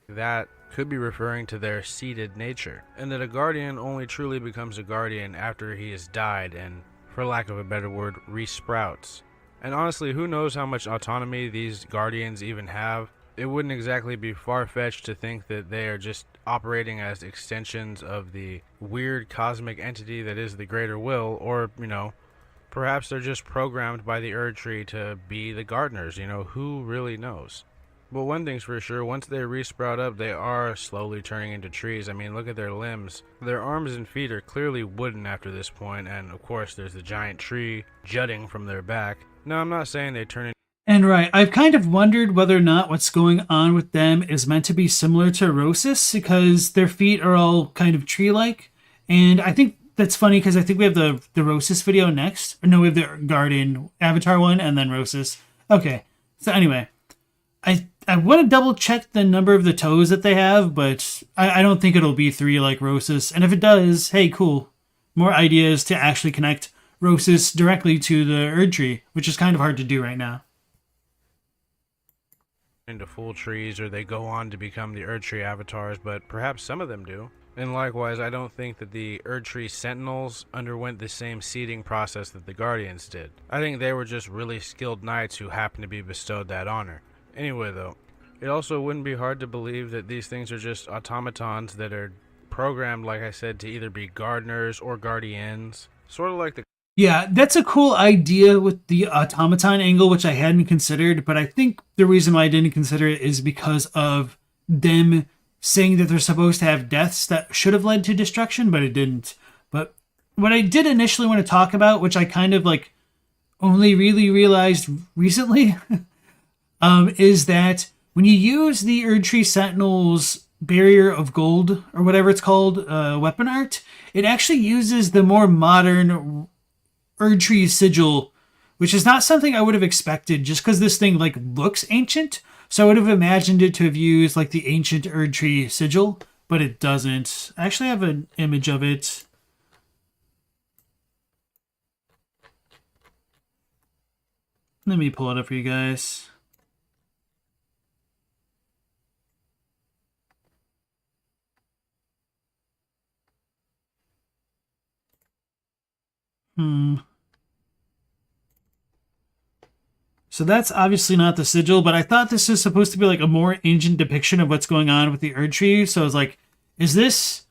That could be referring to their seeded nature, and that a guardian only truly becomes a guardian after he has died and, for lack of a better word, resprouts. And honestly, who knows how much autonomy these guardians even have? It wouldn't exactly be far-fetched to think that they are just operating as extensions of the weird cosmic entity that is the Greater Will, or, you know, perhaps they're just programmed by the Erdtree to be the gardeners, you know, who really knows? But one thing's for sure, once they resprout up, they are slowly turning into trees. I mean, look at their limbs. Their arms and feet are clearly wooden after this point, and of course there's the giant tree jutting from their back. Now, I'm not saying they turn into... And right, I've kind of wondered whether or not what's going on with them is meant to be similar to Rosus, because their feet are all kind of tree-like. And I think that's funny, because I think we have the Rosus video next. Or no, we have the Guardian Avatar one, and then Rosus. Okay, so anyway, I want to double check the number of the toes that they have, but I don't think it'll be 3 like Rosus. And if it does, hey, cool. More ideas to actually connect Rosus directly to the Erdtree, which is kind of hard to do right now. Into full trees, or they go on to become the Erdtree avatars, but perhaps some of them do. And likewise, I don't think that the Erdtree Sentinels underwent the same seeding process that the Guardians did. I think they were just really skilled knights who happened to be bestowed that honor. Anyway, though, it also wouldn't be hard to believe that these things are just automatons that are programmed, like I said, to either be gardeners or guardians. Sort of like the... Yeah, that's a cool idea with the automaton angle, which I hadn't considered, but I think the reason why I didn't consider it is because of them saying that they're supposed to have deaths that should have led to destruction, but it didn't. But what I did initially want to talk about, which I kind of like only really realized recently, is that when you use the Erdtree Sentinel's Barrier of Gold, or whatever it's called, weapon art, it actually uses the more modern Erdtree sigil, which is not something I would have expected just because this thing like looks ancient. So I would have imagined it to have used like the ancient Erdtree sigil, but it doesn't. I actually have an image of it. Let me pull it up for you guys. So that's obviously not the sigil, but I thought this is supposed to be like a more ancient depiction of what's going on with the Erdtree. So I was like, is this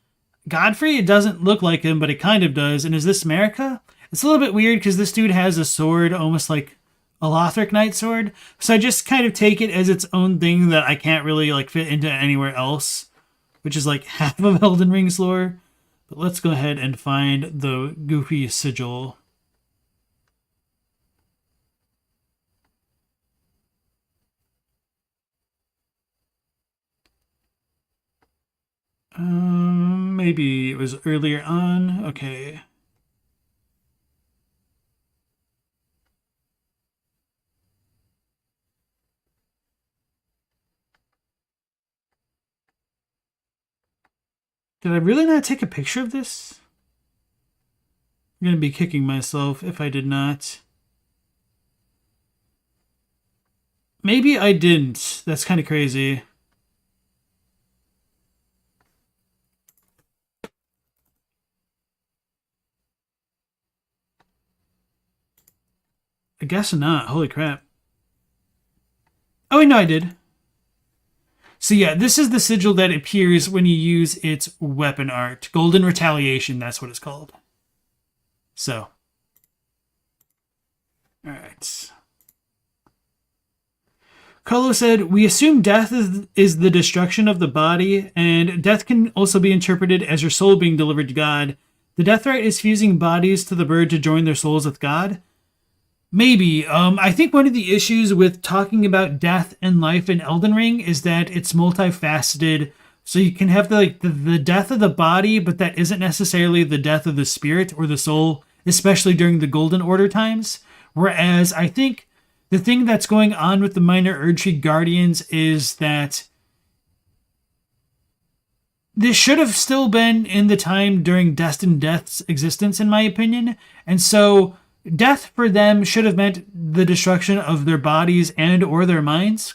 Godfrey? It doesn't look like him, but it kind of does. And is this Marika? It's a little bit weird because this dude has a sword, almost like a Lothric Knight sword. So I just kind of take it as its own thing that I can't really like fit into anywhere else, which is like half of Elden Ring's lore. But let's go ahead and find the goofy sigil. Maybe it was earlier on. Okay. Did I really not take a picture of this? I'm going to be kicking myself if I did not. Maybe I didn't. That's kind of crazy. guess not. Holy crap. Oh, wait, no, I did. So yeah, this is the sigil that appears when you use its weapon art. Golden Retaliation, that's what it's called. So. Alright. Colo said, we assume death is the destruction of the body, and death can also be interpreted as your soul being delivered to God. The death rite is fusing bodies to the bird to join their souls with God. Maybe. I think one of the issues with talking about death and life in Elden Ring is that it's multifaceted. So you can have the death of the body, but that isn't necessarily the death of the spirit or the soul, especially during the Golden Order times. Whereas I think the thing that's going on with the minor Erdtree Guardians is that this should have still been in the time during Destined Death's existence, in my opinion. And so death for them should have meant the destruction of their bodies and or their minds, ?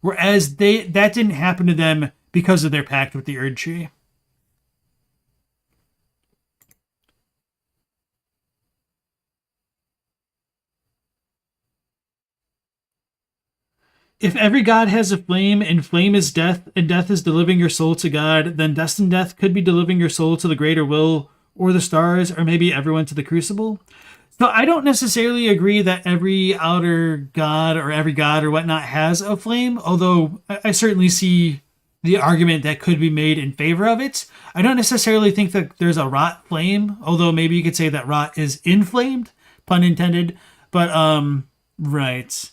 Whereas that didn't happen to them because of their pact with the Erdtree. If every god has a flame, and flame is death, and death is delivering your soul to God, then Destined Death could be delivering your soul to the greater will, or the stars, or maybe everyone to the crucible. So I don't necessarily agree that every outer god or every god or whatnot has a flame, although I certainly see the argument that could be made in favor of it. I don't necessarily think that there's a rot flame, although maybe you could say that rot is inflamed, pun intended, but, right.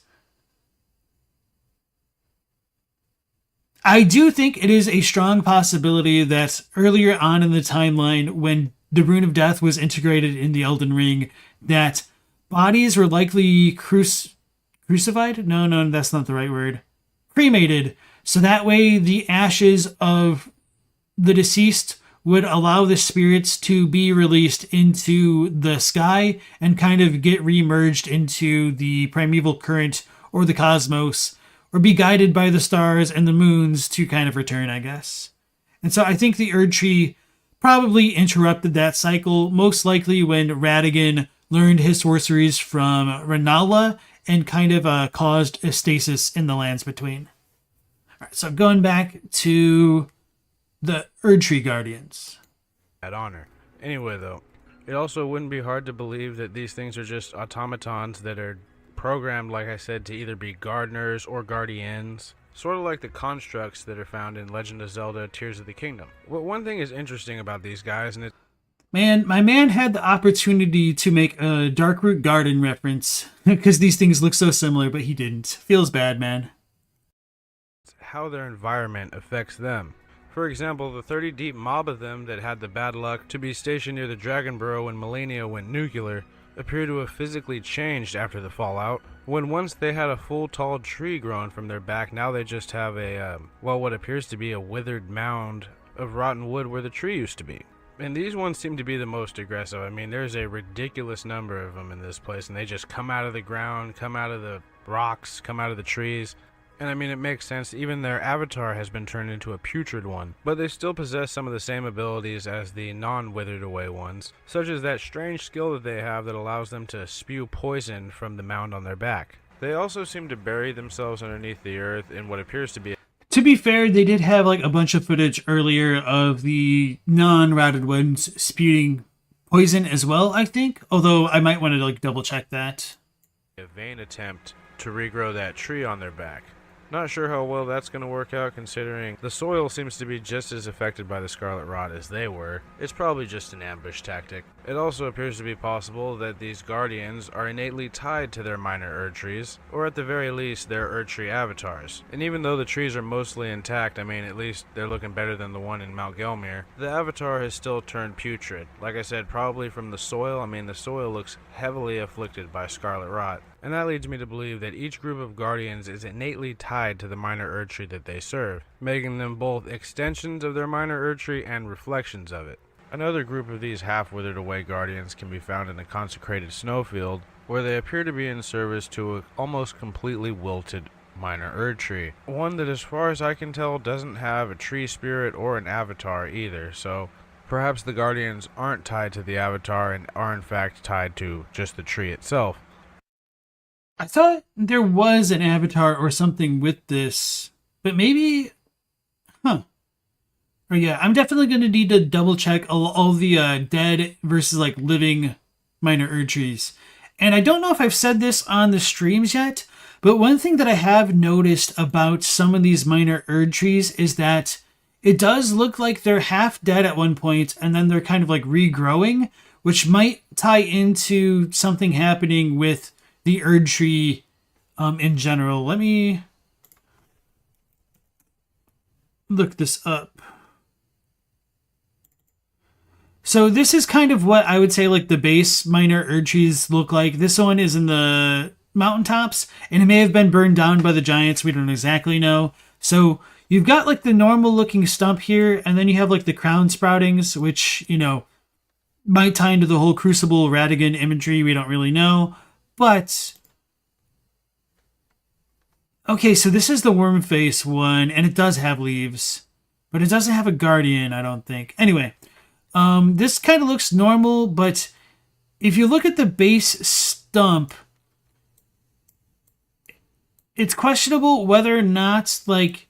I do think it is a strong possibility that earlier on in the timeline, when the Rune of Death was integrated in the Elden Ring, that bodies were likely crucified? No, that's not the right word. Cremated. So that way the ashes of the deceased would allow the spirits to be released into the sky and kind of get remerged into the primeval current or the cosmos, or be guided by the stars and the moons to kind of return, I guess. And so I think the Erdtree probably interrupted that cycle, most likely when Radagon learned his sorceries from Renala and kind of caused a stasis in the lands between. All right, so going back to the Erdtree Guardians. At honor. Anyway, though, it also wouldn't be hard to believe that these things are just automatons that are programmed, like I said, to either be gardeners or guardians, sort of like the constructs that are found in Legend of Zelda Tears of the Kingdom. Well, one thing is interesting about these guys, and my man had the opportunity to make a Darkroot Garden reference, because these things look so similar, but he didn't. Feels bad, man. How their environment affects them. For example, the 30 deep mob of them that had the bad luck to be stationed near the Dragon Burrow when Melania went nuclear appear to have physically changed after the fallout. When once they had a full tall tree growing from their back, now they just have what appears to be a withered mound of rotten wood where the tree used to be. And these ones seem to be the most aggressive. I mean, there's a ridiculous number of them in this place, and they just come out of the ground, come out of the rocks, come out of the trees. And I mean, it makes sense, even their avatar has been turned into a putrid one, but they still possess some of the same abilities as the non-withered away ones, such as that strange skill that they have that allows them to spew poison from the mound on their back. They also seem to bury themselves underneath the earth in what appears to be... To be fair, they did have like a bunch of footage earlier of the non-routed ones spewing poison as well, I think, although I might want to like double check that. A vain attempt to regrow that tree on their back. Not sure how well that's going to work out, considering the soil seems to be just as affected by the scarlet rot as they were. It's probably just an ambush tactic. It also appears to be possible that these guardians are innately tied to their minor Erdtrees, or at the very least their Erdtree avatars. And even though the trees are mostly intact, I mean, at least they're looking better than the one in Mount Gelmir, the avatar has still turned putrid. Like I said, probably from the soil. I mean, the soil looks heavily afflicted by scarlet rot. And that leads me to believe that each group of guardians is innately tied to the minor Erdtree that they serve, making them both extensions of their minor Erdtree and reflections of it. Another group of these half-withered away guardians can be found in a consecrated snowfield, where they appear to be in service to an almost completely wilted minor Erdtree. One that, as far as I can tell, doesn't have a tree spirit or an avatar either, so perhaps the guardians aren't tied to the avatar and are in fact tied to just the tree itself. I thought there was an avatar or something with this, but maybe, huh? Or yeah, I'm definitely gonna need to double check all the dead versus like living minor Erdtrees. And I don't know if I've said this on the streams yet, but one thing that I have noticed about some of these minor Erdtrees is that it does look like they're half dead at one point and then they're kind of like regrowing, which might tie into something happening with the Erdtree in general. Let me look this up. So this is kind of what I would say like the base minor Erdtrees look like. This one is in the mountaintops, and it may have been burned down by the giants. We don't exactly know. So you've got like the normal looking stump here, and then you have like the crown sproutings, which, you know, might tie into the whole Crucible Radigan imagery. We don't really know. But okay, so this is the Wormface one, and it does have leaves, but it doesn't have a guardian, I don't think. Anyway, this kind of looks normal, but if you look at the base stump, it's questionable whether or not like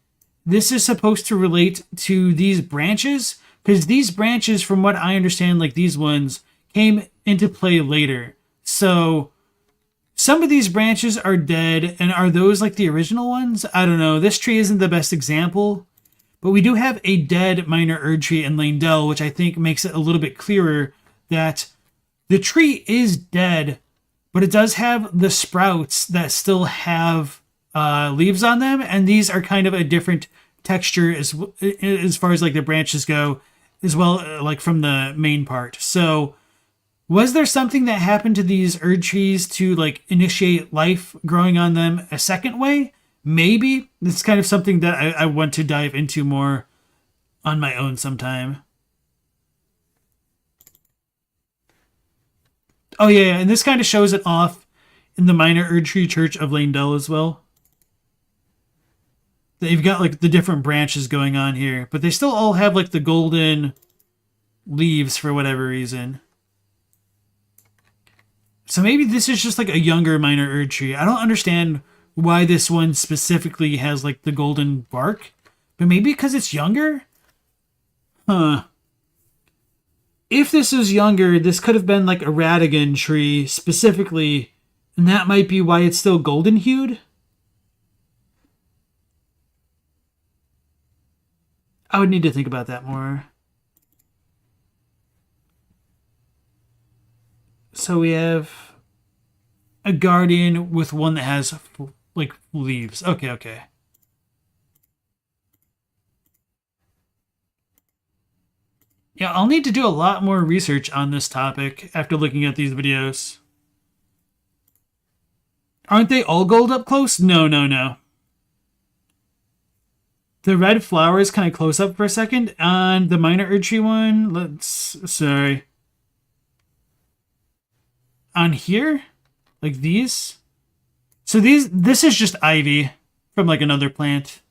this is supposed to relate to these branches, because these branches, from what I understand, like these ones came into play later. So some of these branches are dead, and are those like the original ones? I don't know. This tree isn't the best example, but we do have a dead minor Erdtree in Leyndell, which I think makes it a little bit clearer that the tree is dead, but it does have the sprouts that still have leaves on them, and these are kind of a different texture as far as like the branches go, as well like from the main part. So was there something that happened to these Erdtrees to like initiate life growing on them a second way? Maybe. It's kind of something that I want to dive into more on my own sometime. Oh yeah, and this kind of shows it off in the minor Erdtree Church of Leyndell as well. They've got like the different branches going on here, but they still all have like the golden leaves for whatever reason. So maybe this is just like a younger minor Erdtree. I don't understand why this one specifically has like the golden bark, but maybe because it's younger? Huh. If this is younger, this could have been like a Radigan tree specifically, and that might be why it's still golden hued. I would need to think about that more. So we have a guardian with one that has like leaves. Okay. Yeah, I'll need to do a lot more research on this topic after looking at these videos. Aren't they all gold up close? No. The red flower is kind of close up for a second. On the minor Erdtree one, sorry. On here? Like these? So this is just ivy from like another plant.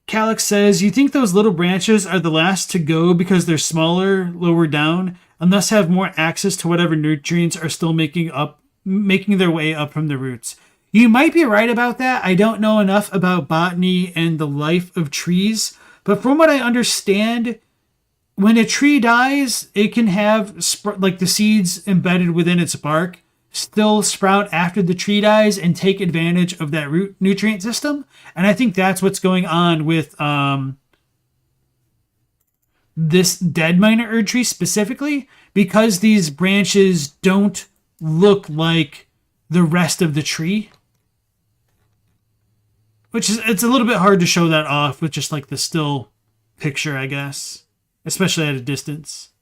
Calyx says, you think those little branches are the last to go because they're smaller, lower down, and thus have more access to whatever nutrients are still making their way up from the roots. You might be right about that. I don't know enough about botany and the life of trees, but from what I understand, when a tree dies, it can have like the seeds embedded within its bark still sprout after the tree dies and take advantage of that root nutrient system. And I think that's what's going on with this dead minor Erdtree specifically, because these branches don't look like the rest of the tree. It's a little bit hard to show that off with just like the still picture, I guess. Especially at a distance.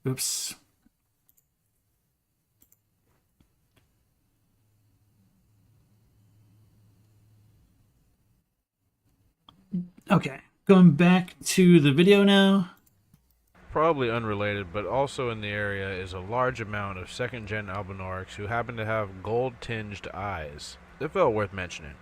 Oops. Okay, going back to the video now. Probably unrelated, but also in the area is a large amount of second-gen Albinaurics who happen to have gold-tinged eyes. It felt worth mentioning.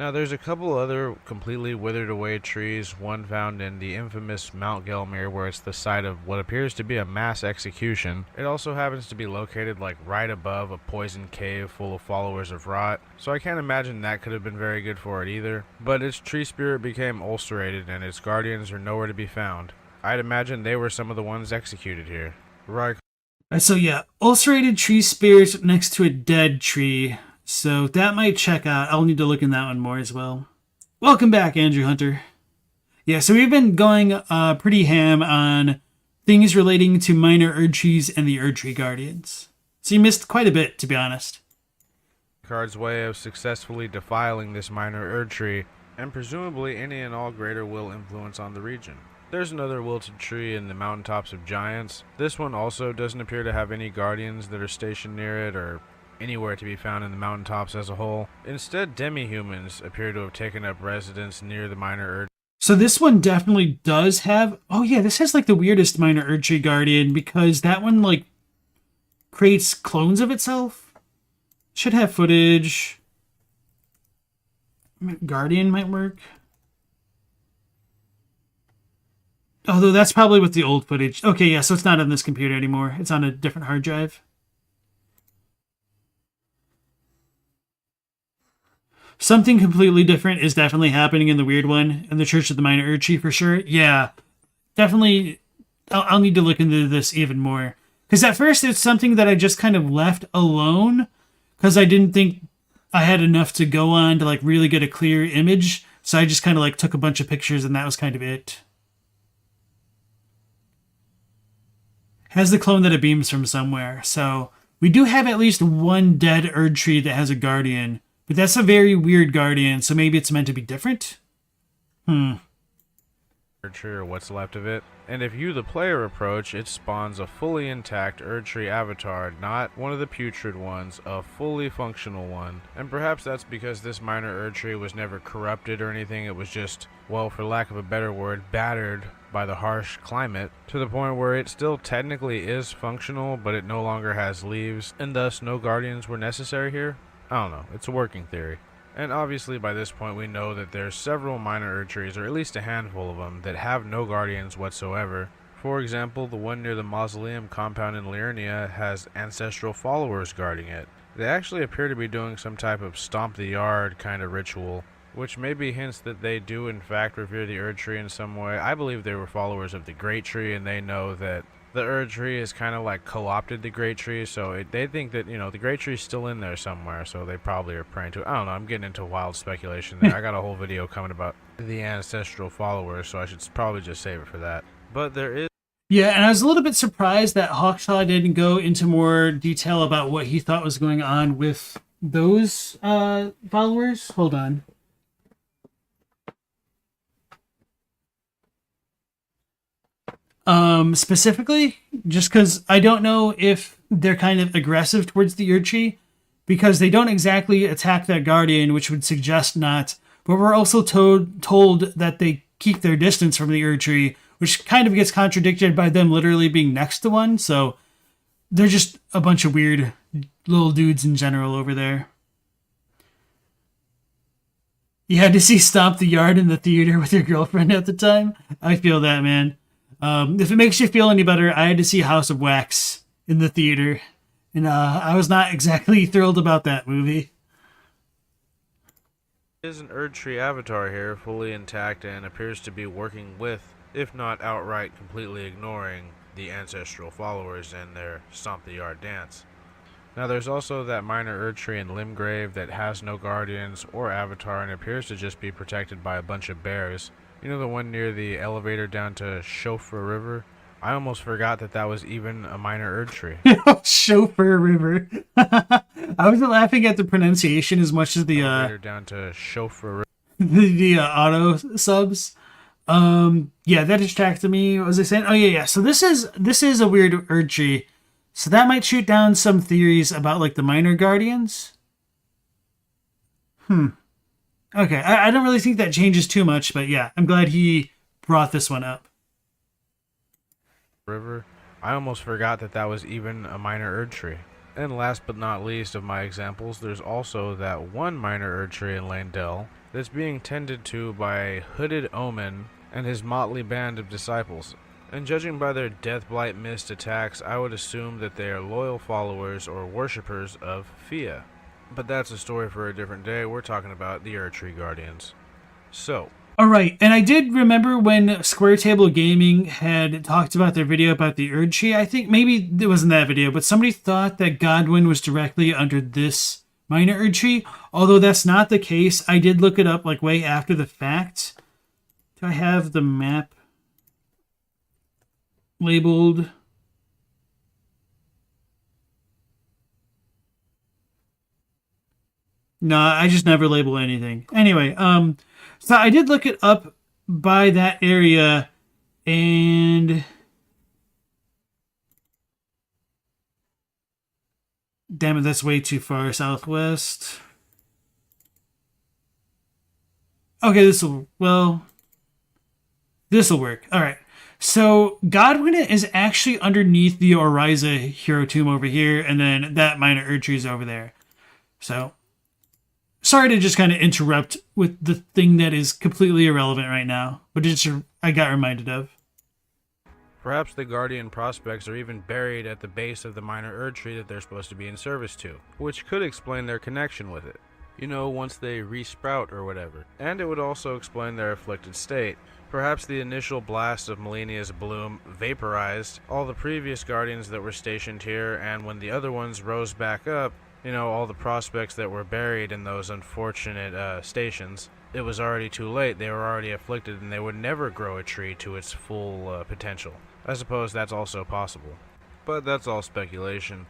Now, there's a couple other completely withered away trees, one found in the infamous Mount Gelmir, where it's the site of what appears to be a mass execution. It also happens to be located like right above a poisoned cave full of followers of Rot, so I can't imagine that could have been very good for it either. But its tree spirit became ulcerated and its guardians are nowhere to be found. I'd imagine they were some of the ones executed here. Right. So yeah, ulcerated tree spirits next to a dead tree. So that might check out. I'll need to look in that one more as well. Welcome back, Andrew Hunter. Yeah, so we've been going pretty ham on things relating to minor Erdtrees and the Erdtree Guardians. So you missed quite a bit, to be honest. Card's way of successfully defiling this minor Erdtree, and presumably any and all greater will influence on the region. There's another wilted tree in the mountaintops of Giants. This one also doesn't appear to have any guardians that are stationed near it or anywhere to be found in the mountaintops as a whole. Instead, demi-humans appear to have taken up residence near the minor Erdtree. So this one definitely does have... Oh yeah, this has like the weirdest minor Erdtree Guardian because that one like creates clones of itself. Should have footage. Guardian might work. Although that's probably with the old footage. Okay, yeah, so it's not on this computer anymore. It's on a different hard drive. Something completely different is definitely happening in the weird one, in the Church of the Minor Erdtree for sure. Yeah, definitely. I'll need to look into this even more. Because at first it's something that I just kind of left alone because I didn't think I had enough to go on to like really get a clear image. So I just kind of like took a bunch of pictures and that was kind of it. Has the clone that it beams from somewhere. So we do have at least one dead Erdtree that has a guardian. But that's a very weird guardian, so maybe it's meant to be different? Erdtree or what's left of it. And if you, the player, approach, it spawns a fully intact Erdtree avatar, not one of the putrid ones, a fully functional one. And perhaps that's because this minor Erdtree was never corrupted or anything, it was just, well, for lack of a better word, battered by the harsh climate, to the point where it still technically is functional, but it no longer has leaves, and thus no guardians were necessary here? I don't know, it's a working theory. And obviously by this point we know that there's several minor Erdtrees, or at least a handful of them, that have no guardians whatsoever. For example, the one near the Mausoleum compound in Liurnia has ancestral followers guarding it. They actually appear to be doing some type of stomp the yard kind of ritual, which maybe hints that they do in fact revere the Erdtree in some way. I believe they were followers of the Great Tree, and they know that the Erdtree is kind of like co-opted the Great Tree, so they think that, you know, the Great Tree's still in there somewhere, so they probably are praying to it. I don't know, I'm getting into wild speculation there. I got a whole video coming about the ancestral followers, so I should probably just save it for that. But there is... Yeah, and I was a little bit surprised that Hawkshaw didn't go into more detail about what he thought was going on with those followers. Hold on. Specifically, just because I don't know if they're kind of aggressive towards the Erdtree, because they don't exactly attack that guardian, which would suggest not, but we're also told that they keep their distance from the Erdtree, which kind of gets contradicted by them literally being next to one, so they're just a bunch of weird little dudes in general over there. You had to see Stomp the Yard in the theater with your girlfriend at the time? I feel that, man. If it makes you feel any better, I had to see House of Wax in the theater, and I was not exactly thrilled about that movie. There is an Erdtree avatar here, fully intact, and appears to be working with, if not outright completely ignoring, the ancestral followers and their Stomp the Yard dance. Now there's also that minor Erdtree in Limgrave that has no guardians or avatar and appears to just be protected by a bunch of bears. You know, the one near the elevator down to Chauffeur River? I almost forgot that that was even a minor Erdtree. Chauffeur River. I wasn't laughing at the pronunciation as much as the elevator down to Chauffeur River. the auto subs. Yeah, that distracted me. What was I saying? Oh yeah. So this is a weird Erdtree. So that might shoot down some theories about like the minor guardians. Okay, I don't really think that changes too much, but yeah, I'm glad he brought this one up. River. I almost forgot that that was even a minor Erdtree. And last but not least of my examples, there's also that one minor Erdtree in Landell that's being tended to by Hooded Omen and his motley band of disciples. And judging by their Deathblight Mist attacks, I would assume that they are loyal followers or worshippers of Fia. But that's a story for a different day. We're talking about the Erdtree Guardians. So, all right, and I did remember when Square Table Gaming had talked about their video about the Erdtree. I think maybe it wasn't that video, but somebody thought that Godwyn was directly under this minor Erdtree. Although that's not the case, I did look it up like way after the fact. Do I have the map labeled? No, I just never label anything. Anyway, so I did look it up by that area, and damn it, that's way too far southwest. Okay, this'll work. All right. So Godwyn is actually underneath the Oriza hero tomb over here, and then that minor Erdtree is over there. So sorry to just kind of interrupt with the thing that is completely irrelevant right now, but it's I got reminded of. perhaps the Guardian prospects are even buried at the base of the minor Erdtree that they're supposed to be in service to, which could explain their connection with it. You know, once they resprout or whatever. And it would also explain their afflicted state. Perhaps the initial blast of Malenia's bloom vaporized all the previous Guardians that were stationed here, and when the other ones rose back up, you know, all the prospects that were buried in those unfortunate stations, it was already too late. They were already afflicted, and they would never grow a tree to its full potential. I suppose that's also possible. But that's all speculation.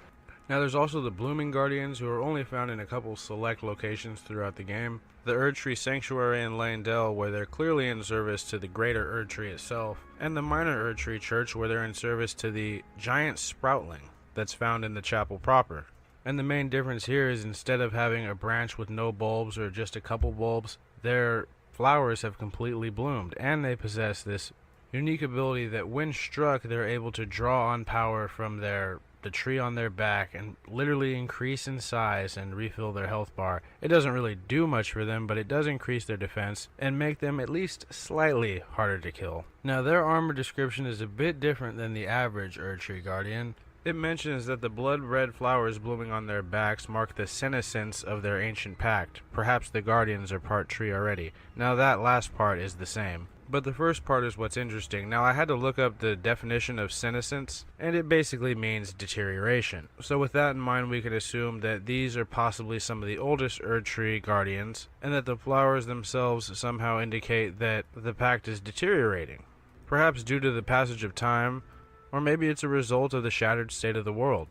Now there's also the Blooming Guardians, who are only found in a couple select locations throughout the game. The Erdtree Sanctuary in Landell, where they're clearly in service to the greater Erdtree itself, and the minor Erdtree Church, where they're in service to the giant Sproutling that's found in the chapel proper. And the main difference here is instead of having a branch with no bulbs or just a couple bulbs, their flowers have completely bloomed, and they possess this unique ability that when struck, they're able to draw on power from the tree on their back and literally increase in size and refill their health bar. It doesn't really do much for them, but it does increase their defense and make them at least slightly harder to kill. Now their armor description is a bit different than the average Erdtree Guardian. It mentions that the blood-red flowers blooming on their backs mark the senescence of their ancient pact. Perhaps the Guardians are part tree already. Now that last part is the same. But the first part is what's interesting. Now I had to look up the definition of senescence, and it basically means deterioration. So with that in mind, we can assume that these are possibly some of the oldest Erdtree Guardians, and that the flowers themselves somehow indicate that the pact is deteriorating. Perhaps due to the passage of time, or maybe it's a result of the shattered state of the world.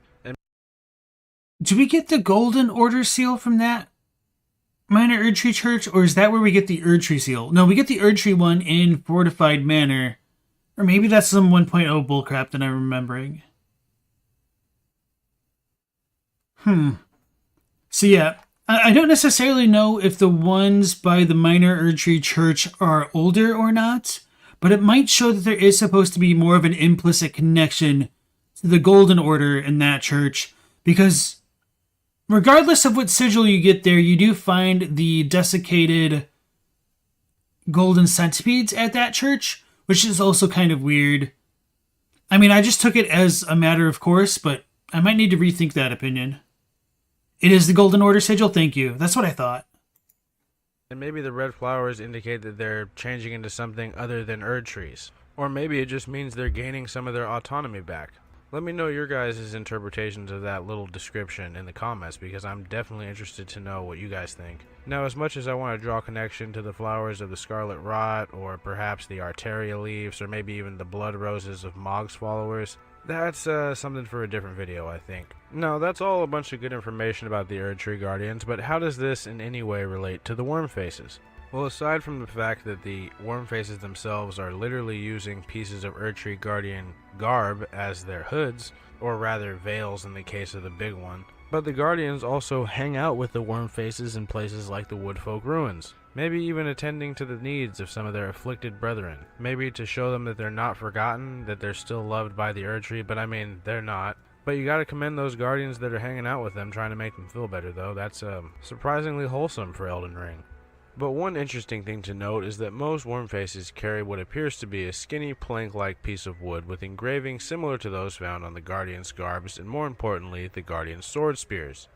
Do we get the Golden Order seal from that minor Erdtree Church, or is that where we get the Erdtree seal? No, we get the Erdtree one in Fortified Manor. Or maybe that's some 1.0 bullcrap that I'm remembering. So yeah, I don't necessarily know if the ones by the minor Erdtree Church are older or not, but it might show that there is supposed to be more of an implicit connection to the Golden Order in that church, because regardless of what sigil you get there, you do find the desiccated golden centipedes at that church, which is also kind of weird. I mean, I just took it as a matter of course, but I might need to rethink that opinion. It is the Golden Order sigil? Thank you. That's what I thought. And maybe the red flowers indicate that they're changing into something other than Erdtrees. Or maybe it just means they're gaining some of their autonomy back. Let me know your guys' interpretations of that little description in the comments, because I'm definitely interested to know what you guys think. Now, as much as I want to draw a connection to the flowers of the Scarlet Rot, or perhaps the Archery leaves, or maybe even the blood roses of Mog's followers, that's something for a different video, I think. Now, that's all a bunch of good information about the Erdtree Guardians, but how does this in any way relate to the Wormfaces? Well, aside from the fact that the Wormfaces themselves are literally using pieces of Erdtree Guardian garb as their hoods, or rather veils in the case of the big one, but the Guardians also hang out with the Wormfaces in places like the Woodfolk Ruins, maybe even attending to the needs of some of their afflicted brethren, maybe to show them that they're not forgotten, that they're still loved by the Erdtree, but I mean, they're not. But you gotta commend those guardians that are hanging out with them, trying to make them feel better, though. That's surprisingly wholesome for Elden Ring. But one interesting thing to note is that most Wormfaces carry what appears to be a skinny plank-like piece of wood with engravings similar to those found on the Guardian's garbs and, more importantly, the Guardian's sword spears.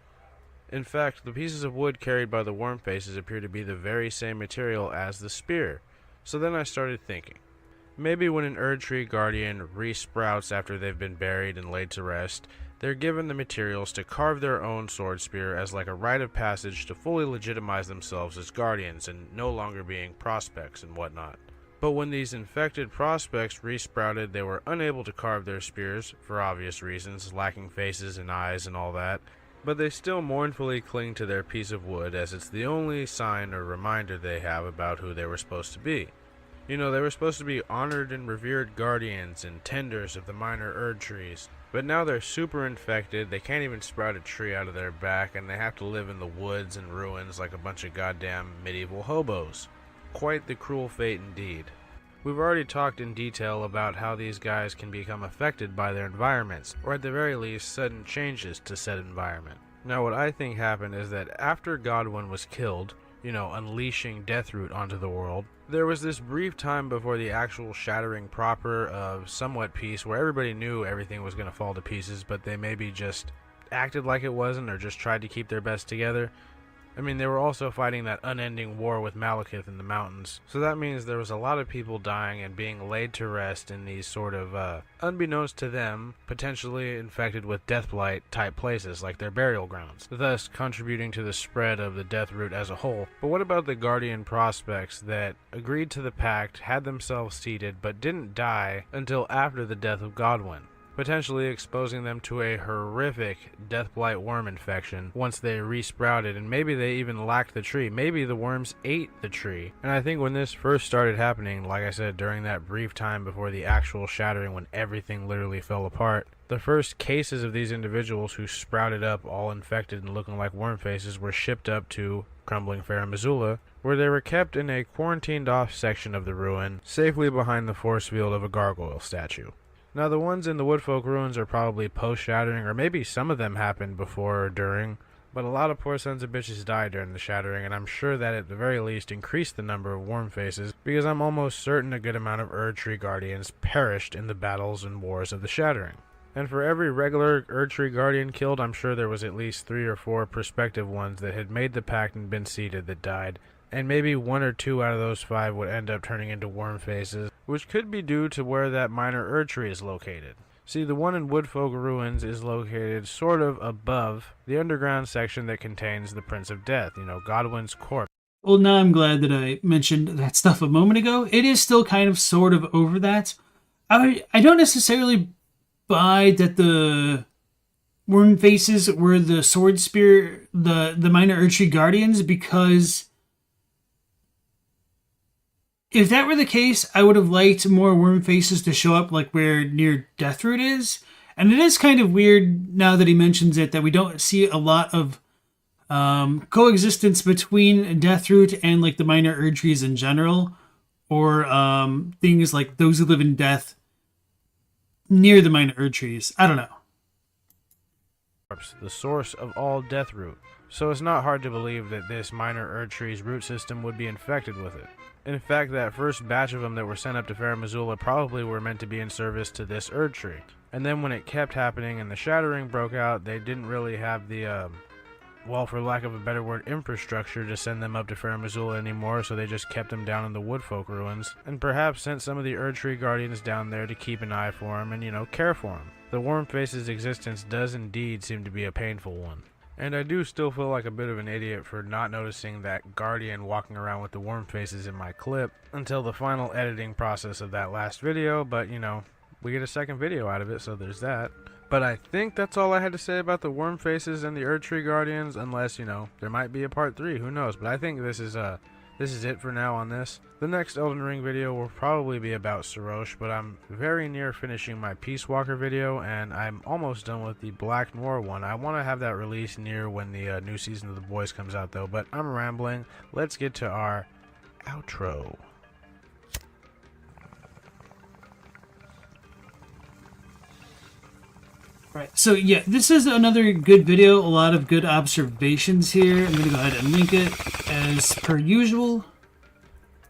In fact, the pieces of wood carried by the Wormfaces appear to be the very same material as the spear. So then I started thinking, maybe when an Erdtree Guardian resprouts after they've been buried and laid to rest, they're given the materials to carve their own sword spear as like a rite of passage to fully legitimize themselves as guardians and no longer being prospects and whatnot. But when these infected prospects resprouted, they were unable to carve their spears, for obvious reasons, lacking faces and eyes and all that, but they still mournfully cling to their piece of wood as it's the only sign or reminder they have about who they were supposed to be. You know, they were supposed to be honored and revered guardians and tenders of the minor Erdtrees. But now they're super infected, they can't even sprout a tree out of their back, and they have to live in the woods and ruins like a bunch of goddamn medieval hobos. Quite the cruel fate indeed. We've already talked in detail about how these guys can become affected by their environments, or at the very least, sudden changes to said environment. Now what I think happened is that after Godwin was killed, you know, unleashing Deathroot onto the world, there was this brief time before the actual shattering proper of somewhat peace where everybody knew everything was going to fall to pieces, but they maybe just acted like it wasn't or just tried to keep their best together. I mean, they were also fighting that unending war with Maliketh in the mountains, so that means there was a lot of people dying and being laid to rest in these sort of, unbeknownst to them, potentially infected with deathblight type places like their burial grounds, thus contributing to the spread of the Deathroot as a whole. But what about the Guardian prospects that agreed to the pact, had themselves seated, but didn't die until after the death of Godwin, potentially exposing them to a horrific deathblight worm infection once they resprouted, and maybe they even lacked the tree. Maybe the worms ate the tree. And I think when this first started happening, like I said, during that brief time before the actual shattering when everything literally fell apart, the first cases of these individuals who sprouted up all infected and looking like worm faces were shipped up to crumbling Farum Azula, where they were kept in a quarantined off section of the ruin, safely behind the force field of a gargoyle statue. Now, the ones in the Woodfolk ruins are probably post-shattering, or maybe some of them happened before or during, but a lot of poor sons of bitches died during the shattering, and I'm sure that at the very least increased the number of worm faces, because I'm almost certain a good amount of Erdtree Guardians perished in the battles and wars of the shattering. And for every regular Erdtree Guardian killed, I'm sure there was at least 3 or 4 prospective ones that had made the pact and been seated that died, and maybe 1 or 2 out of those 5 would end up turning into worm faces, which could be due to where that minor Erdtree is located. See, the one in Woodfolk Ruins is located sort of above the underground section that contains the Prince of Death, you know, Godwin's corpse. Well, now I'm glad that I mentioned that stuff a moment ago. It is still kind of sort of over that. I don't necessarily buy that the worm faces were the sword spear, the minor Erdtree Guardians, because if that were the case, I would have liked more worm faces to show up like where near Deathroot is. And it is kind of weird now that he mentions it that we don't see a lot of coexistence between Deathroot and like the minor Erdtrees in general, or things like those who live in death near the minor Erdtrees. I don't know. The source of all Deathroot. So it's not hard to believe that this minor Erdtree's root system would be infected with it. In fact, that first batch of them that were sent up to Farum Azula probably were meant to be in service to this Erdtree. And then when it kept happening and the shattering broke out, they didn't really have the, well, for lack of a better word, infrastructure to send them up to Farum Azula anymore, so they just kept them down in the Woodfolk ruins, and perhaps sent some of the Erdtree Guardians down there to keep an eye for him and, you know, care for him. The Wormface's existence does indeed seem to be a painful one. And I do still feel like a bit of an idiot for not noticing that Guardian walking around with the worm faces in my clip until the final editing process of that last video, but you know, we get a second video out of it, so there's that. But I think that's all I had to say about the worm faces and the Erdtree Guardians, unless, you know, there might be a part 3, who knows, but I think this is it for now on this. The next Elden Ring video will probably be about Serosh, but I'm very near finishing my Peace Walker video, and I'm almost done with the Black Noir one. I want to have that released near when the new season of The Boys comes out, though, but I'm rambling. Let's get to our outro. Right. So yeah, this is another good video. A lot of good observations here. I'm going to go ahead and link it as per usual.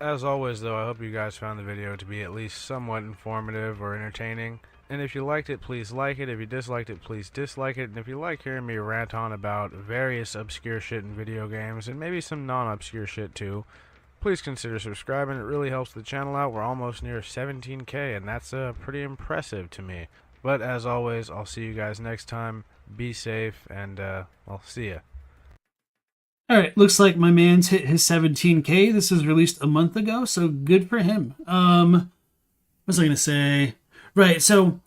As always, though, I hope you guys found the video to be at least somewhat informative or entertaining. And if you liked it, please like it. If you disliked it, please dislike it. And if you like hearing me rant on about various obscure shit in video games, and maybe some non-obscure shit too, please consider subscribing. It really helps the channel out. We're almost near 17K, and that's pretty impressive to me. But as always, I'll see you guys next time. Be safe, and I'll see ya. Alright, looks like my man's hit his 17K. This was released a month ago, so good for him. What was I going to say? Right, so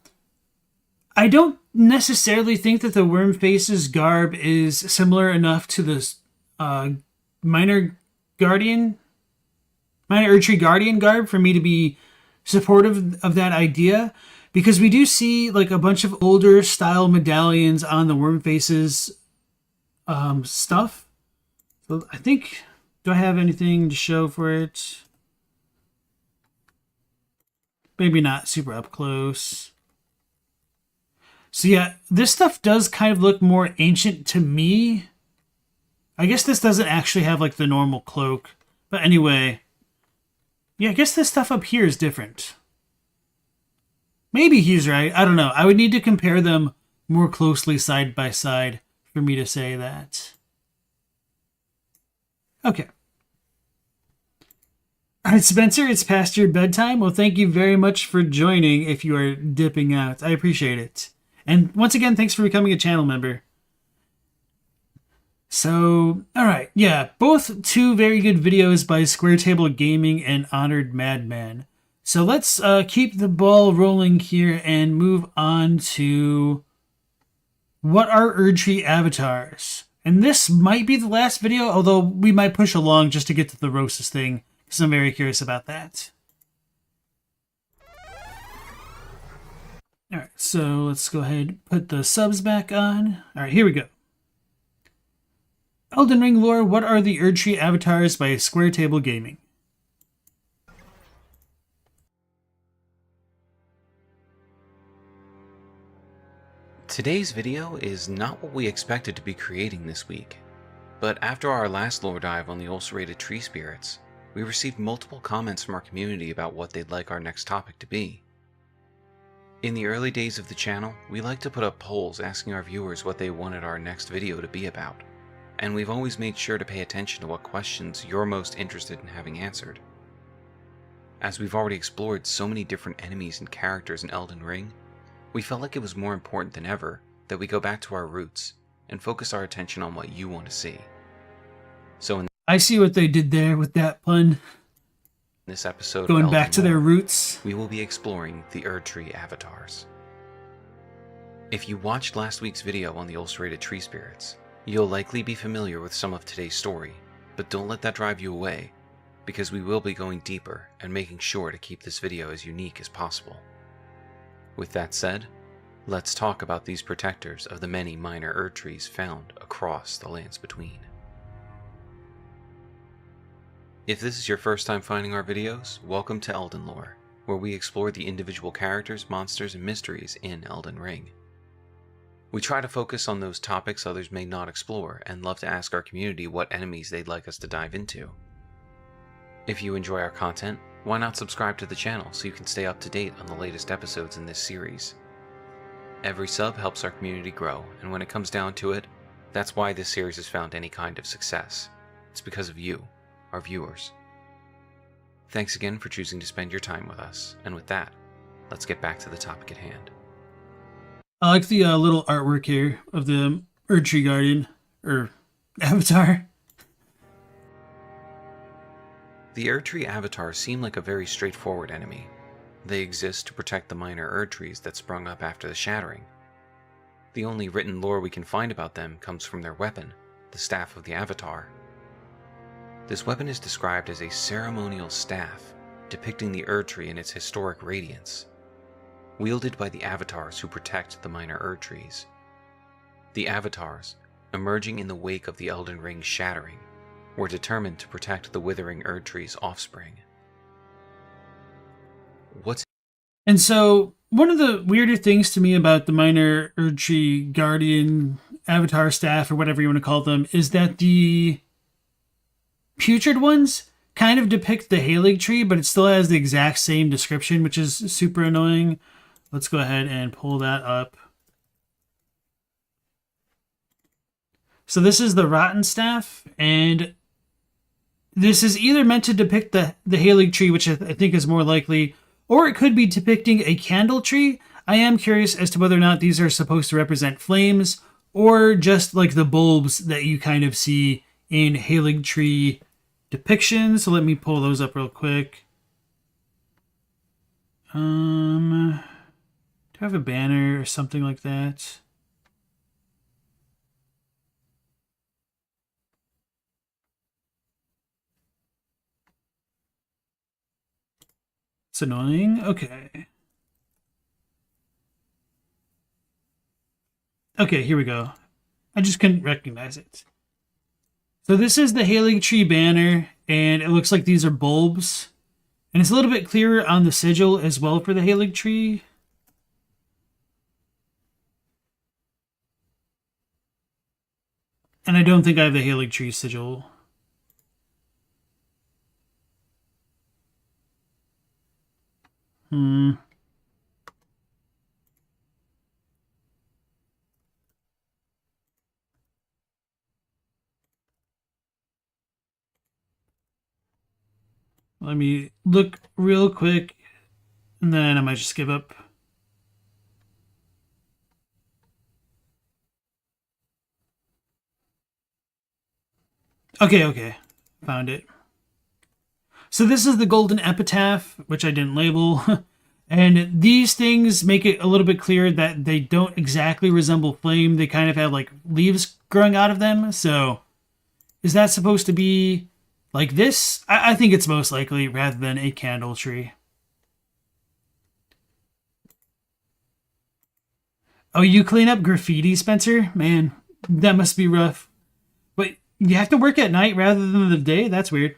I don't necessarily think that the Wormfaces garb is similar enough to the Minor Erdtree Guardian garb for me to be supportive of that idea. Because we do see like a bunch of older style medallions on the Wormfaces stuff. So I think, do I have anything to show for it? Maybe not super up close. So yeah, this stuff does kind of look more ancient to me. I guess this doesn't actually have like the normal cloak. But anyway, yeah, I guess this stuff up here is different. Maybe he's right. I don't know. I would need to compare them more closely side by side for me to say that. Okay. All right, Spencer, it's past your bedtime. Well, thank you very much for joining if you are dipping out. I appreciate it. And once again, thanks for becoming a channel member. So, all right. Yeah, both two very good videos by Square Table Gaming and Honored Madman. So let's keep the ball rolling here and move on to what are Erdtree avatars. And this might be the last video, although we might push along just to get to the Rosus thing, because I'm very curious about that. Alright, so let's go ahead and put the subs back on. Alright, here we go. Elden Ring lore, what are the Erdtree avatars by Square Table Gaming? Today's video is not what we expected to be creating this week, but after our last lore dive on the ulcerated tree spirits, we received multiple comments from our community about what they'd like our next topic to be. In the early days of the channel, we like to put up polls asking our viewers what they wanted our next video to be about, and we've always made sure to pay attention to what questions you're most interested in having answered. As we've already explored so many different enemies and characters in Elden Ring, we felt like it was more important than ever that we go back to our roots and focus our attention on what you want to see. So in I see what they did there with that pun. this episode Going of back to Elden their Lore, roots. we will be exploring the Erdtree avatars. If you watched last week's video on the ulcerated tree spirits, you'll likely be familiar with some of today's story, but don't let that drive you away, because we will be going deeper and making sure to keep this video as unique as possible. With that said, let's talk about these protectors of the many minor Erdtrees found across the lands between. If this is your first time finding our videos, welcome to Elden Lore, where we explore the individual characters, monsters, and mysteries in Elden Ring. We try to focus on those topics others may not explore, and love to ask our community what enemies they'd like us to dive into. If you enjoy our content, why not subscribe to the channel so you can stay up to date on the latest episodes in this series? Every sub helps our community grow, and when it comes down to it, that's why this series has found any kind of success. It's because of you, our viewers. Thanks again for choosing to spend your time with us, and with that, let's get back to the topic at hand. I like the little artwork here of the Erdtree Guardian, or Avatar. The Erdtree avatars seem like a very straightforward enemy. They exist to protect the minor Erdtrees that sprung up after the Shattering. The only written lore we can find about them comes from their weapon, the Staff of the Avatar. This weapon is described as a ceremonial staff, depicting the Erdtree in its historic radiance, wielded by the avatars who protect the minor Erdtrees. The avatars, emerging in the wake of the Elden Ring Shattering, were determined to protect the withering Erdtree's offspring. And so one of the weirder things to me about the minor Erdtree Guardian Avatar staff, or whatever you want to call them, is that the putrid ones kind of depict the Halig tree, but it still has the exact same description, which is super annoying. Let's go ahead and pull that up. So this is the Rotten staff, and this is either meant to depict the Halig tree, which I think is more likely, or it could be depicting a candle tree. I am curious as to whether or not these are supposed to represent flames, or just like the bulbs that you kind of see in Halig tree depictions. So let me pull those up real quick. Do I have a banner or something like that? It's annoying. Okay. Okay, here we go. I just couldn't recognize it. So this is the Halig tree banner, and it looks like these are bulbs. And it's a little bit clearer on the sigil as well for the Halig tree. And I don't think I have the Halig tree sigil. Let me look real quick, and then I might just give up. Okay. Found it. So this is the golden epitaph, which I didn't label. And these things make it a little bit clearer that they don't exactly resemble flame. They kind of have like leaves growing out of them. So is that supposed to be like this? I think it's most likely rather than a candle tree. Oh, you clean up graffiti, Spencer? Man, that must be rough. But you have to work at night rather than the day? That's weird.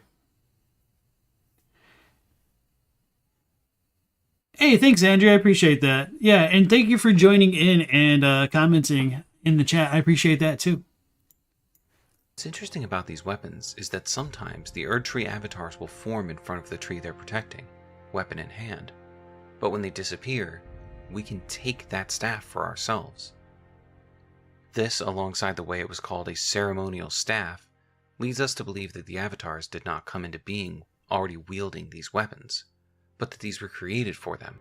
Hey, thanks, Andrew. I appreciate that. Yeah, and thank you for joining in and commenting in the chat. I appreciate that too. What's interesting about these weapons is that sometimes the Erdtree avatars will form in front of the tree they're protecting, weapon in hand. But when they disappear, we can take that staff for ourselves. This, alongside the way it was called a ceremonial staff, leads us to believe that the avatars did not come into being already wielding these weapons, but that these were created for them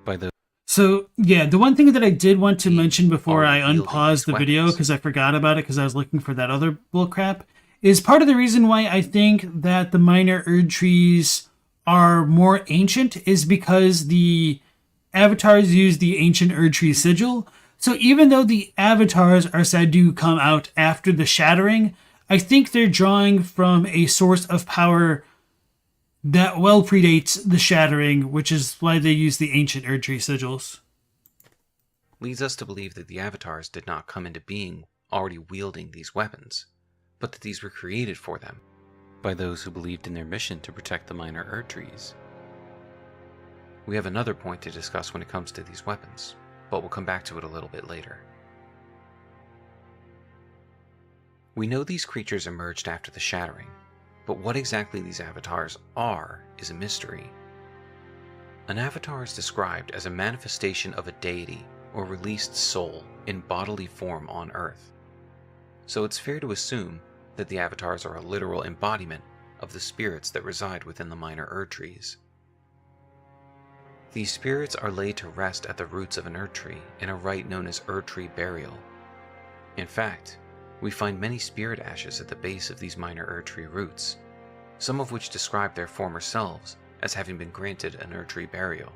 by the... So, yeah, the one thing that I did want to mention before I unpaused the video, because I forgot about it because I was looking for that other bullcrap, is part of the reason why I think that the minor Erdtrees are more ancient is because the avatars use the ancient Erdtree sigil. So even though the avatars are said to come out after the shattering, I think they're drawing from a source of power that well predates the shattering, which is why they use the ancient Erdtree sigils. Leads us to believe that the avatars did not come into being already wielding these weapons, but that these were created for them by those who believed in their mission to protect the minor Erdtrees. We have another point to discuss when it comes to these weapons, but we'll come back to it a little bit later. We know these creatures emerged after the shattering, but what exactly these avatars are is a mystery. An avatar is described as a manifestation of a deity or released soul in bodily form on Earth. So it's fair to assume that the avatars are a literal embodiment of the spirits that reside within the minor Erdtrees. These spirits are laid to rest at the roots of an Erdtree in a rite known as Erdtree burial. In fact, we find many spirit ashes at the base of these minor Erdtree roots, some of which describe their former selves as having been granted an Erdtree burial.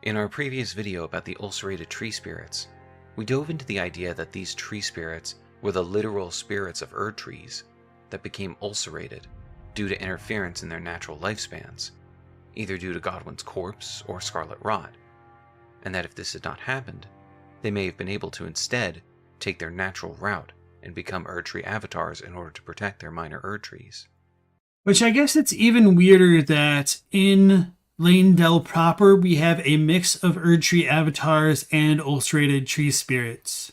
In our previous video about the ulcerated tree spirits, we dove into the idea that these tree spirits were the literal spirits of Erdtrees that became ulcerated due to interference in their natural lifespans, either due to Godwin's corpse or scarlet rot, and that if this had not happened, they may have been able to instead take their natural route and become Erdtree avatars in order to protect their minor Erdtrees. Which I guess it's even weirder that in Leyndell proper, we have a mix of Erdtree avatars and ulcerated tree spirits.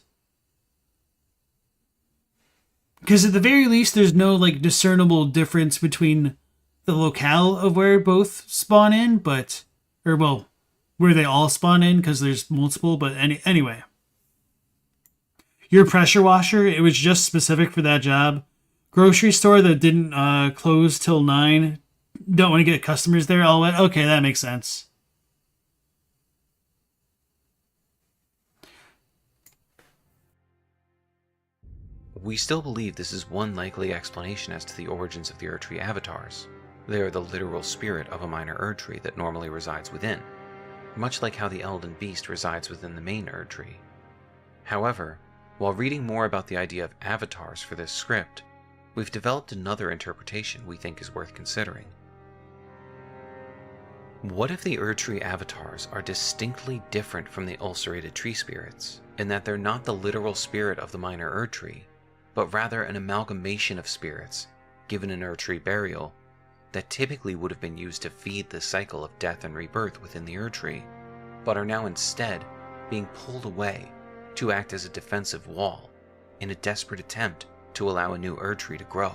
Because at the very least, there's no like discernible difference between the locale of where both spawn in, but where they all spawn in, because there's multiple. But anyway, your pressure washer, it was just specific for that job. Grocery store that didn't close till 9. Don't want to get customers there. Okay, that makes sense. We still believe this is one likely explanation as to the origins of the Erdtree avatars. They are the literal spirit of a minor Erdtree that normally resides within, much like how the Elden Beast resides within the main Erdtree. However, while reading more about the idea of avatars for this script, we've developed another interpretation we think is worth considering. What if the Erdtree avatars are distinctly different from the ulcerated tree spirits, in that they're not the literal spirit of the minor Erdtree, but rather an amalgamation of spirits, given an Erdtree burial, that typically would have been used to feed the cycle of death and rebirth within the Erdtree, but are now instead being pulled away to act as a defensive wall, in a desperate attempt to allow a new Erdtree to grow.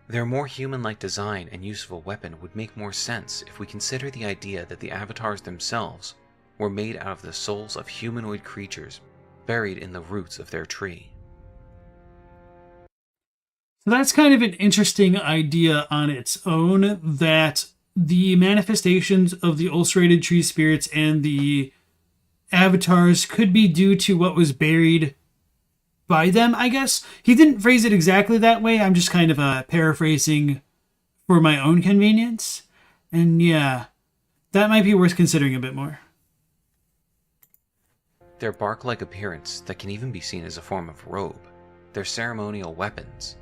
Their more human-like design and use of a weapon would make more sense if we consider the idea that the avatars themselves were made out of the souls of humanoid creatures buried in the roots of their tree. So that's kind of an interesting idea on its own, that the manifestations of the ulcerated tree spirits and the avatars could be due to what was buried by them, I guess. He didn't phrase it exactly that way. I'm just kind of paraphrasing for my own convenience. And yeah, that might be worth considering a bit more. Their bark-like appearance that can even be seen as a form of robe, their ceremonial weapons,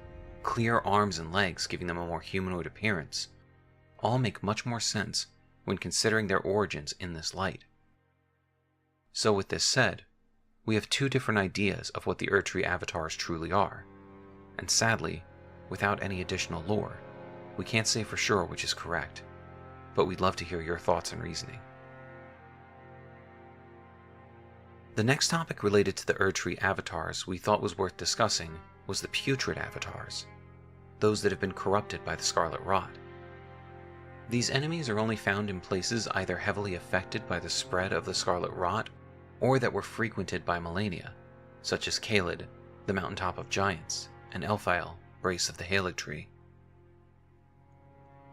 clear arms and legs giving them a more humanoid appearance, all make much more sense when considering their origins in this light. So with this said, we have two different ideas of what the Erdtree avatars truly are, and sadly, without any additional lore, we can't say for sure which is correct, but we'd love to hear your thoughts and reasoning. The next topic related to the Erdtree avatars we thought was worth discussing was the putrid avatars, those that have been corrupted by the Scarlet Rot. These enemies are only found in places either heavily affected by the spread of the Scarlet Rot or that were frequented by Malenia, such as Caelid, the Mountaintop of Giants, and Elphael, Brace of the Halig Tree.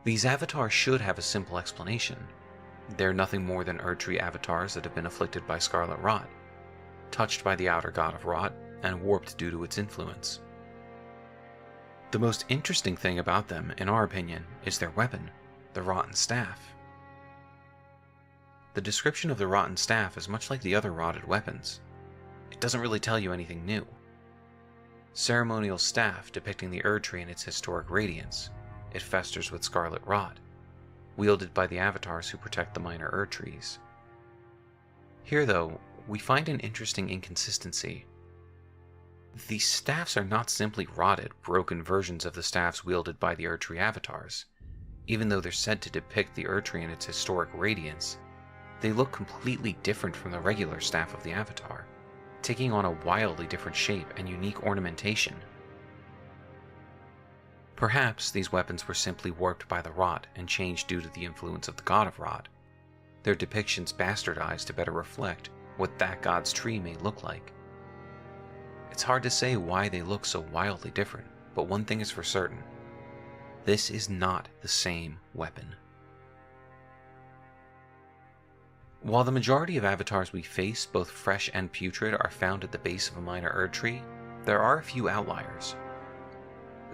These avatars should have a simple explanation. They're nothing more than Erdtree avatars that have been afflicted by Scarlet Rot, touched by the outer god of Rot, and warped due to its influence. The most interesting thing about them, in our opinion, is their weapon, the Rotten Staff. The description of the Rotten Staff is much like the other rotted weapons. It doesn't really tell you anything new. Ceremonial staff depicting the Erdtree in its historic radiance, it festers with Scarlet Rot, wielded by the avatars who protect the minor Erdtrees. Here, though, we find an interesting inconsistency. These staffs are not simply rotted, broken versions of the staffs wielded by the Erdtree avatars. Even though they're said to depict the Erdtree in its historic radiance, they look completely different from the regular staff of the avatar, taking on a wildly different shape and unique ornamentation. Perhaps these weapons were simply warped by the Rot and changed due to the influence of the god of Rot, their depictions bastardized to better reflect what that god's tree may look like. It's hard to say why they look so wildly different, but one thing is for certain. This is not the same weapon. While the majority of avatars we face, both fresh and putrid, are found at the base of a minor Erdtree, there are a few outliers.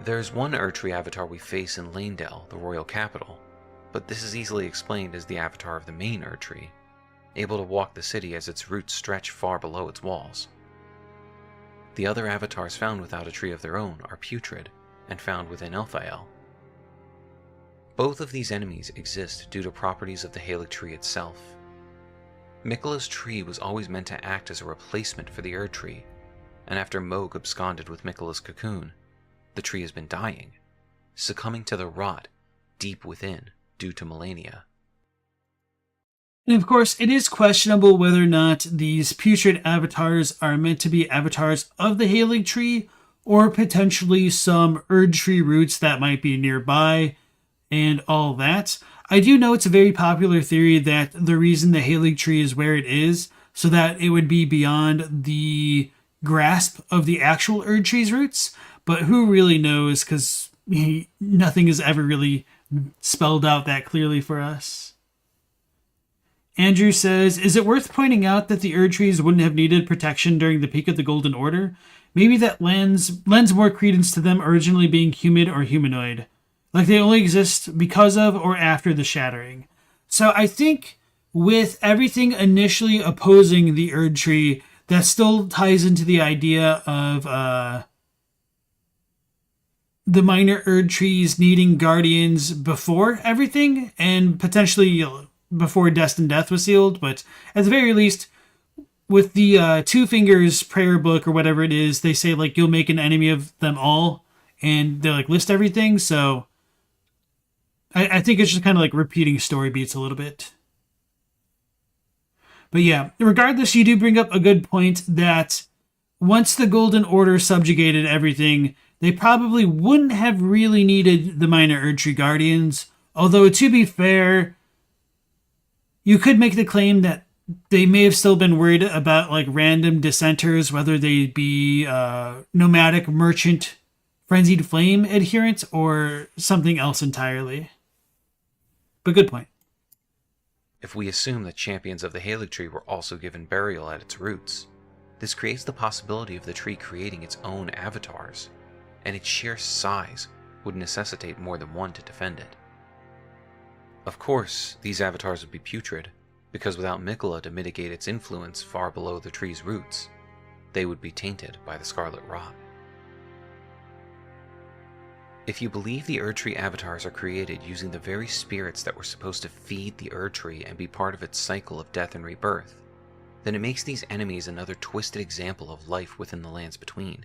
There's one Erdtree avatar we face in Leyndell, the royal capital, but this is easily explained as the avatar of the main Erdtree, able to walk the city as its roots stretch far below its walls. The other avatars found without a tree of their own are putrid, and found within Elphael. Both of these enemies exist due to properties of the Halig Tree itself. Miquella's tree was always meant to act as a replacement for the Erdtree, and after Mohg absconded with Miquella's cocoon, the tree has been dying, succumbing to the rot deep within due to millennia. And of course, it is questionable whether or not these putrid avatars are meant to be avatars of the Hailing Tree, or potentially some Erdtree roots that might be nearby, and all that. I do know it's a very popular theory that the reason the Hailing Tree is where it is, so that it would be beyond the grasp of the actual Erdtree's roots, but who really knows, because nothing is ever really spelled out that clearly for us. Andrew says, is it worth pointing out that the Erdtrees wouldn't have needed protection during the peak of the Golden Order? Maybe that lends more credence to them originally being human or humanoid. Like they only exist because of or after the Shattering. So I think with everything initially opposing the Erdtree, that still ties into the idea of the minor Erdtrees needing guardians before everything, and potentially before Destined Death was sealed, but at the very least, with the Two Fingers prayer book or whatever it is, they say like you'll make an enemy of them all, and they like list everything. So I think it's just kind of like repeating story beats a little bit. But yeah, regardless, you do bring up a good point that once the Golden Order subjugated everything, they probably wouldn't have really needed the minor Erdtree Guardians. Although, to be fair, you could make the claim that they may have still been worried about like random dissenters, whether they be nomadic merchant frenzied flame adherents or something else entirely. But good point. If we assume that champions of the Hailing Tree were also given burial at its roots, this creates the possibility of the tree creating its own avatars, and its sheer size would necessitate more than one to defend it. Of course, these avatars would be putrid, because without Mikola to mitigate its influence far below the tree's roots, they would be tainted by the Scarlet Rot. If you believe the Erdtree avatars are created using the very spirits that were supposed to feed the Erdtree and be part of its cycle of death and rebirth, then it makes these enemies another twisted example of life within the lands between.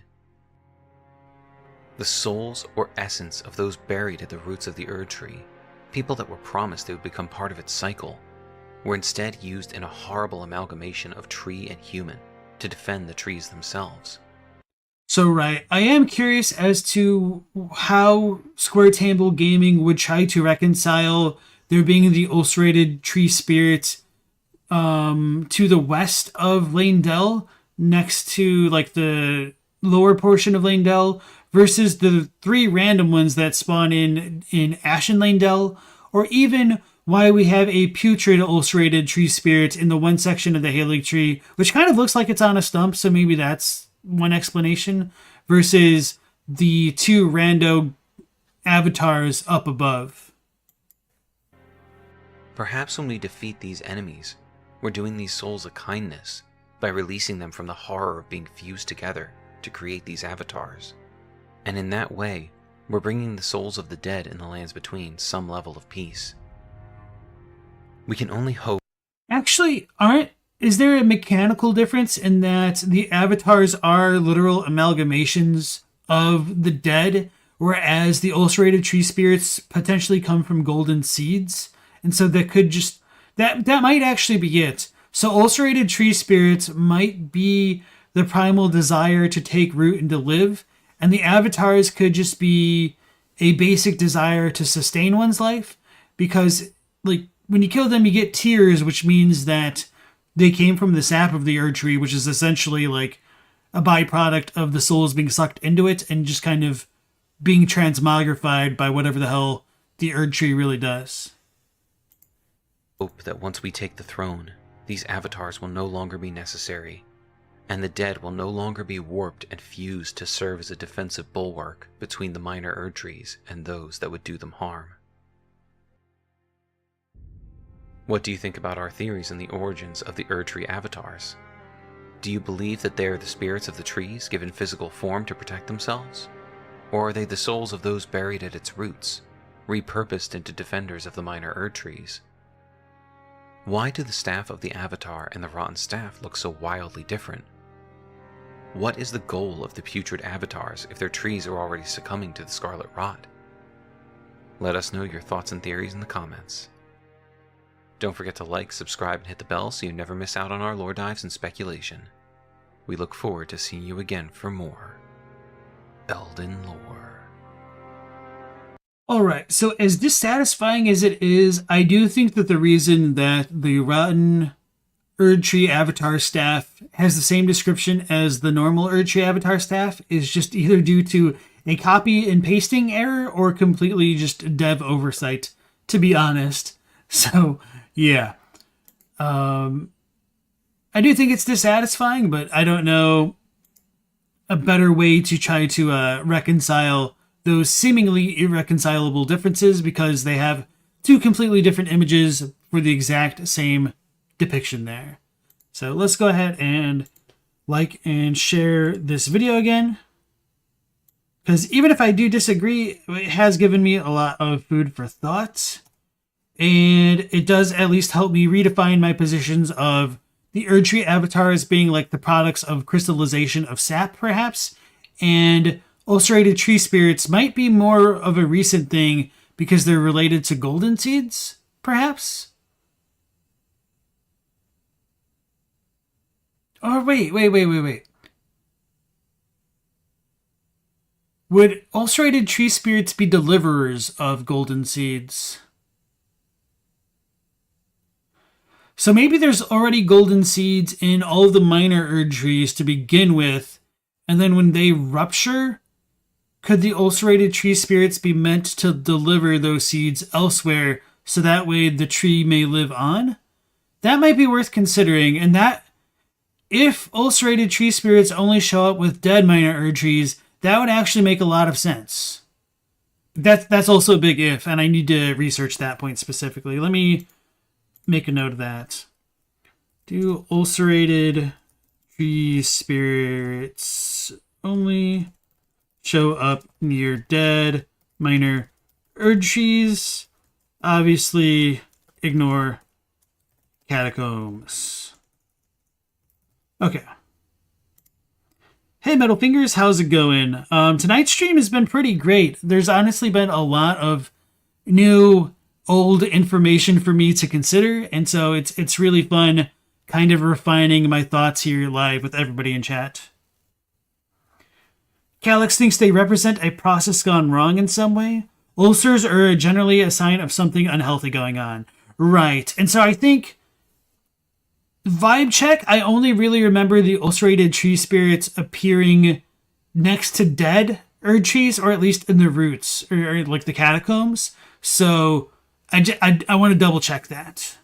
The souls or essence of those buried at the roots of the Erdtree, people that were promised they would become part of its cycle, were instead used in a horrible amalgamation of tree and human to defend the trees themselves. So right, I am curious as to how Square Table Gaming would try to reconcile there being the ulcerated tree spirit to the west of Leyndell, next to like the lower portion of Leyndell, versus the three random ones that spawn in Ashen Leyndell, or even why we have a putrid ulcerated tree spirit in the one section of the Hailing Tree, which kind of looks like it's on a stump, so maybe that's one explanation, versus the two rando avatars up above. Perhaps when we defeat these enemies, we're doing these souls a kindness by releasing them from the horror of being fused together to create these avatars. And in that way, we're bringing the souls of the dead in the lands between some level of peace. We can only hope. Actually, is there a mechanical difference in that the avatars are literal amalgamations of the dead, whereas the ulcerated tree spirits potentially come from golden seeds? And so that could just, that might actually be it. So ulcerated tree spirits might be the primal desire to take root and to live, and the avatars could just be a basic desire to sustain one's life, because like when you kill them you get tears, which means that they came from the sap of the Erdtree, which is essentially like a byproduct of the souls being sucked into it and just kind of being transmogrified by whatever the hell the Erdtree really does. Hope that once we take the throne, these avatars will no longer be necessary, and the dead will no longer be warped and fused to serve as a defensive bulwark between the minor Erdtrees and those that would do them harm. What do you think about our theories on the origins of the Erdtree avatars? Do you believe that they are the spirits of the trees given physical form to protect themselves? Or are they the souls of those buried at its roots, repurposed into defenders of the minor Erdtrees? Why do the staff of the Avatar and the Rotten Staff look so wildly different? What is the goal of the putrid avatars if their trees are already succumbing to the Scarlet Rot? Let us know your thoughts and theories in the comments. Don't forget to like, subscribe, and hit the bell so you never miss out on our lore dives and speculation. We look forward to seeing you again for more Elden Lore. Alright, so as dissatisfying as it is, I do think that the reason that the rotten Erdtree avatar staff has the same description as the normal Erdtree avatar staff is just either due to a copy and pasting error or completely just dev oversight, to be honest. So, yeah. I do think it's dissatisfying, but I don't know a better way to try to reconcile those seemingly irreconcilable differences because they have two completely different images for the exact same depiction there. So let's go ahead and like and share this video again. Because even if I do disagree, it has given me a lot of food for thought. And it does at least help me redefine my positions of the Erdtree avatars being like the products of crystallization of sap, perhaps. And ulcerated tree spirits might be more of a recent thing because they're related to golden seeds, perhaps. Oh, wait. Would ulcerated tree spirits be deliverers of golden seeds? So maybe there's already golden seeds in all of the minor Erdtrees to begin with, and then when they rupture, could the ulcerated tree spirits be meant to deliver those seeds elsewhere so that way the tree may live on? That might be worth considering, and that if ulcerated tree spirits only show up with dead minor Erdtrees, that would actually make a lot of sense. That's also a big if, and I need to research that point specifically. Let me make a note of that. Do ulcerated tree spirits only show up near dead minor Erdtrees? Obviously, ignore catacombs. Okay. Hey Metal Fingers, how's it going? Tonight's stream has been pretty great. There's honestly been a lot of new, old information for me to consider, and so it's really fun kind of refining my thoughts here live with everybody in chat. Calyx thinks they represent a process gone wrong in some way. Ulcers are generally a sign of something unhealthy going on. Right, and so I think vibe check, I only really remember the ulcerated tree spirits appearing next to dead Erdtrees, or at least in the roots, or like the catacombs. So I want to double check that.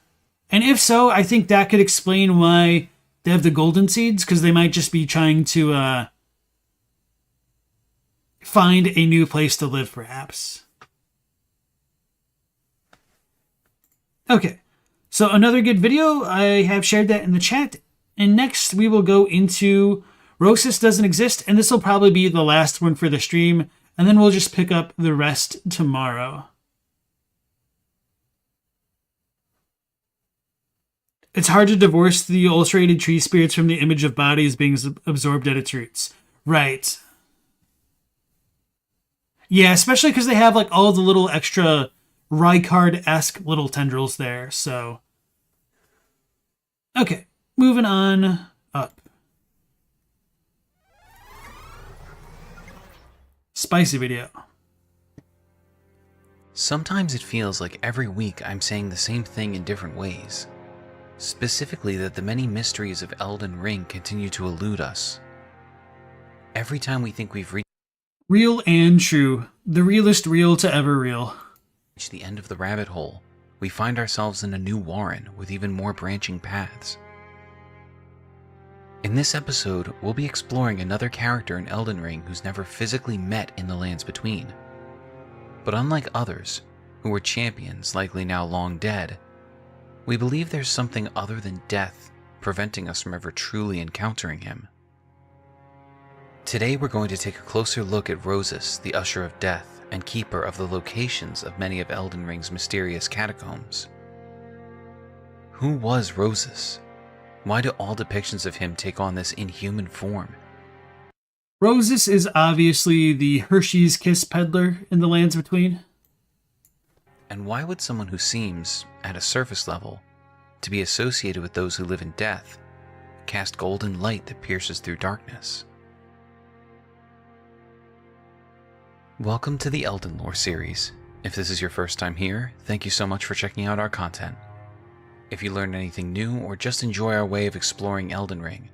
And if so, I think that could explain why they have the golden seeds, because they might just be trying to find a new place to live, perhaps. Okay. So another good video, I have shared that in the chat. And next we will go into Rosus Doesn't Exist, and this will probably be the last one for the stream, and then we'll just pick up the rest tomorrow. It's hard to divorce the ulcerated tree spirits from the image of bodies being absorbed at its roots. Right. Yeah, especially because they have like all the little extra Rykard-esque little tendrils there, so. Okay, moving on up. Spicy video. Sometimes it feels like every week I'm saying the same thing in different ways. Specifically that the many mysteries of Elden Ring continue to elude us. Every time we think we've reached Real and true. The realest real to ever real. the end of the rabbit hole, we find ourselves in a new warren with even more branching paths. In this episode, we'll be exploring another character in Elden Ring who's never physically met in the lands between. But unlike others, who were champions likely now long dead, we believe there's something other than death preventing us from ever truly encountering him. Today we're going to take a closer look at Rosus, the Usher of Death, and keeper of the locations of many of Elden Ring's mysterious catacombs. Who was Rosus? Why do all depictions of him take on this inhuman form? Rosus is obviously the Hershey's Kiss peddler in the lands between. And why would someone who seems, at a surface level, to be associated with those who live in death, cast golden light that pierces through darkness? Welcome to the Elden Lore series. If this is your first time here, thank you so much for checking out our content. If you learned anything new or just enjoy our way of exploring Elden Ring,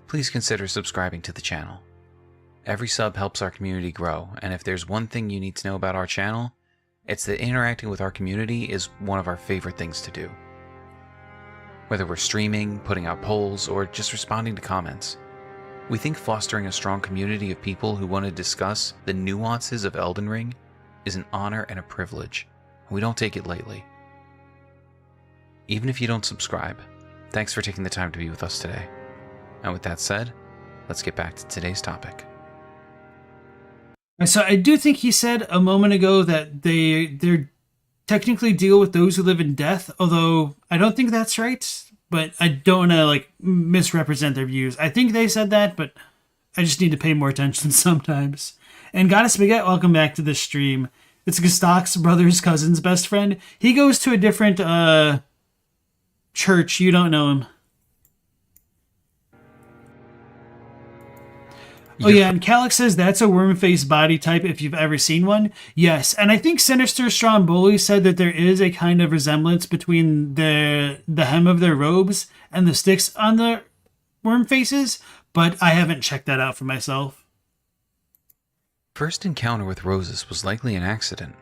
please consider subscribing to the channel. Every sub helps our community grow, and if there's one thing you need to know about our channel, it's that interacting with our community is one of our favorite things to do. Whether we're streaming, putting out polls, or just responding to comments, we think fostering a strong community of people who want to discuss the nuances of Elden Ring is an honor and a privilege, and we don't take it lightly. Even if you don't subscribe, thanks for taking the time to be with us today. And with that said, let's get back to today's topic. So I do think he said a moment ago that they're technically deal with those who live in death, although I don't think that's right, but I don't want to misrepresent their views. I think they said that, but I just need to pay more attention sometimes. And Goddess Baguette, welcome back to the stream. It's Gustok's brother's cousin's best friend. He goes to a different church. You don't know him. Oh yeah, and Calyx says that's a worm-face body type if you've ever seen one. Yes, and I think Sinister Stromboli said that there is a kind of resemblance between the hem of their robes and the sticks on the worm faces, but I haven't checked that out for myself. First encounter with Rosus was likely an accident.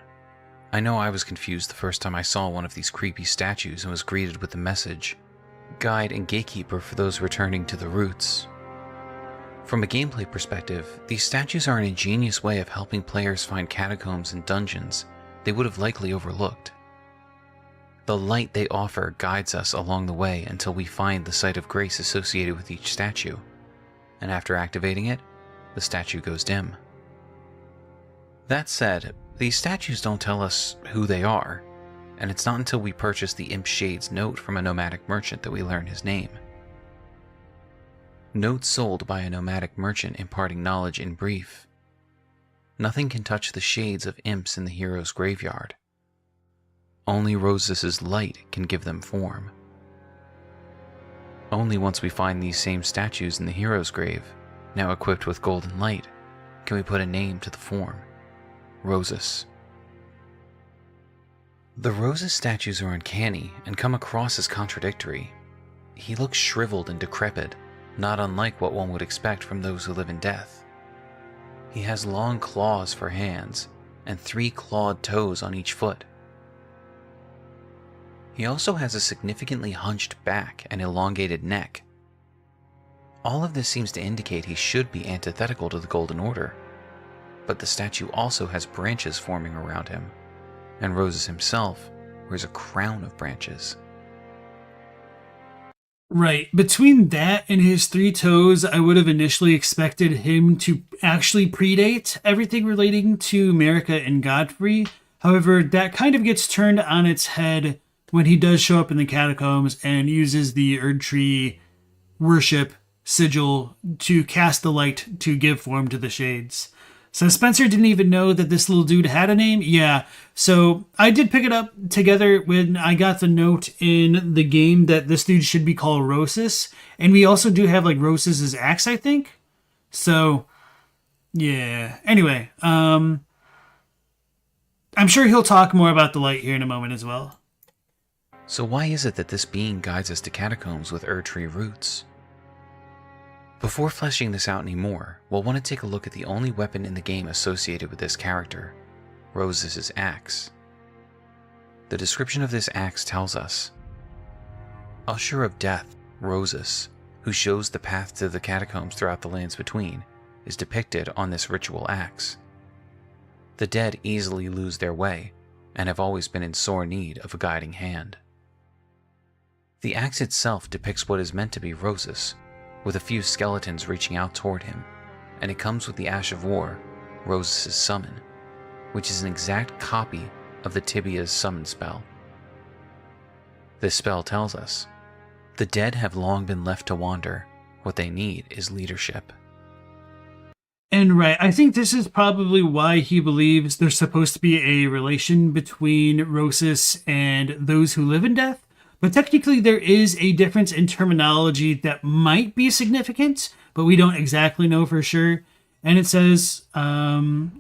I know I was confused the first time I saw one of these creepy statues and was greeted with the message, "Guide and Gatekeeper for those returning to the roots." From a gameplay perspective, these statues are an ingenious way of helping players find catacombs and dungeons they would have likely overlooked. The light they offer guides us along the way until we find the site of grace associated with each statue, and after activating it, the statue goes dim. That said, these statues don't tell us who they are, and it's not until we purchase the Imp Shade's note from a nomadic merchant that we learn his name. Notes sold by a nomadic merchant imparting knowledge in brief. Nothing can touch the shades of imps in the hero's graveyard. Only Rosus's light can give them form. Only once we find these same statues in the hero's grave, now equipped with golden light, can we put a name to the form. Rosus. The Rosus statues are uncanny and come across as contradictory. He looks shriveled and decrepit, not unlike what one would expect from those who live in death. He has long claws for hands, and 3 clawed toes on each foot. He also has a significantly hunched back and elongated neck. All of this seems to indicate he should be antithetical to the Golden Order, but the statue also has branches forming around him, and Rosus himself wears a crown of branches. Right. Between that and his 3 toes, I would have initially expected him to actually predate everything relating to Marika and Godfrey. However, that kind of gets turned on its head when he does show up in the catacombs and uses the Erdtree worship sigil to cast the light to give form to the shades. So Spencer didn't even know that this little dude had a name? Yeah. So I did pick it up together when I got the note in the game that this dude should be called Rosus. And we also do have Rosus's axe, I think. So, yeah. Anyway, I'm sure he'll talk more about the light here in a moment as well. So why is it that this being guides us to catacombs with Erdtree roots? Before fleshing this out anymore, we'll want to take a look at the only weapon in the game associated with this character, Rosus's axe. The description of this axe tells us, Usher of Death, Rosus, who shows the path to the catacombs throughout the lands between, is depicted on this ritual axe. The dead easily lose their way, and have always been in sore need of a guiding hand. The axe itself depicts what is meant to be Rosus, with a few skeletons reaching out toward him, and it comes with the Ash of War, Rosus' summon, which is an exact copy of the Tibia's summon spell. This spell tells us, the dead have long been left to wander, what they need is leadership. And right, I think this is probably why he believes there's supposed to be a relation between Rosus and those who live in death. But technically, there is a difference in terminology that might be significant, but we don't exactly know for sure. And it says,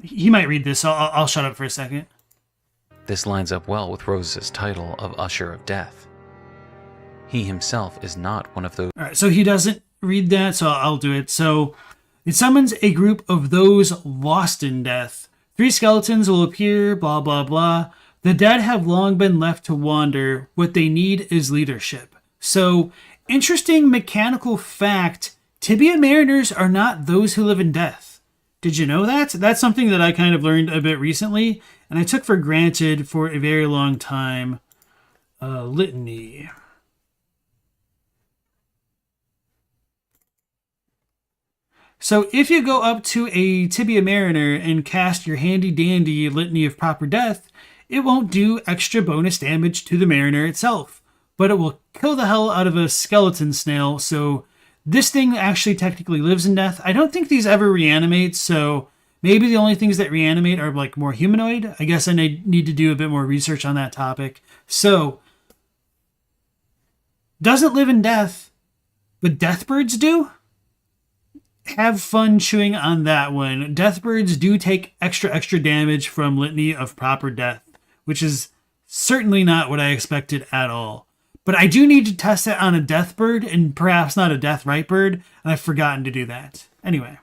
he might read this, so I'll shut up for a second. This lines up well with Rosus's title of Usher of Death. He himself is not one of those. All right, so he doesn't read that, so I'll do it. So it summons a group of those lost in death. 3 skeletons will appear, blah, blah, blah. The dead have long been left to wander. What they need is leadership. So, interesting mechanical fact, Tibia Mariners are not those who live in death. Did you know that? That's something that I kind of learned a bit recently, and I took for granted for a very long time. Litany. So if you go up to a Tibia Mariner and cast your handy-dandy Litany of Proper Death, it won't do extra bonus damage to the Mariner itself, but it will kill the hell out of a skeleton snail, so this thing actually technically lives in death. I don't think these ever reanimate, so maybe the only things that reanimate are like more humanoid. I guess I need to do a bit more research on that topic. So, doesn't live in death, but deathbirds do? Have fun chewing on that one. Deathbirds do take extra damage from Litany of Proper Death, which is certainly not what I expected at all. But I do need to test it on a deathbird and perhaps not a deathrite bird, and I've forgotten to do that. Anyway.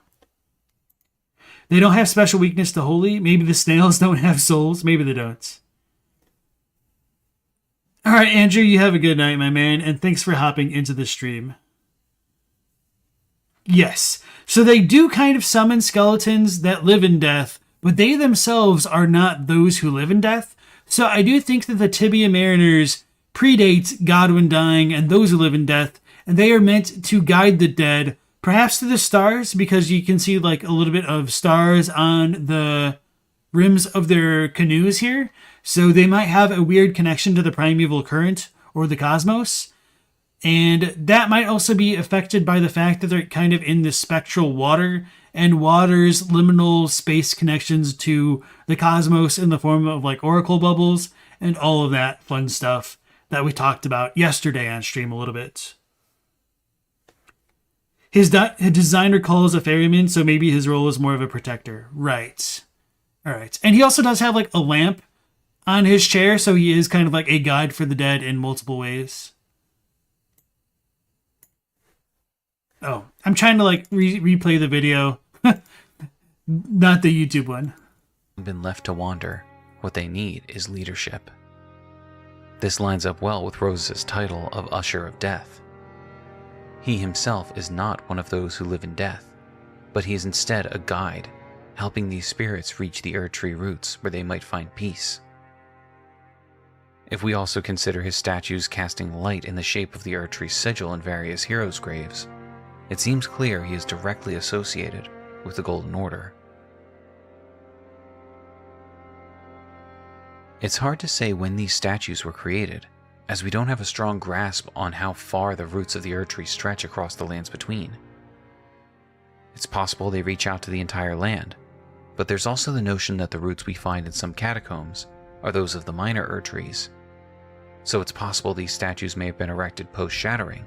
They don't have special weakness to holy. Maybe the snails don't have souls. Maybe they don't. Alright, Andrew, you have a good night, my man, and thanks for hopping into the stream. Yes, so they do kind of summon skeletons that live in death, but they themselves are not those who live in death. So I do think that the Tibia Mariners predate Godwin dying and those who live in death, and they are meant to guide the dead, perhaps to the stars, because you can see like a little bit of stars on the rims of their canoes here. So they might have a weird connection to the primeval current or the cosmos. And that might also be affected by the fact that they're kind of in the spectral water, and water's liminal space connections to the cosmos in the form of like oracle bubbles and all of that fun stuff that we talked about yesterday on stream a little bit. His designer calls a ferryman, so maybe his role is more of a protector. Right. All right. And he also does have like a lamp on his chair, so he is kind of like a guide for the dead in multiple ways. Oh, I'm trying to like replay the video. Not the YouTube one. Been left to wander. What they need is leadership. This lines up well with Rosus's title of Usher of Death. He himself is not one of those who live in death, but he is instead a guide, helping these spirits reach the Erdtree roots where they might find peace. If we also consider his statues casting light in the shape of the Erdtree sigil in various heroes' graves, it seems clear he is directly associated with the Golden Order. It's hard to say when these statues were created, as we don't have a strong grasp on how far the roots of the Erdtree stretch across the lands between. It's possible they reach out to the entire land, but there's also the notion that the roots we find in some catacombs are those of the minor Erdtrees, so it's possible these statues may have been erected post-shattering.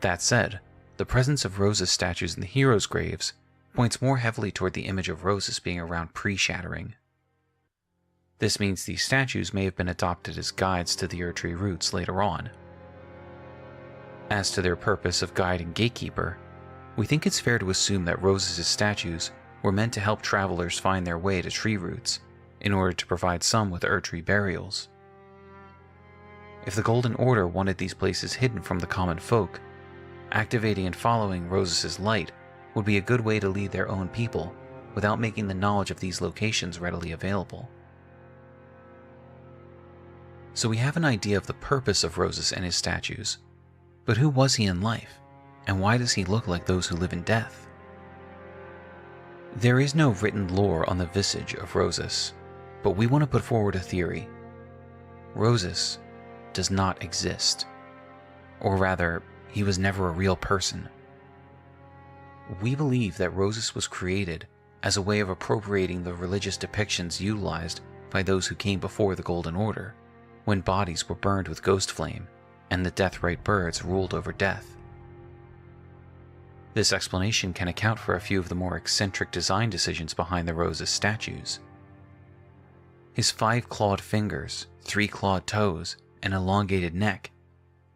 That said, the presence of Rosus statues in the heroes' graves points more heavily toward the image of Rosus being around pre-shattering. This means these statues may have been adopted as guides to the Erdtree roots later on. As to their purpose of guide and gatekeeper, we think it's fair to assume that Rosus' statues were meant to help travelers find their way to tree roots, in order to provide some with Erdtree burials. If the Golden Order wanted these places hidden from the common folk, activating and following Rosus' light would be a good way to lead their own people without making the knowledge of these locations readily available. So we have an idea of the purpose of Rosus and his statues, but who was he in life, and why does he look like those who live in death? There is no written lore on the visage of Rosus, but we want to put forward a theory. Rosus does not exist, or rather, he was never a real person. We believe that Rosus was created as a way of appropriating the religious depictions utilized by those who came before the Golden Order, when bodies were burned with ghost flame and the Deathrite birds ruled over death. This explanation can account for a few of the more eccentric design decisions behind the Rosus statues. His 5 clawed fingers, 3 clawed toes, and elongated neck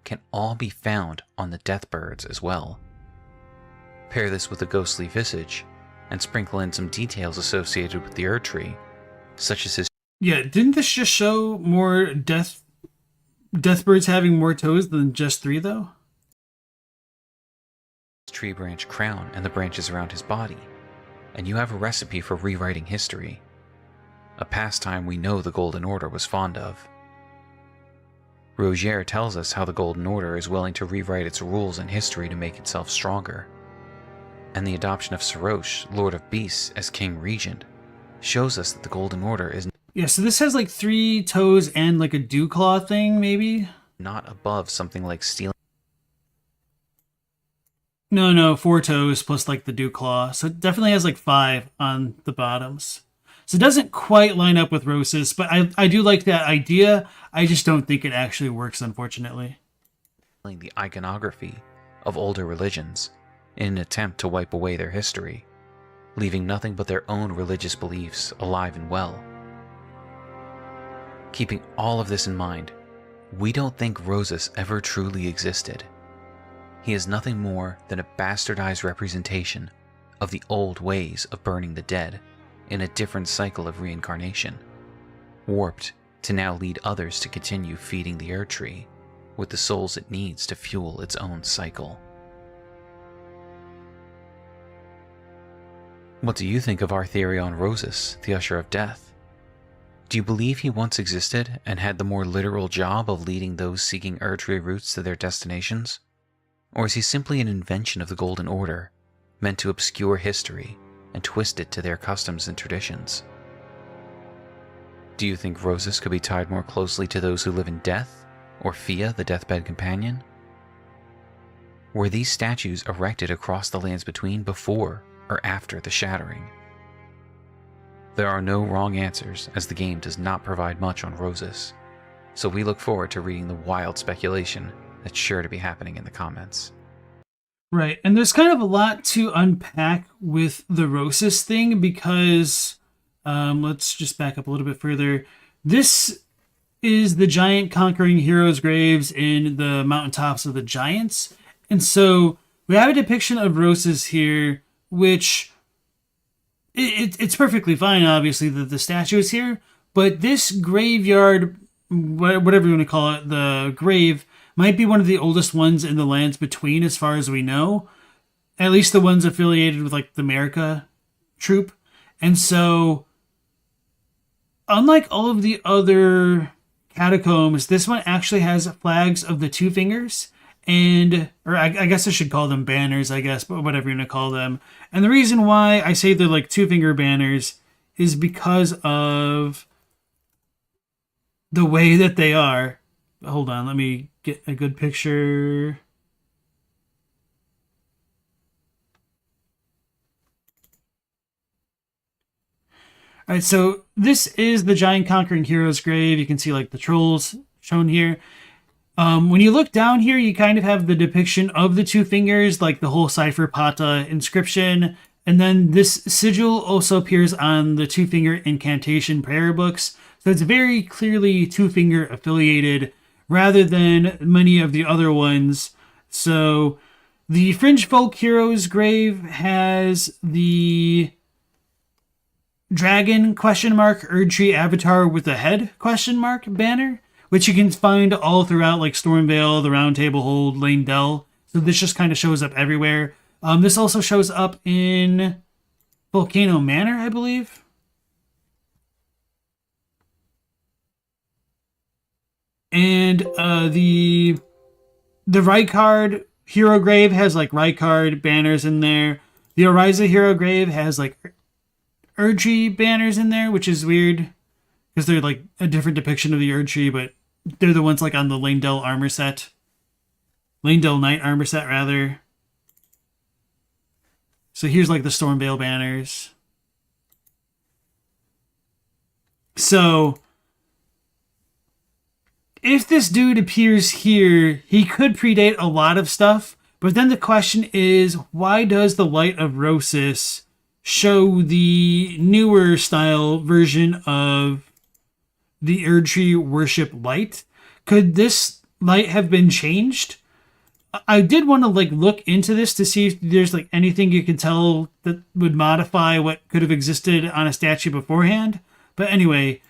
can all be found on the death birds as well. Pair this with a ghostly visage, and sprinkle in some details associated with the Erdtree, such as his... Yeah, didn't this just show more death birds having more toes than just 3, though? tree branch crown and the branches around his body, and you have a recipe for rewriting history, a pastime we know the Golden Order was fond of. Rogier tells us how the Golden Order is willing to rewrite its rules and history to make itself stronger, and the adoption of Serosh, Lord of Beasts, as King Regent shows us that the Golden Order is... Yeah, so this has like 3 toes and like a dew claw thing, maybe? not above something like stealing... No, 4 toes plus like the dew claw. So it definitely has like 5 on the bottoms. So it doesn't quite line up with Rosus, but I do like that idea. I just don't think it actually works, unfortunately. the iconography of older religions in an attempt to wipe away their history, leaving nothing but their own religious beliefs alive and well. Keeping all of this in mind, we don't think Rosus ever truly existed. He is nothing more than a bastardized representation of the old ways of burning the dead in a different cycle of reincarnation, warped to now lead others to continue feeding the Erdtree with the souls it needs to fuel its own cycle. What do you think of our theory on Rosus, the Usher of Death? Do you believe he once existed and had the more literal job of leading those seeking Erdtree routes to their destinations? Or is he simply an invention of the Golden Order, meant to obscure history and twist it to their customs and traditions? Do you think Rosus could be tied more closely to those who live in death, or Fia, the deathbed companion? Were these statues erected across the lands between before or after the Shattering? There are no wrong answers, as the game does not provide much on Rosus, so we look forward to reading the wild speculation that's sure to be happening in the comments. Right, and there's kind of a lot to unpack with the Rosus thing because, let's just back up a little bit further. This is the giant conquering heroes' graves in the mountaintops of the giants. And so we have a depiction of Rosus here, which it's perfectly fine, obviously, that the statue is here. But this graveyard, whatever you want to call it, the grave, might be one of the oldest ones in the lands between, as far as we know. At least the ones affiliated with, like, the Marika troop. And so, unlike all of the other catacombs, this one actually has flags of the 2 fingers. Or I guess I should call them banners, I guess, but whatever you want to call them. And the reason why I say they're like 2-finger banners is because of the way that they are. Hold on, let me get a good picture. All right, so this is the giant conquering hero's grave. You can see like the trolls shown here. When you look down here, you kind of have the depiction of the 2 fingers, like the whole Cipher Pata inscription. And then this sigil also appears on the 2-finger incantation prayer books. So it's very clearly 2-finger affiliated rather than many of the other ones. So the Fringe Folk Heroes grave has the dragon ? Erdtree avatar with a head ? banner, which you can find all throughout like Stormvale, the Round Table Hold, Lane Dell. So this just kind of shows up everywhere. This also shows up in Volcano Manor, I believe. And the Rykard Hero Grave has like Rykard banners in there. The Oriza Hero Grave has like Erdtree banners in there, which is weird because they're like a different depiction of the Erdtree, but they're the ones like on the Lanedell armor set. Lanedell Knight armor set, rather. So here's like the Stormveil banners. So if this dude appears here, he could predate a lot of stuff. But then the question is, why does the Light of Rosus show the newer style version of the Erdtree worship light? Could this light have been changed? I did want to like look into this to see if there's like anything you can tell that would modify what could have existed on a statue beforehand. But anyway,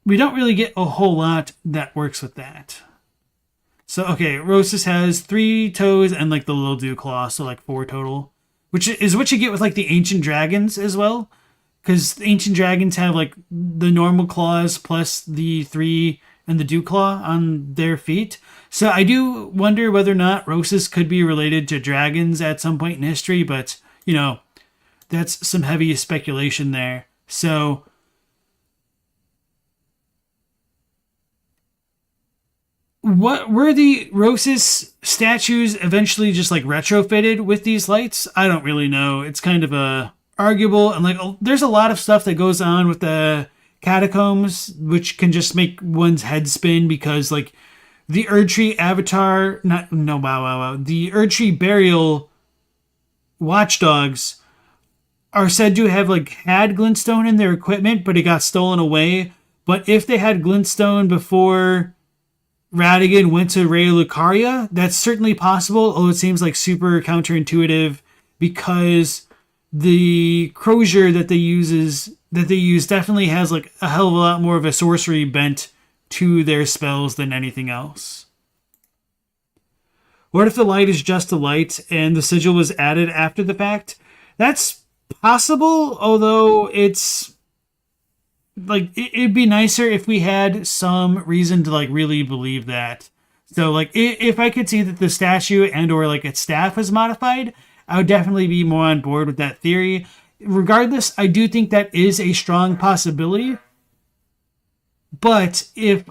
we don't really get a whole lot that works with that. So, okay, Rosus has 3 toes and like the little dew claw, so like 4 total. Which is what you get with like the ancient dragons as well. Because ancient dragons have like the normal claws plus the 3 and the dew claw on their feet. So I do wonder whether or not Rosus could be related to dragons at some point in history. But, you know, that's some heavy speculation there. So what were the Rosus statues eventually just like retrofitted with these lights? I don't really know. It's kind of arguable, and like there's a lot of stuff that goes on with the catacombs which can just make one's head spin, because like the Erdtree avatar, the Erdtree burial watchdogs are said to have like had glintstone in their equipment, but it got stolen away. But if they had glintstone before Radigan went to Ray Lucaria, that's certainly possible, although it seems like super counterintuitive because the crozier that they use definitely has like a hell of a lot more of a sorcery bent to their spells than anything else. What if the light is just a light and the sigil was added after the fact? That's possible, although it's like it'd be nicer if we had some reason to like really believe that. So like if I could see that the statue and or like its staff was modified, I would definitely be more on board with that theory. Regardless, I do think that is a strong possibility. But if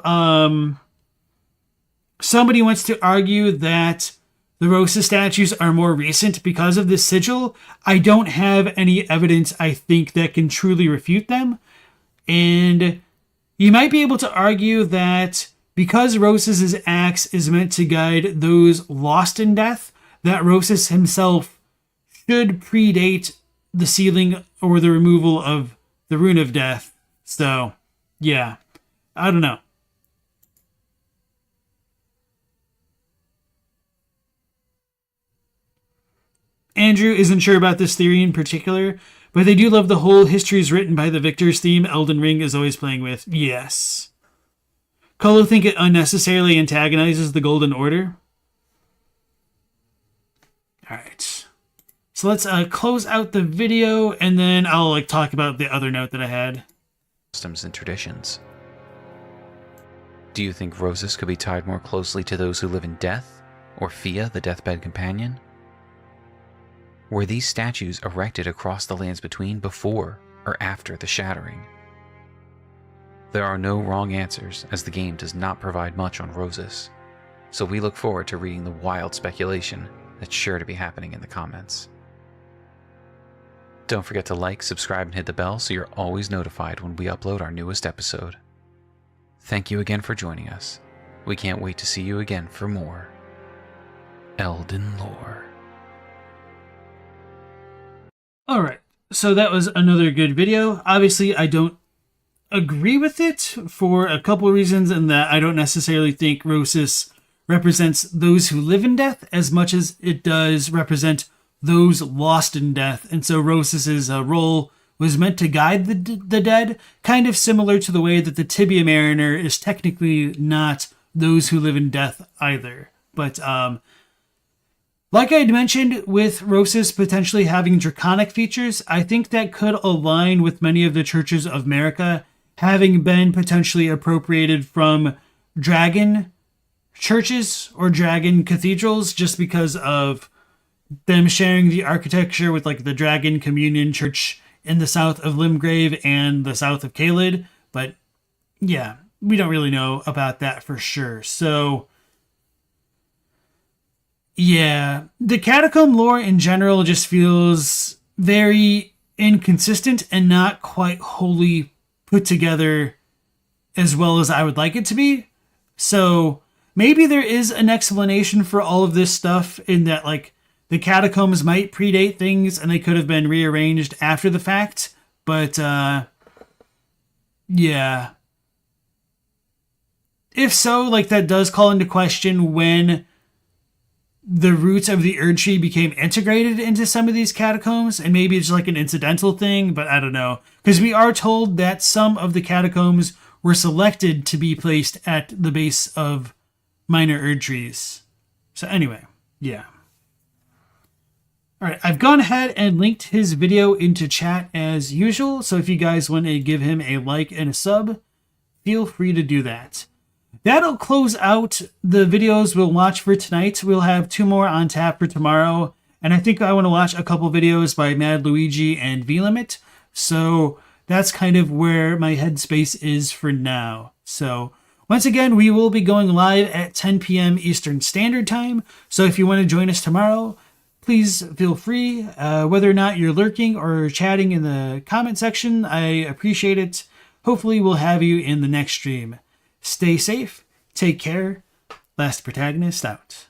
somebody wants to argue that the Rosus statues are more recent because of this sigil, I don't have any evidence, I think, that can truly refute them. And you might be able to argue that because Rosus's axe is meant to guide those lost in death, that Rosus himself should predate the sealing or the removal of the Rune of Death. So, yeah, I don't know. Andrew isn't sure about this theory in particular, but they do love the whole history is written by the victors theme Elden Ring is always playing with. Yes. Colo think it unnecessarily antagonizes the Golden Order. Alright. So let's close out the video, and then I'll talk about the other note that I had. Customs and traditions. Do you think Rosus could be tied more closely to those who live in death, or Fia, the deathbed companion? Were these statues erected across the lands between before or after the Shattering? There are no wrong answers, as the game does not provide much on Rosus, so we look forward to reading the wild speculation that's sure to be happening in the comments. Don't forget to like, subscribe, and hit the bell so you're always notified when we upload our newest episode. Thank you again for joining us. We can't wait to see you again for more Elden Lore. Alright, so that was another good video. Obviously, I don't agree with it for a couple of reasons, in that I don't necessarily think Rosus represents those who live in death as much as it does represent those lost in death. And so Rosus's role was meant to guide the dead, kind of similar to the way that the Tibia Mariner is technically not those who live in death either. But like I had mentioned, with Rosus potentially having draconic features, I think that could align with many of the churches of Marika having been potentially appropriated from dragon churches or dragon cathedrals, just because of them sharing the architecture with like the Dragon Communion Church in the south of Limgrave and the south of Caelid. But yeah, we don't really know about that for sure. So yeah, the catacomb lore in general just feels very inconsistent and not quite wholly put together as well as I would like it to be. So maybe there is an explanation for all of this stuff in that, like, the catacombs might predate things and they could have been rearranged after the fact. But, yeah. If so, like, that does call into question when the roots of the Erdtree became integrated into some of these catacombs, and maybe it's like an incidental thing, but I don't know. Because we are told that some of the catacombs were selected to be placed at the base of minor Erdtrees. So anyway, yeah. Alright, I've gone ahead and linked his video into chat as usual, so if you guys want to give him a like and a sub, feel free to do that. That'll close out the videos we'll watch for tonight. We'll have 2 more on tap for tomorrow, and I think I want to watch a couple videos by Mad Luigi and V-Limit, so that's kind of where my headspace is for now. So once again, we will be going live at 10 p.m. Eastern Standard Time, so if you want to join us tomorrow, please feel free. Whether or not you're lurking or chatting in the comment section, I appreciate it. Hopefully we'll have you in the next stream. Stay safe, take care, Last Protagonist out.